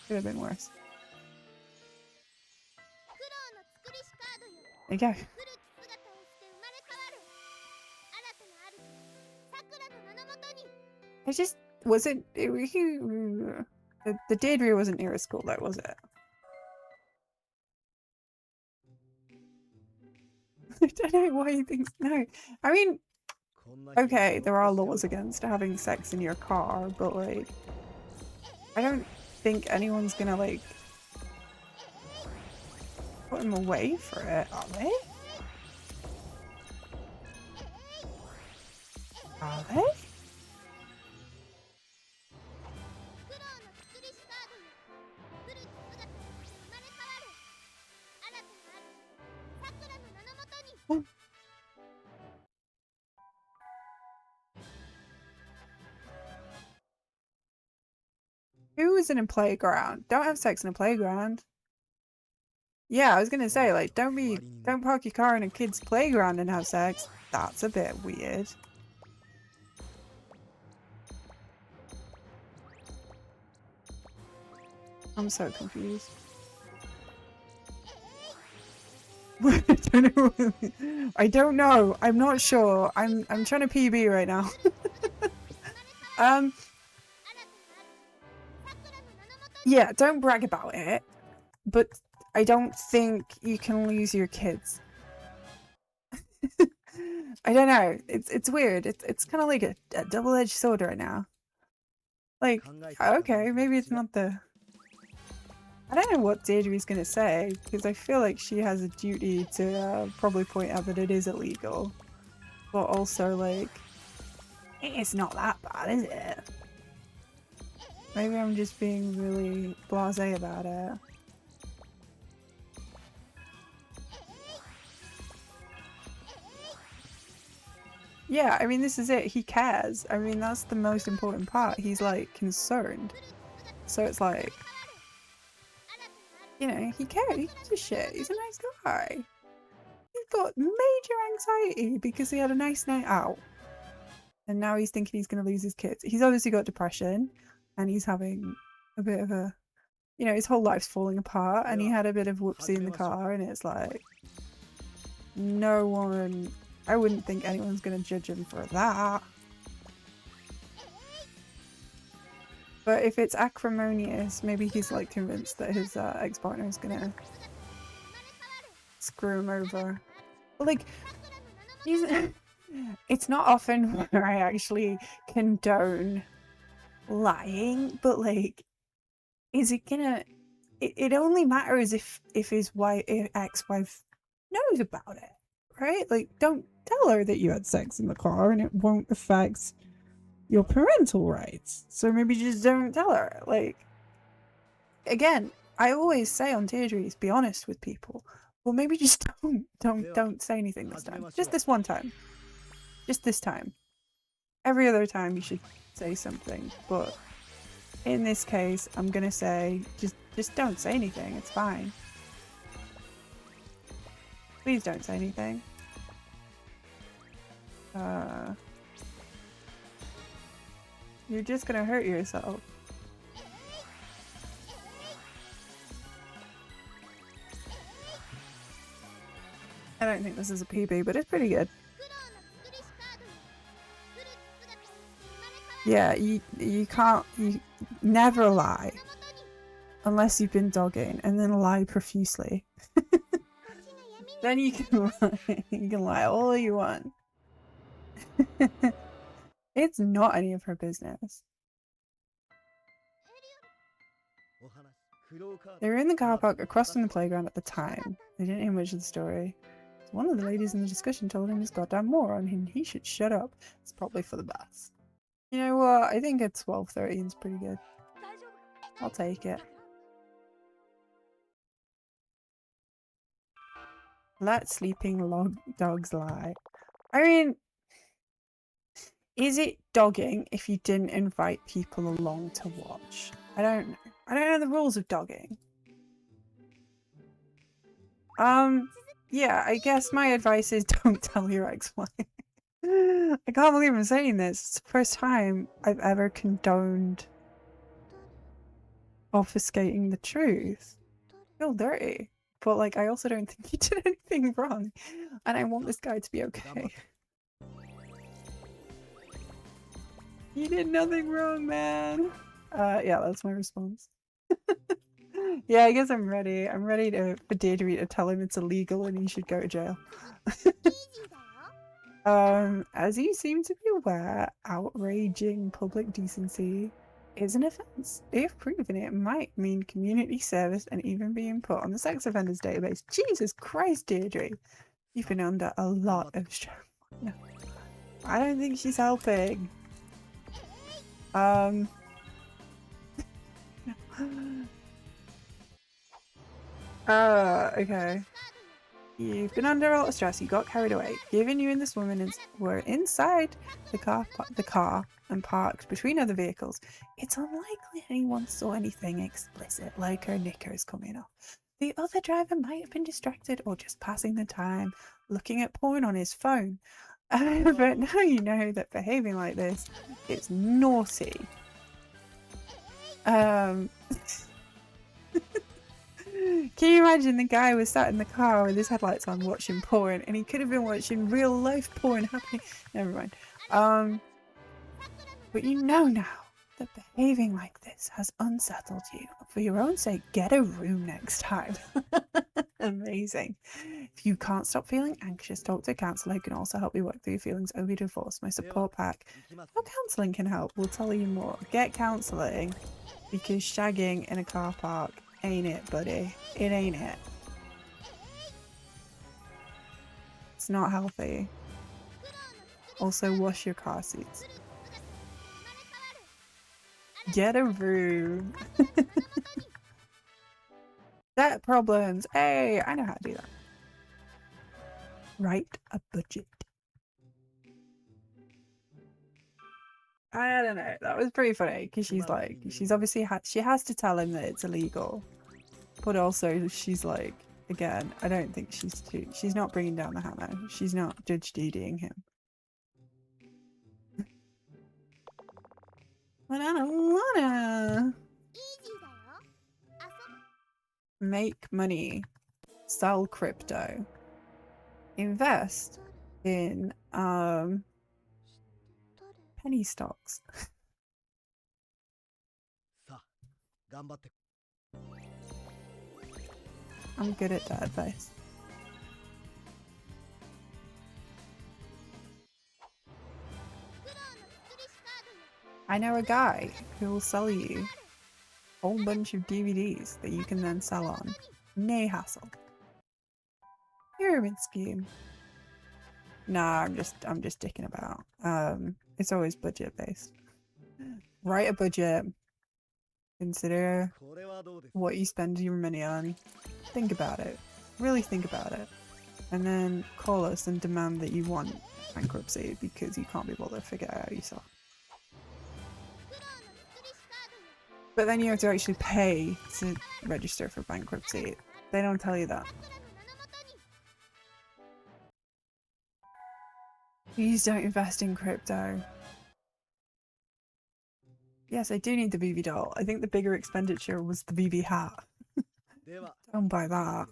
Could have been worse. There you go. I just wasn't. The Deirdre wasn't near a school, though, was it? I don't know why he thinks no. I mean, okay, there are laws against having sex in your car, but like, I don't think anyone's gonna like put him away for it, are they? Are they? Who is in a playground? Don't have sex in a playground. Yeah, I was gonna say, like, don't park your car in a kid's playground and have sex. That's a bit weird. I'm so confused. I don't know. I'm not sure. I'm trying to PB right now. Yeah, don't brag about it, but I don't think you can lose your kids. I don't know. It's weird. It's kind of like a double-edged sword right now. Like, okay, maybe it's not the... I don't know what Deirdre's gonna say, because I feel like she has a duty to probably point out that it is illegal. But also, like, it's not that bad, is it? Maybe I'm just being really blasé about it. Yeah, I mean, this is it. He cares. I mean, that's the most important part. He's, like, concerned. So it's like, you know, he cares. He gives a shit. He's a nice guy. He's got major anxiety because he had a nice night out. And now he's thinking he's going to lose his kids. He's obviously got depression. And he's having a bit of a... You know, his whole life's falling apart. And he had a bit of whoopsie in the car. And it's like... No one... I wouldn't think anyone's going to judge him for that. But if it's acrimonious, maybe he's like convinced that his ex-partner is going to screw him over. But like, he's... It's not often where I actually condone lying, but like, is it gonna... It only matters if his wife, ex-wife knows about it, right? Like, don't tell her that you had sex in the car and it won't affect your parental rights. So maybe just don't tell her. Like, again, I always say on Deirdre's, be honest with people. Well, maybe just don't say anything this time. Just this one time. Just this time. Every other time you should say something, but in this case, I'm gonna say just don't say anything. It's fine. Please don't say anything. You're just gonna hurt yourself. I don't think this is a PB, but it's pretty good. Yeah, you can't, you never lie unless you've been dogging, and then lie profusely. Then you can lie. You can lie all you want. It's not any of her business. They were in the car park across from the playground at the time. They didn't hear much of the story. So one of the ladies in the discussion told him his goddamn moron and he should shut up. It's probably for the best. You know what? I think at 12:13 is pretty good. I'll take it. Let sleeping dogs lie. I mean, is it dogging if you didn't invite people along to watch? I don't know. I don't know the rules of dogging. Yeah, I guess my advice is don't tell your ex-wife. I can't believe I'm saying this. It's the first time I've ever condoned obfuscating the truth. I feel dirty. But like, I also don't think he did anything wrong. And I want this guy to be okay. You did nothing wrong, man. Yeah, that's my response. Yeah, I guess I'm ready. I'm ready for Deirdre to tell him it's illegal and he should go to jail. As you seem to be aware, outraging public decency is an offence. If proven, it might mean community service and even being put on the sex offenders database. Jesus Christ, Deirdre. You've been under a lot of stress. No. I don't think she's helping. Okay. You've been under a lot of stress. You got carried away. Given you and this woman were inside the car and parked between other vehicles. It's unlikely anyone saw anything explicit like her knickers coming off. The other driver might have been distracted or just passing the time, looking at porn on his phone. But now you know that behaving like this is naughty. Can you imagine the guy was sat in the car with his headlights on watching porn, and he could have been watching real life porn happening. Never mind. But you know now that behaving like this has unsettled you. For your own sake, get a room next time. Amazing. If you can't stop feeling anxious, talk to a counsellor who can also help you work through your feelings over divorce. My support pack. How counselling can help, we'll tell you more. Get counselling, because shagging in a car park ain't it, buddy. It ain't it. It's not healthy. Also, wash your car seats. Get a room. Debt problems. Hey, I know how to do that. Write a budget. I don't know. That was pretty funny because she's like, she's obviously she has to tell him that it's illegal, but also she's like, again, I don't think she's not bringing down the hammer. She's not Judge DDing him. But I don't wanna make money, sell crypto, invest in penny stocks. I'm good at that advice. I know a guy who will sell you a whole bunch of DVDs that you can then sell on. No hassle. Pyramid scheme. Nah, I'm just dicking about. It's always budget based. Write a budget. Consider what you spend your money on. Think about it. Really think about it. And then call us and demand that you want bankruptcy because you can't be bothered to figure it out yourself. But then you have to actually pay to register for bankruptcy. They don't tell you that. Please don't invest in crypto. Yes, I do need the VV doll. I think the bigger expenditure was the VV hat. Don't buy that.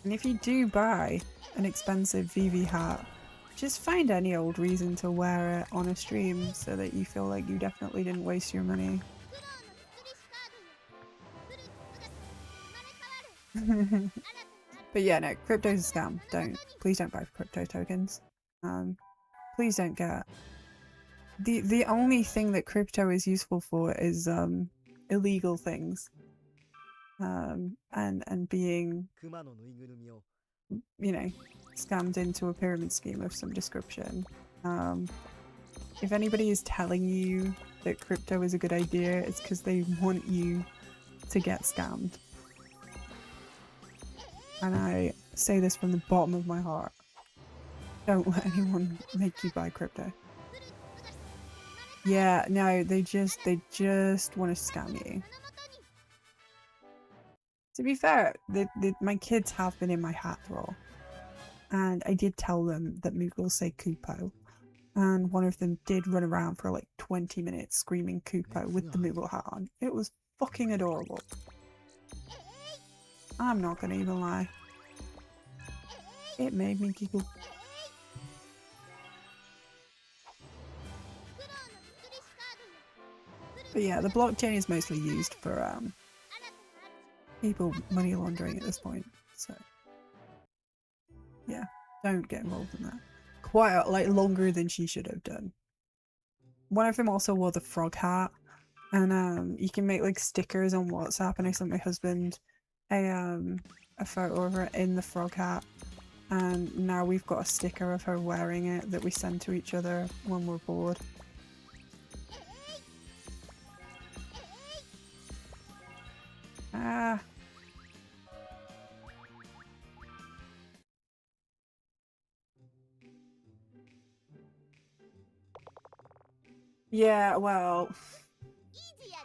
And if you do buy an expensive VV hat, just find any old reason to wear it on a stream so that you feel like you definitely didn't waste your money. But yeah, no, crypto's a scam. Please don't buy crypto tokens. Please don't get. The only thing that crypto is useful for is illegal things. And being, you know, scammed into a pyramid scheme of some description. If anybody is telling you that crypto is a good idea, it's because they want you to get scammed. And I say this from the bottom of my heart. Don't let anyone make you buy crypto. Yeah, no, they just want to scam you. To be fair, my kids have been in my hat drawer. And I did tell them that Moogles say Kupo. And one of them did run around for like 20 minutes screaming Kupo with the Moogle hat on. It was fucking adorable. I'm not gonna even lie. It made me giggle. But yeah, the blockchain is mostly used for people money laundering at this point. So yeah, don't get involved in that. Quite like longer than she should have done. One of them also wore the frog hat, and you can make like stickers on WhatsApp, and I sent my husband a photo of her in the frog hat, and now we've got a sticker of her wearing it that we send to each other when we're bored. Yeah, well, イージーや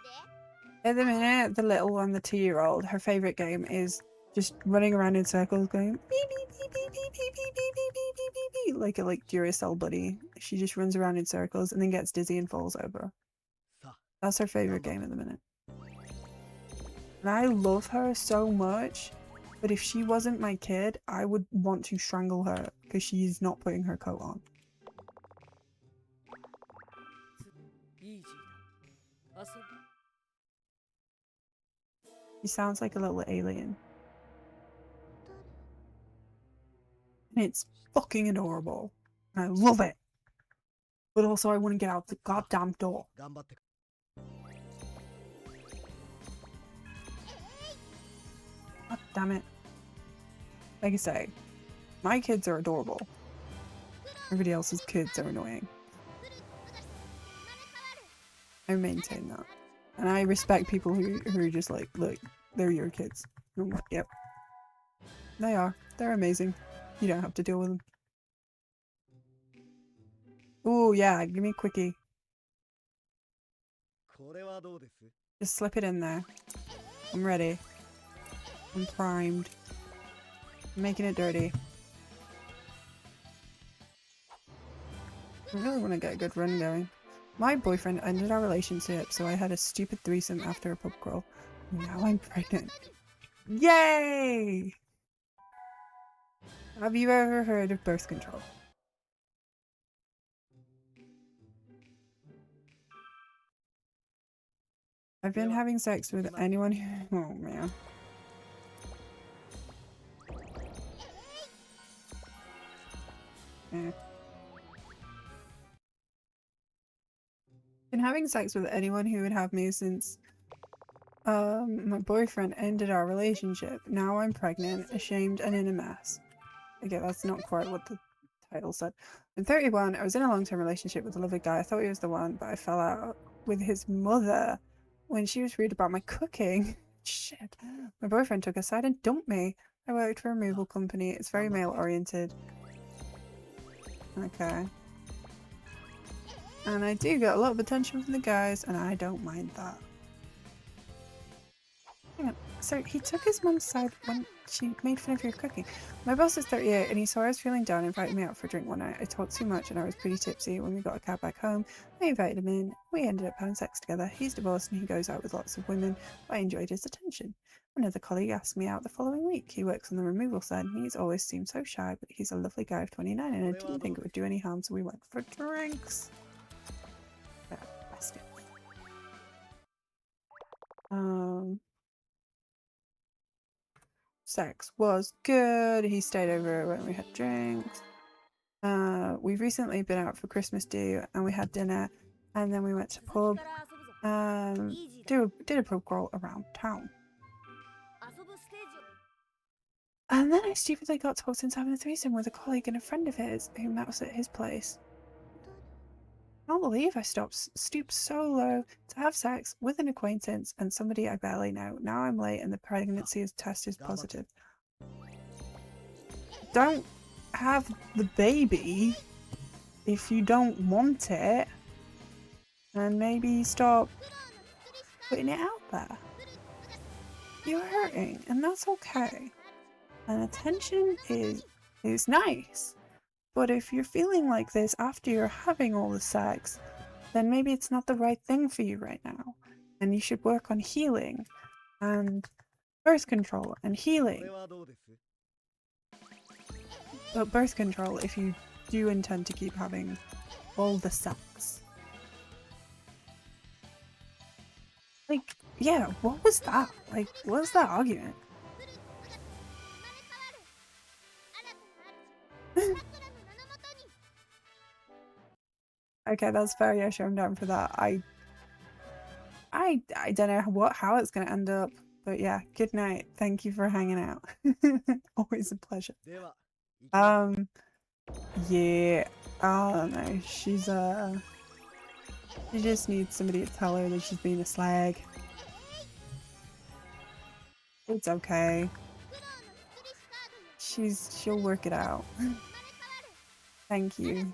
で。 at the minute, the little one, the 2-year-old, her favorite game is just running around in circles going beep beep beep beep beep beep beep beep beep beep beep beep beep like a Duracell buddy. She just runs around in circles and then gets dizzy and falls over. さあ That's her favorite game at the minute. And I love her so much, but if she wasn't my kid, I would want to strangle her because she's not putting her coat on. イージーだ。遊ぶ。 She sounds like a little alien. And it's fucking adorable. And I love it. But also I want to get out the goddamn door. 頑張って God damn it. Like I say, my kids are adorable. Everybody else's kids are annoying. I maintain that. And I respect people who are just like, look, they're your kids. And I'm like, yep. They are. They're amazing. You don't have to deal with them. Oh yeah, give me a quickie. これはどうです Just slip it in there. I'm ready. I'm primed. I'm making it dirty. I really want to get a good run going. My boyfriend ended our relationship, so I had a stupid threesome after a pub crawl. Now I'm pregnant. Yay! Have you ever heard of birth control? I've been having sex with anyone who... Oh, man. Eh. Been having sex with anyone who would have me since my boyfriend ended our relationship. Now I'm pregnant, ashamed, and in a mess. Okay, that's not quite what the title said. I'm 31. I was in a long-term relationship with a lovely guy. I thought he was the one, but I fell out with his mother when she was rude about my cooking. Shit. My boyfriend took a side and dumped me. I worked for a removal company. It's very male-oriented. Okay. And I do get a lot of attention from the guys, and I don't mind that. Hang on. So he took his mum's side when she made fun of your cooking. My boss is 38 and he saw I was feeling down and invited me out for a drink one night. I talked too much and I was pretty tipsy. When we got a cab back home, I invited him in. We ended up having sex together. He's divorced and he goes out with lots of women, but I enjoyed his attention. Another colleague asked me out the following week. He works on the removal side and he's always seemed so shy, but he's a lovely guy of 29 and I didn't think it would do any harm, so we went for drinks. Bastard. Sex was good. He stayed over when we had drinks. We've recently been out for Christmas do and we had dinner and then we went to pub. Did a pub crawl around town. And then I stupidly got talked into having a threesome with a colleague and a friend of his who met us at his place. I can't believe I stooped so low to have sex with an acquaintance and somebody I barely know. Now I'm late and the pregnancy test is positive. Don't have the baby if you don't want it, and maybe stop putting it out there. You're hurting and that's okay. And attention is nice. But if you're feeling like this after you're having all the sex, then maybe it's not the right thing for you right now. And you should work on healing and birth control and healing. But birth control if you do intend to keep having all the sex. Like, yeah, what was that? Like, what was that argument? Okay, that's fair. Yeah, sure, I'm down for that. I don't know how it's gonna end up, but yeah. Good night. Thank you for hanging out. Always a pleasure. Yeah. Oh no, she just needs somebody to tell her that she's being a slag. It's okay. She'll work it out. Thank you.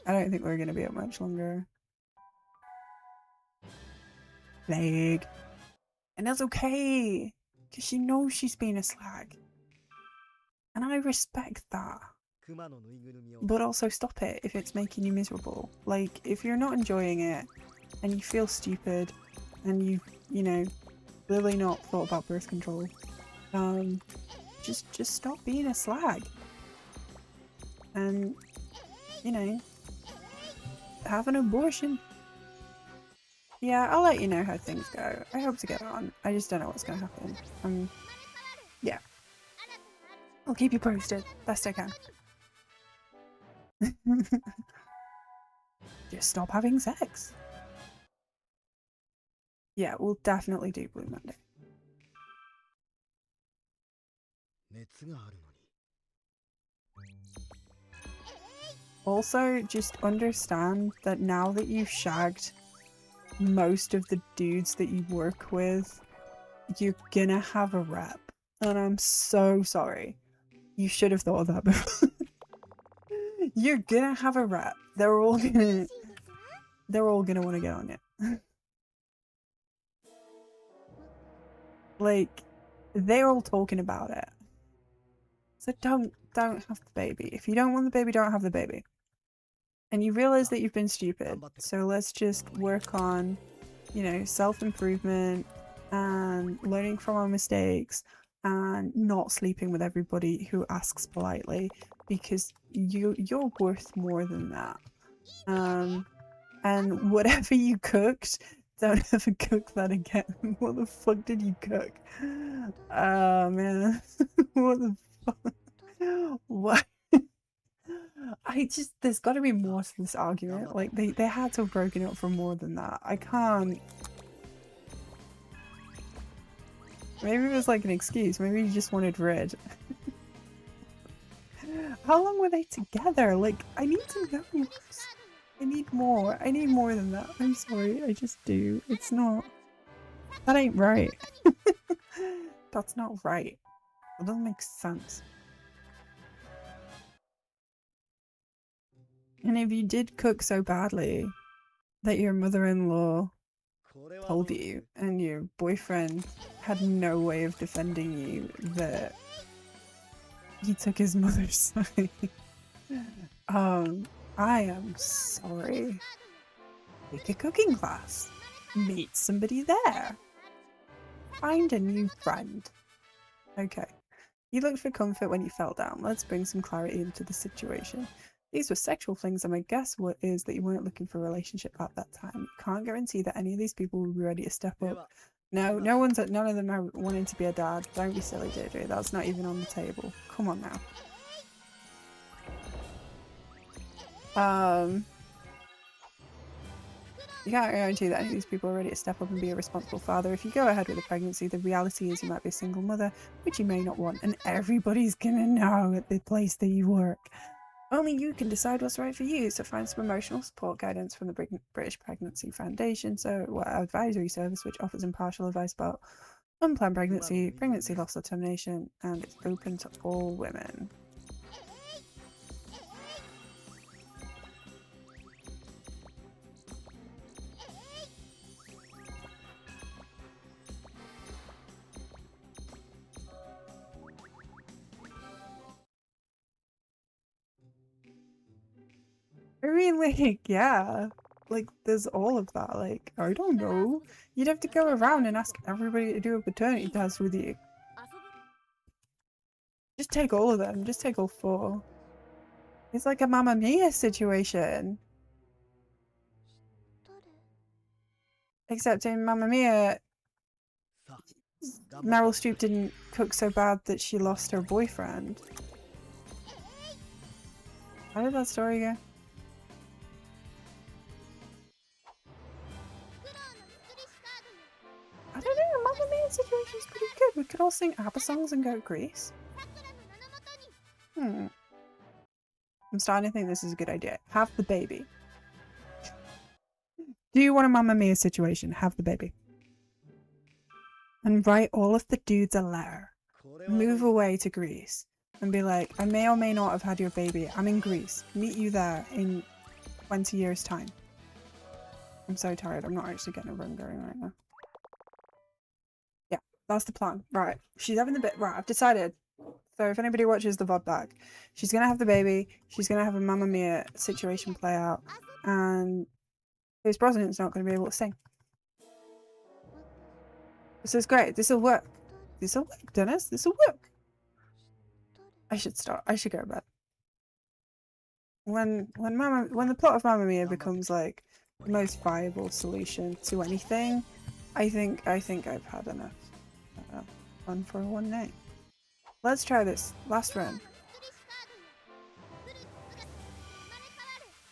I don't think we're gonna be up much longer. Plague. And that's okay, because she knows she's being a slag. And I respect that. But also stop it if it's making you miserable. Like, if you're not enjoying it, and you feel stupid, and you know, really not thought about birth control, just stop being a slag. And, you know, have an abortion. Yeah, I'll let you know how things go. I hope to get on. I just don't know what's gonna happen. Yeah. I'll keep you posted. Best I can. Just stop having sex. Yeah, we'll definitely do Blue Monday. Also, just understand that now that you've shagged most of the dudes that you work with, you're gonna have a rep. And I'm so sorry. You should have thought of that before. You're gonna have a rep. They're all gonna want to get on it. Like, they're all talking about it. So don't have the baby. If you don't want the baby, don't have the baby. And you realize that you've been stupid. So let's just work on, you know, self-improvement and learning from our mistakes and not sleeping with everybody who asks politely, because you're worth more than that. And whatever you cooked, don't ever cook that again. What the fuck did you cook? Oh man. What the fuck? What? There's gotta be more to this argument. Like, they had to have broken up for more than that. I can't. Maybe it was like an excuse. Maybe you just wanted rid. How long were they together? Like, I need to know. I need more. I need more than that. I'm sorry. I just do. It's not. That ain't right. That's not right. That doesn't make sense. And if you did cook so badly that your mother-in-law told you and your boyfriend had no way of defending you, that he took his mother's side, I am sorry. Take a cooking class. Meet somebody there. Find a new friend. Okay. You looked for comfort when you fell down. Let's bring some clarity into the situation. These were sexual flings, and my guess is that you weren't looking for a relationship at that time. You can't guarantee that any of these people will be ready to step up. No, none of them are wanting to be a dad. Don't be silly, Deirdre. That's not even on the table. Come on now. You can't guarantee that any of these people are ready to step up and be a responsible father. If you go ahead with a pregnancy, the reality is you might be a single mother, which you may not want, and everybody's gonna know at the place that you work. Only you can decide what's right for you, so find some emotional support guidance from the British Pregnancy Foundation, advisory service which offers impartial advice about unplanned pregnancy, pregnancy loss or termination, and it's open to all women. I mean, like, yeah, like, there's all of that. Like, I don't know. You'd have to go around and ask everybody to do a paternity test with you. Just take all of them. Just take all 4. It's like a Mamma Mia situation. Except in Mamma Mia, Meryl Streep didn't cook so bad that she lost her boyfriend. How did that story go? I don't know, Mamma Mia situation's pretty good. We could all sing ABBA songs and go to Greece. I'm starting to think this is a good idea. Have the baby. Do you want a Mamma Mia situation? Have the baby. And write all of the dudes a letter. Move away to Greece. And be like, I may or may not have had your baby. I'm in Greece. Meet you there in 20 years' time. I'm so tired. I'm not actually getting a run going right now. Yeah, that's the plan. Right. She's having the bit. Right, I've decided. So if anybody watches the VOD back, she's going to have the baby. She's going to have a Mamma Mia situation play out. And Pierce Brosnan's not going to be able to sing. This is great. This will work. This will work, Dennis. This will work. I should start. I should go to bed. When the plot of Mamma Mia becomes like the most viable solution to anything, I think I've had enough fun for one night. Let's try this last run.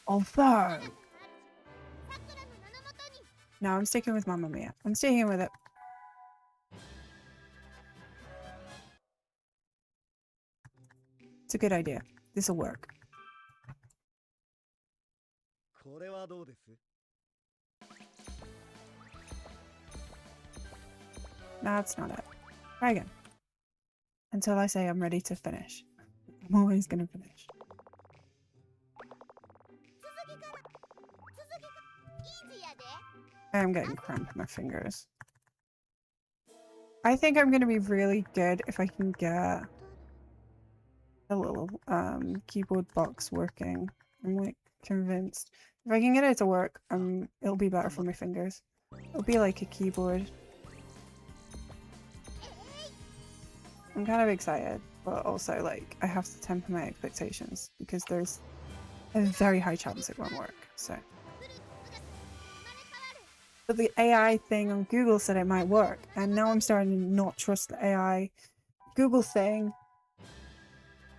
Although, no, I'm sticking with Mamma Mia. I'm sticking with it. It's a good idea. This will work. No, that's not it. Try again. Until I say I'm ready to finish. I'm always gonna finish. I am getting cramp in my fingers. I think I'm gonna be really good if I can get a little keyboard box working. I'm like convinced. If I can get it to work, it'll be better for my fingers. It'll be like a keyboard. I'm kind of excited, but also like I have to temper my expectations because there's a very high chance it won't work. So, but the AI thing on Google said it might work, and now I'm starting to not trust the AI Google thing.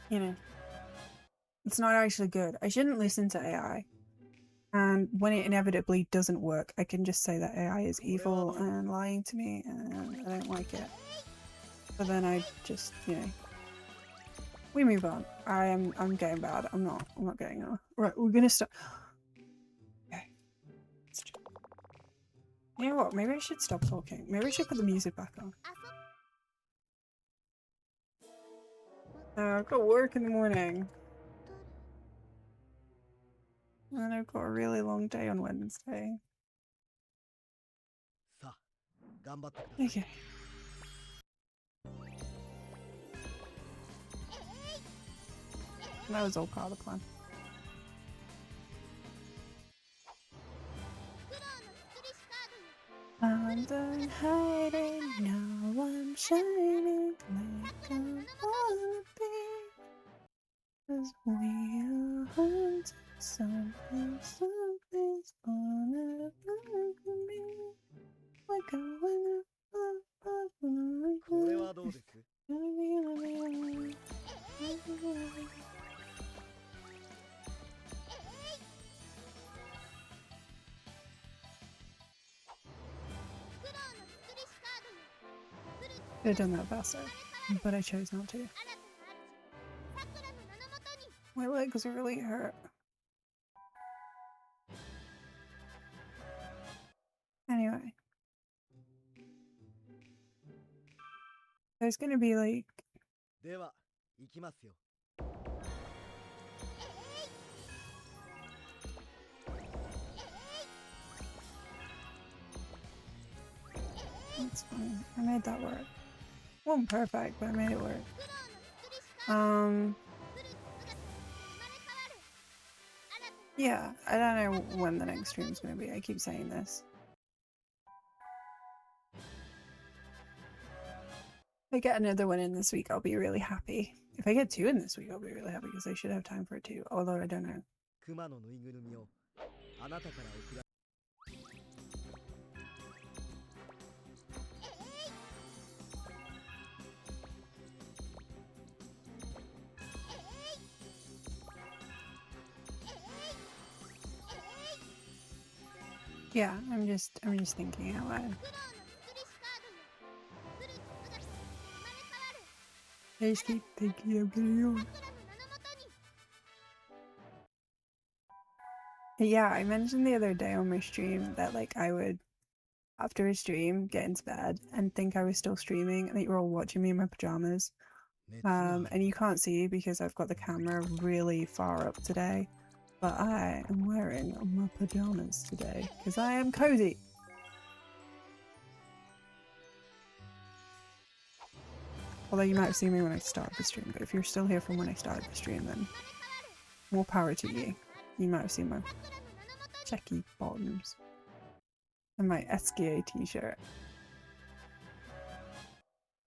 You know, it's not actually good. I shouldn't listen to AI. And when it inevitably doesn't work, I can just say that AI is evil and lying to me, and I don't like it. But then I just, you know, we move on. I'm getting bad. I'm not getting on. Right, we're gonna stop. Okay. You know what? Maybe I should stop talking. Maybe I should put the music back on. I've got work in the morning. And I've got a really long day on Wednesday. Okay. That was all part of the plan. I'm done hiding, now I'm shining like I wanna be. 'Cause we are haunted, something's gonna break me. We're going Could have done that faster, but I chose not to. My legs really hurt. Anyway. There's gonna be like... That's fine. I made that work. Wasn't perfect, but I made it work. Yeah, I don't know when the next stream's gonna be. I keep saying this. If I get another one in this week, I'll be really happy. If I get 2 in this week, I'll be really happy because I should have time for 2, although I don't know. Yeah, I'm just thinking out loud. I just keep thinking I'm getting on. Yeah, I mentioned the other day on my stream that like I would, after a stream, get into bed and think I was still streaming and that you were all watching me in my pajamas. And you can't see because I've got the camera really far up today. But I am wearing my pajamas today because I am cozy. Although you might have seen me when I started the stream, but if you're still here from when I started the stream, then more power to you. You might have seen my checky bottoms and my SKA t-shirt.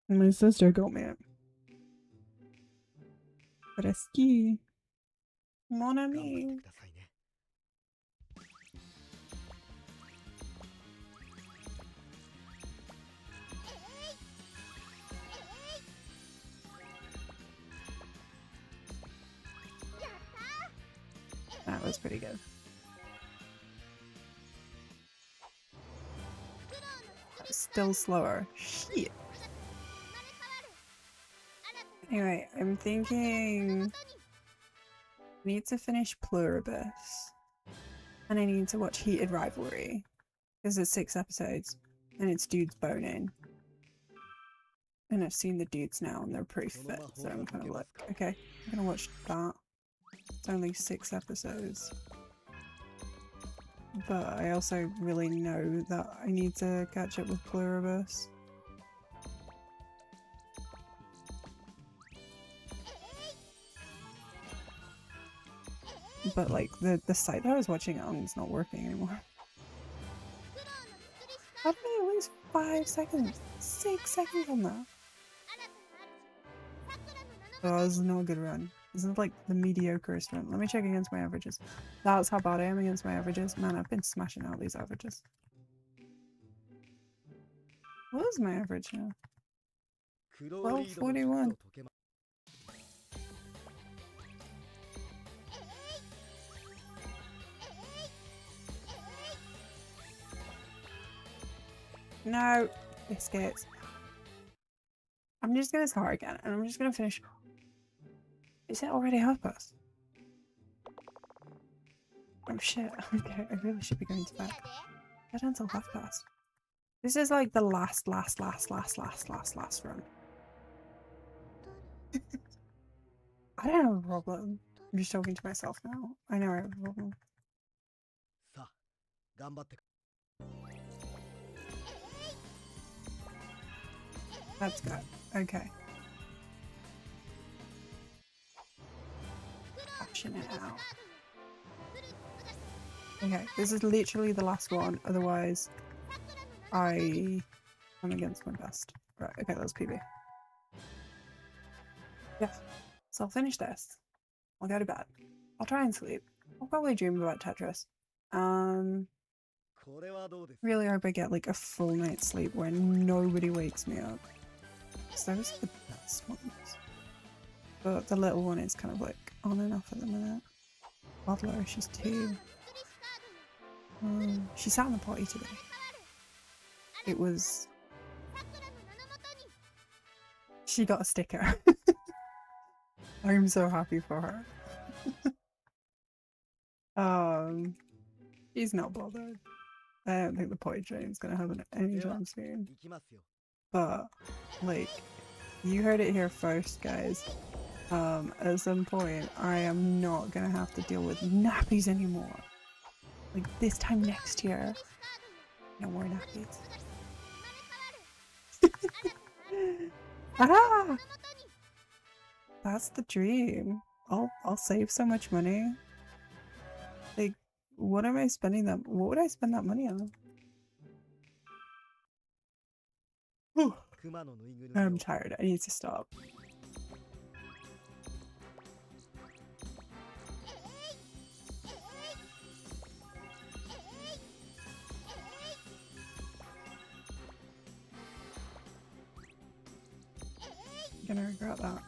My sister got me it. Reski. Mon 頑張って ami. くださいね。 That was pretty good. Still slower. Shit. Anyway, I'm thinking I need to finish Pluribus. And I need to watch Heated Rivalry. Because it's 6 episodes. And it's dudes boning. And I've seen the dudes now and they're pretty fit. So I'm kind of like, okay, I'm gonna watch that. It's only 6 episodes. But I also really know that I need to catch up with Pluribus. But like the site that I was watching it on is not working anymore. How did I lose 5 seconds? 6 seconds on that? Oh, this is not a good run. This is like the mediocrest run. Let me check against my averages. That's how bad I am against my averages. Man, I've been smashing out these averages. What is my average now? 1241. No, biscuits. I'm just gonna start again and I'm just gonna finish. Is it already half past? Oh shit, okay, I really should be going to bed. Get until half past. This is like the last run. I don't have a problem. I'm just talking to myself now. I know I have a problem. さあ、頑張って。 That's good. Okay. Action it out. Okay, this is literally the last one, otherwise I am against my best. Right, okay, that's PB. Yeah, so I'll finish this. I'll go to bed. I'll try and sleep. I'll probably dream about Tetris. これはどうですか? Really hope I get like a full night's sleep where nobody wakes me up. So those are the best ones. But the little one is kind of like on and off at the minute. Toddler, she's 2. She sat on the potty today. It was... She got a sticker. I'm so happy for her. She's not bothered. I don't think the potty train is going to happen anytime soon. 行きますよ。 But, like, you heard it here first, guys. At some point, I am not gonna have to deal with nappies anymore. Like, this time next year, no more nappies. Ah! That's the dream. I'll save so much money. Like, what am I spending that? What would I spend that money on? Whew. 熊のぬいぐるみ I'm を tired. I need to stop. I'm gonna regret that.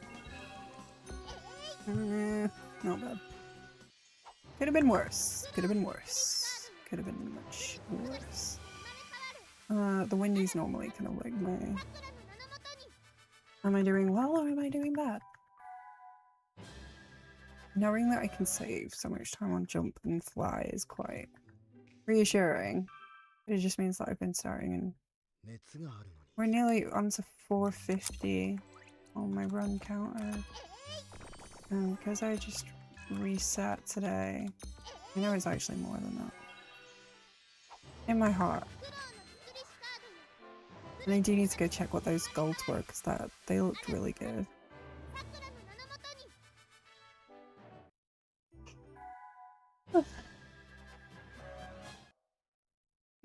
Not bad. Could have been worse. Could have been worse. Could have been much worse. The windy's normally kind of like my... Am I doing well or am I doing bad? Knowing that I can save so much time on jump and fly is quite reassuring. It just means that I've been starting and 熱があるのに we're nearly on to 450 on my run counter. Because I just reset today. I know it's actually more than that. In my heart. And I do need to go check what those golds were because they looked really good.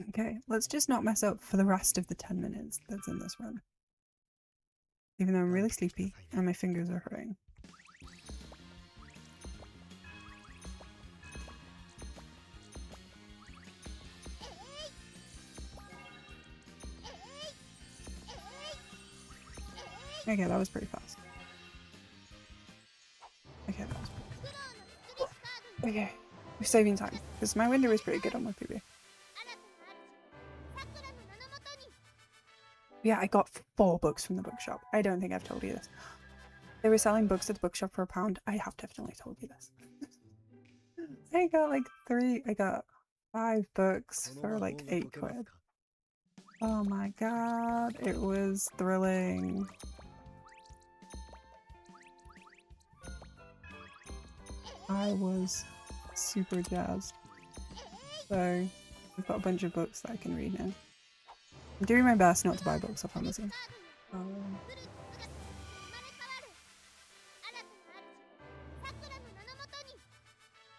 Okay, let's just not mess up for the rest of the 10 minutes that's in this run. Even though I'm really sleepy and my fingers are hurting. Okay, that was pretty fast. Okay, that was pretty... Okay, we're saving time because my window is pretty good on my PB. Yeah, I got 4 books from the bookshop. I don't think I've told you this. They were selling books at the bookshop for £1. I have definitely told you this. I got like 5 books for like 8 quid. Oh my god, it was thrilling. I was super jazzed. So, I've got a bunch of books that I can read now. I'm doing my best not to buy books, I promise you.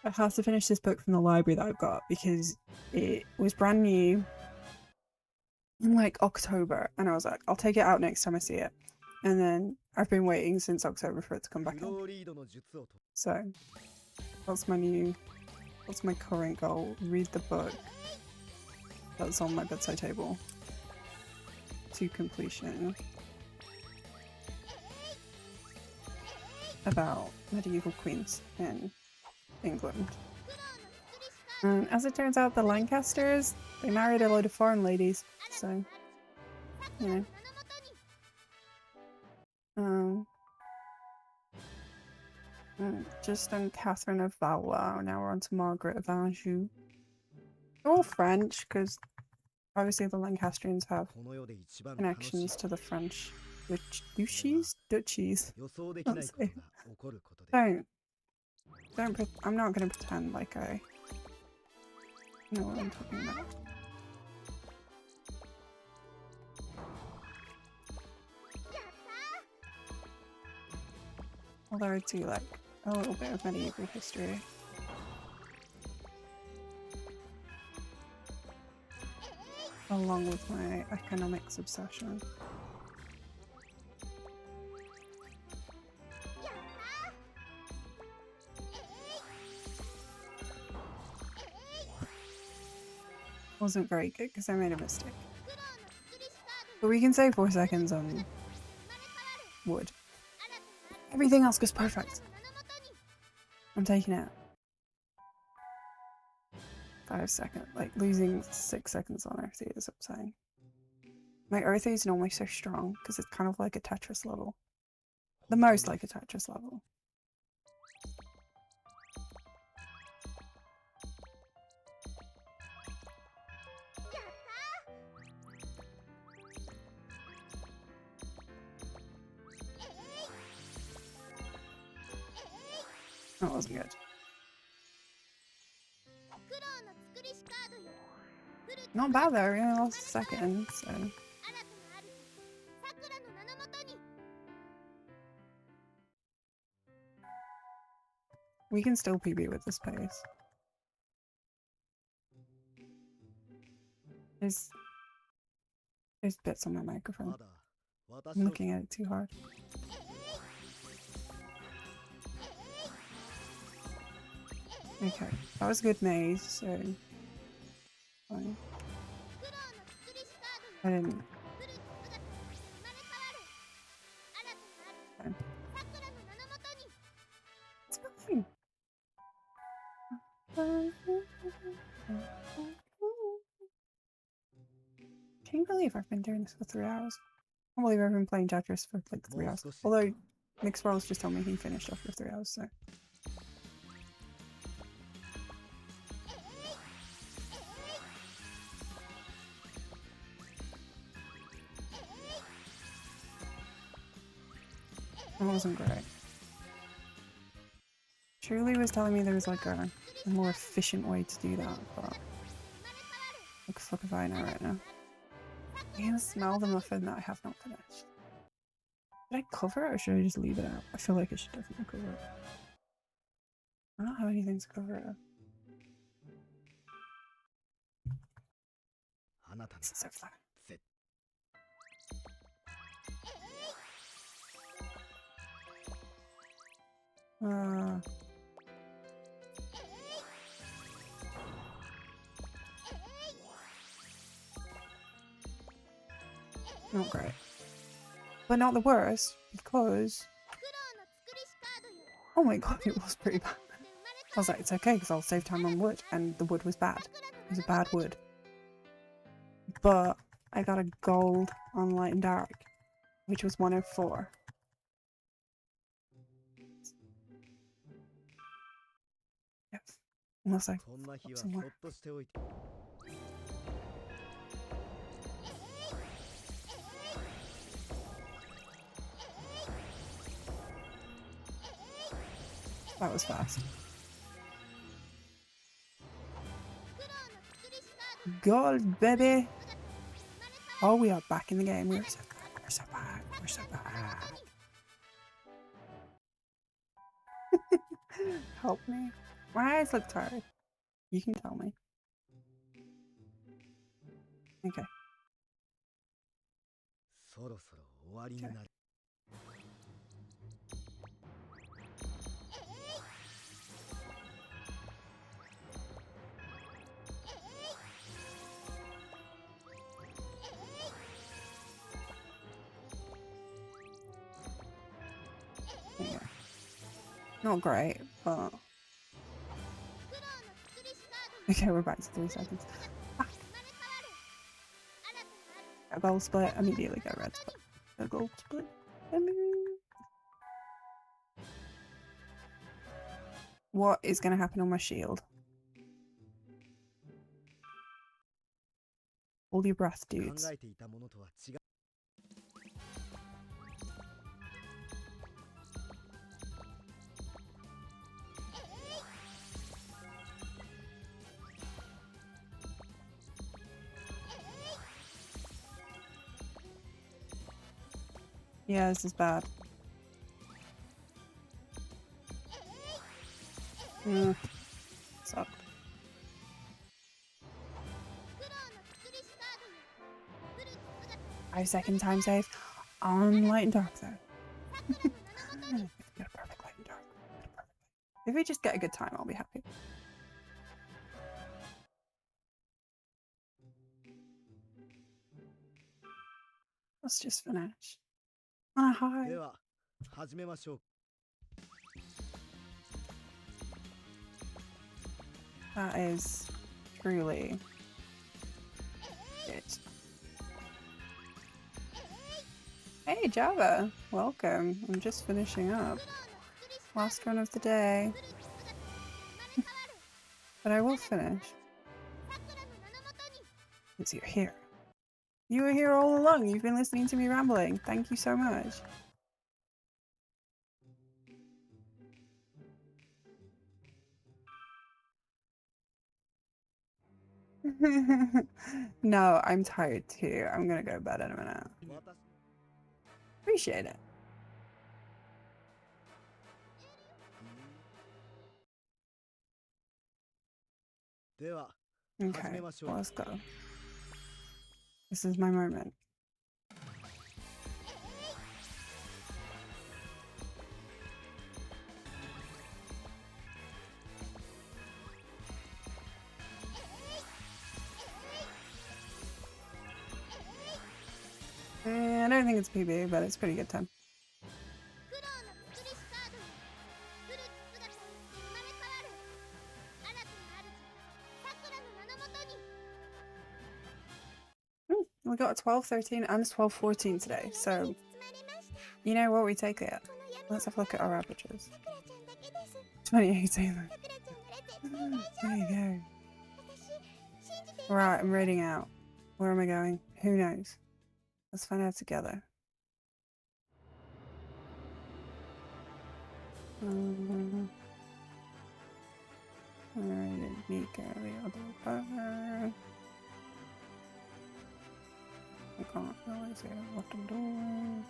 I have to finish this book from the library that I've got because it was brand new in like October and I was like, I'll take it out next time I see it. And then I've been waiting since October for it to come back in. So that's my current goal. Read the book that's on my bedside table to completion about medieval queens in England. And as it turns out, the Lancasters, they married a load of foreign ladies, so, you know. Just on Catherine of Valois, now we're on to Margaret of Anjou. They're all French, because obviously the Lancastrians have connections to the French duchies? I'm not going to pretend like I know what I'm talking about. Although I do like a little bit of medieval history. Along with my economics obsession. Wasn't very good because I made a mistake. But we can save 4 seconds on wood. Everything else goes perfect. I'm taking it. 5 seconds. Like losing 6 seconds on Earthy is upsetting. My Earthy is normally so strong because it's kind of like a Tetris level. The most like a Tetris level. That wasn't good. Not bad though, we only lost a second, so... We can still PB with this pace. There's bits on my microphone. I'm looking at it too hard. Okay, that was a good maze, so... Fine. I didn't... Okay. It's fine. Can't believe I've been doing this for 3 hours. I can't believe I've been playing Tetris for like 3 hours. Although, Nick Swirls just told me he finished after 3 hours, so... That wasn't great. Truly was telling me there was like a more efficient way to do that, but what the fuck if I know right now? I can smell the muffin that I have not finished. Should I cover it or should I just leave it out? I feel like I should definitely cover it. I don't have anything to cover it up. あなたなら This is so fun. 絶 Not great. But not the worst, because... Oh my god, it was pretty bad. I was like, it's okay, because I'll save time on wood, and the wood was bad. It was a bad wood. But I got a gold on light and dark, which was 104. Yes. Unless I こんな日 flip はそっ somewhere. としておいて That was fast. Gold, baby! Oh, we are back in the game. We're so bad. We're so bad. We're so bad. Help me. My eyes look tired. You can tell me. Okay. そろそろ終わりになる There you go. Not great, but... Okay, we're back to 3 seconds. Ah. A gold split, immediately go red split. A gold split. What is going to happen on my shield? Hold your breath, 考 dudes. えていたものとは違う Yeah, this is bad. Sucked. 5-second time save on light and dark though. Get a perfect light and dark. If we just get a good time, I'll be happy. Let's just finish. On a high. では始めましょう That is truly it. Hey Java, welcome. I'm just finishing up. Last run of the day. But I will finish. Because you're here. You were here all along. You've been listening to me rambling. Thank you so much. No, I'm tired too. I'm gonna go to bed in a minute. 私 Appreciate it. Okay, well, let's go. This is my moment. I don't think it's PB, but it's pretty good time. We got a 12-13 and a 12-14 today, so you know what, we take it. Let's have a look at our averages. 2018. There you go. Right, I'm raiding out. Where am I going? Who knows? Let's find out together. Mika, the other partner. I can't really say what I'm doing.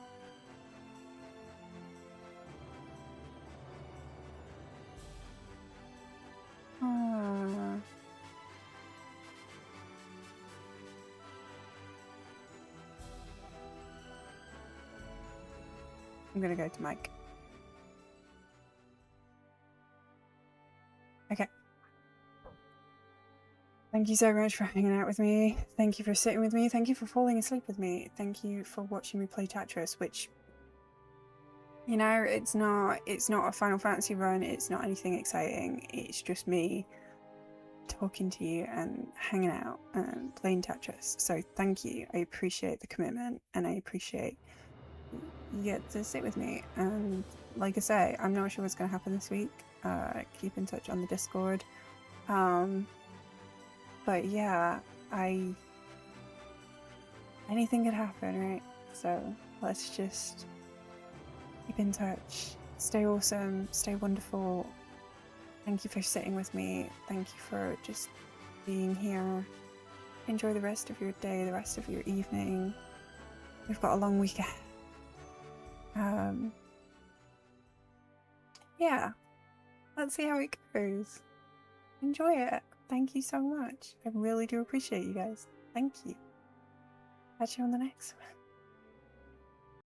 I'm gonna go to Mike. Okay. Thank you so much for hanging out with me. Thank you for sitting with me. Thank you for falling asleep with me. Thank you for watching me play Tetris, which, you know, it's not a Final Fantasy run. It's not anything exciting. It's just me talking to you and hanging out and playing Tetris. So thank you. I appreciate the commitment and I appreciate you get to sit with me. And like I say, I'm not sure what's going to happen this week. Keep in touch on the Discord. But yeah, anything could happen, right? So let's just keep in touch. Stay awesome, stay wonderful. Thank you for sitting with me. Thank you for just being here. Enjoy the rest of your day, the rest of your evening. We've got a long weekend. Yeah, let's see how it goes. Enjoy it. Thank you so much. I really do appreciate you guys. Thank you. Catch you on the next one.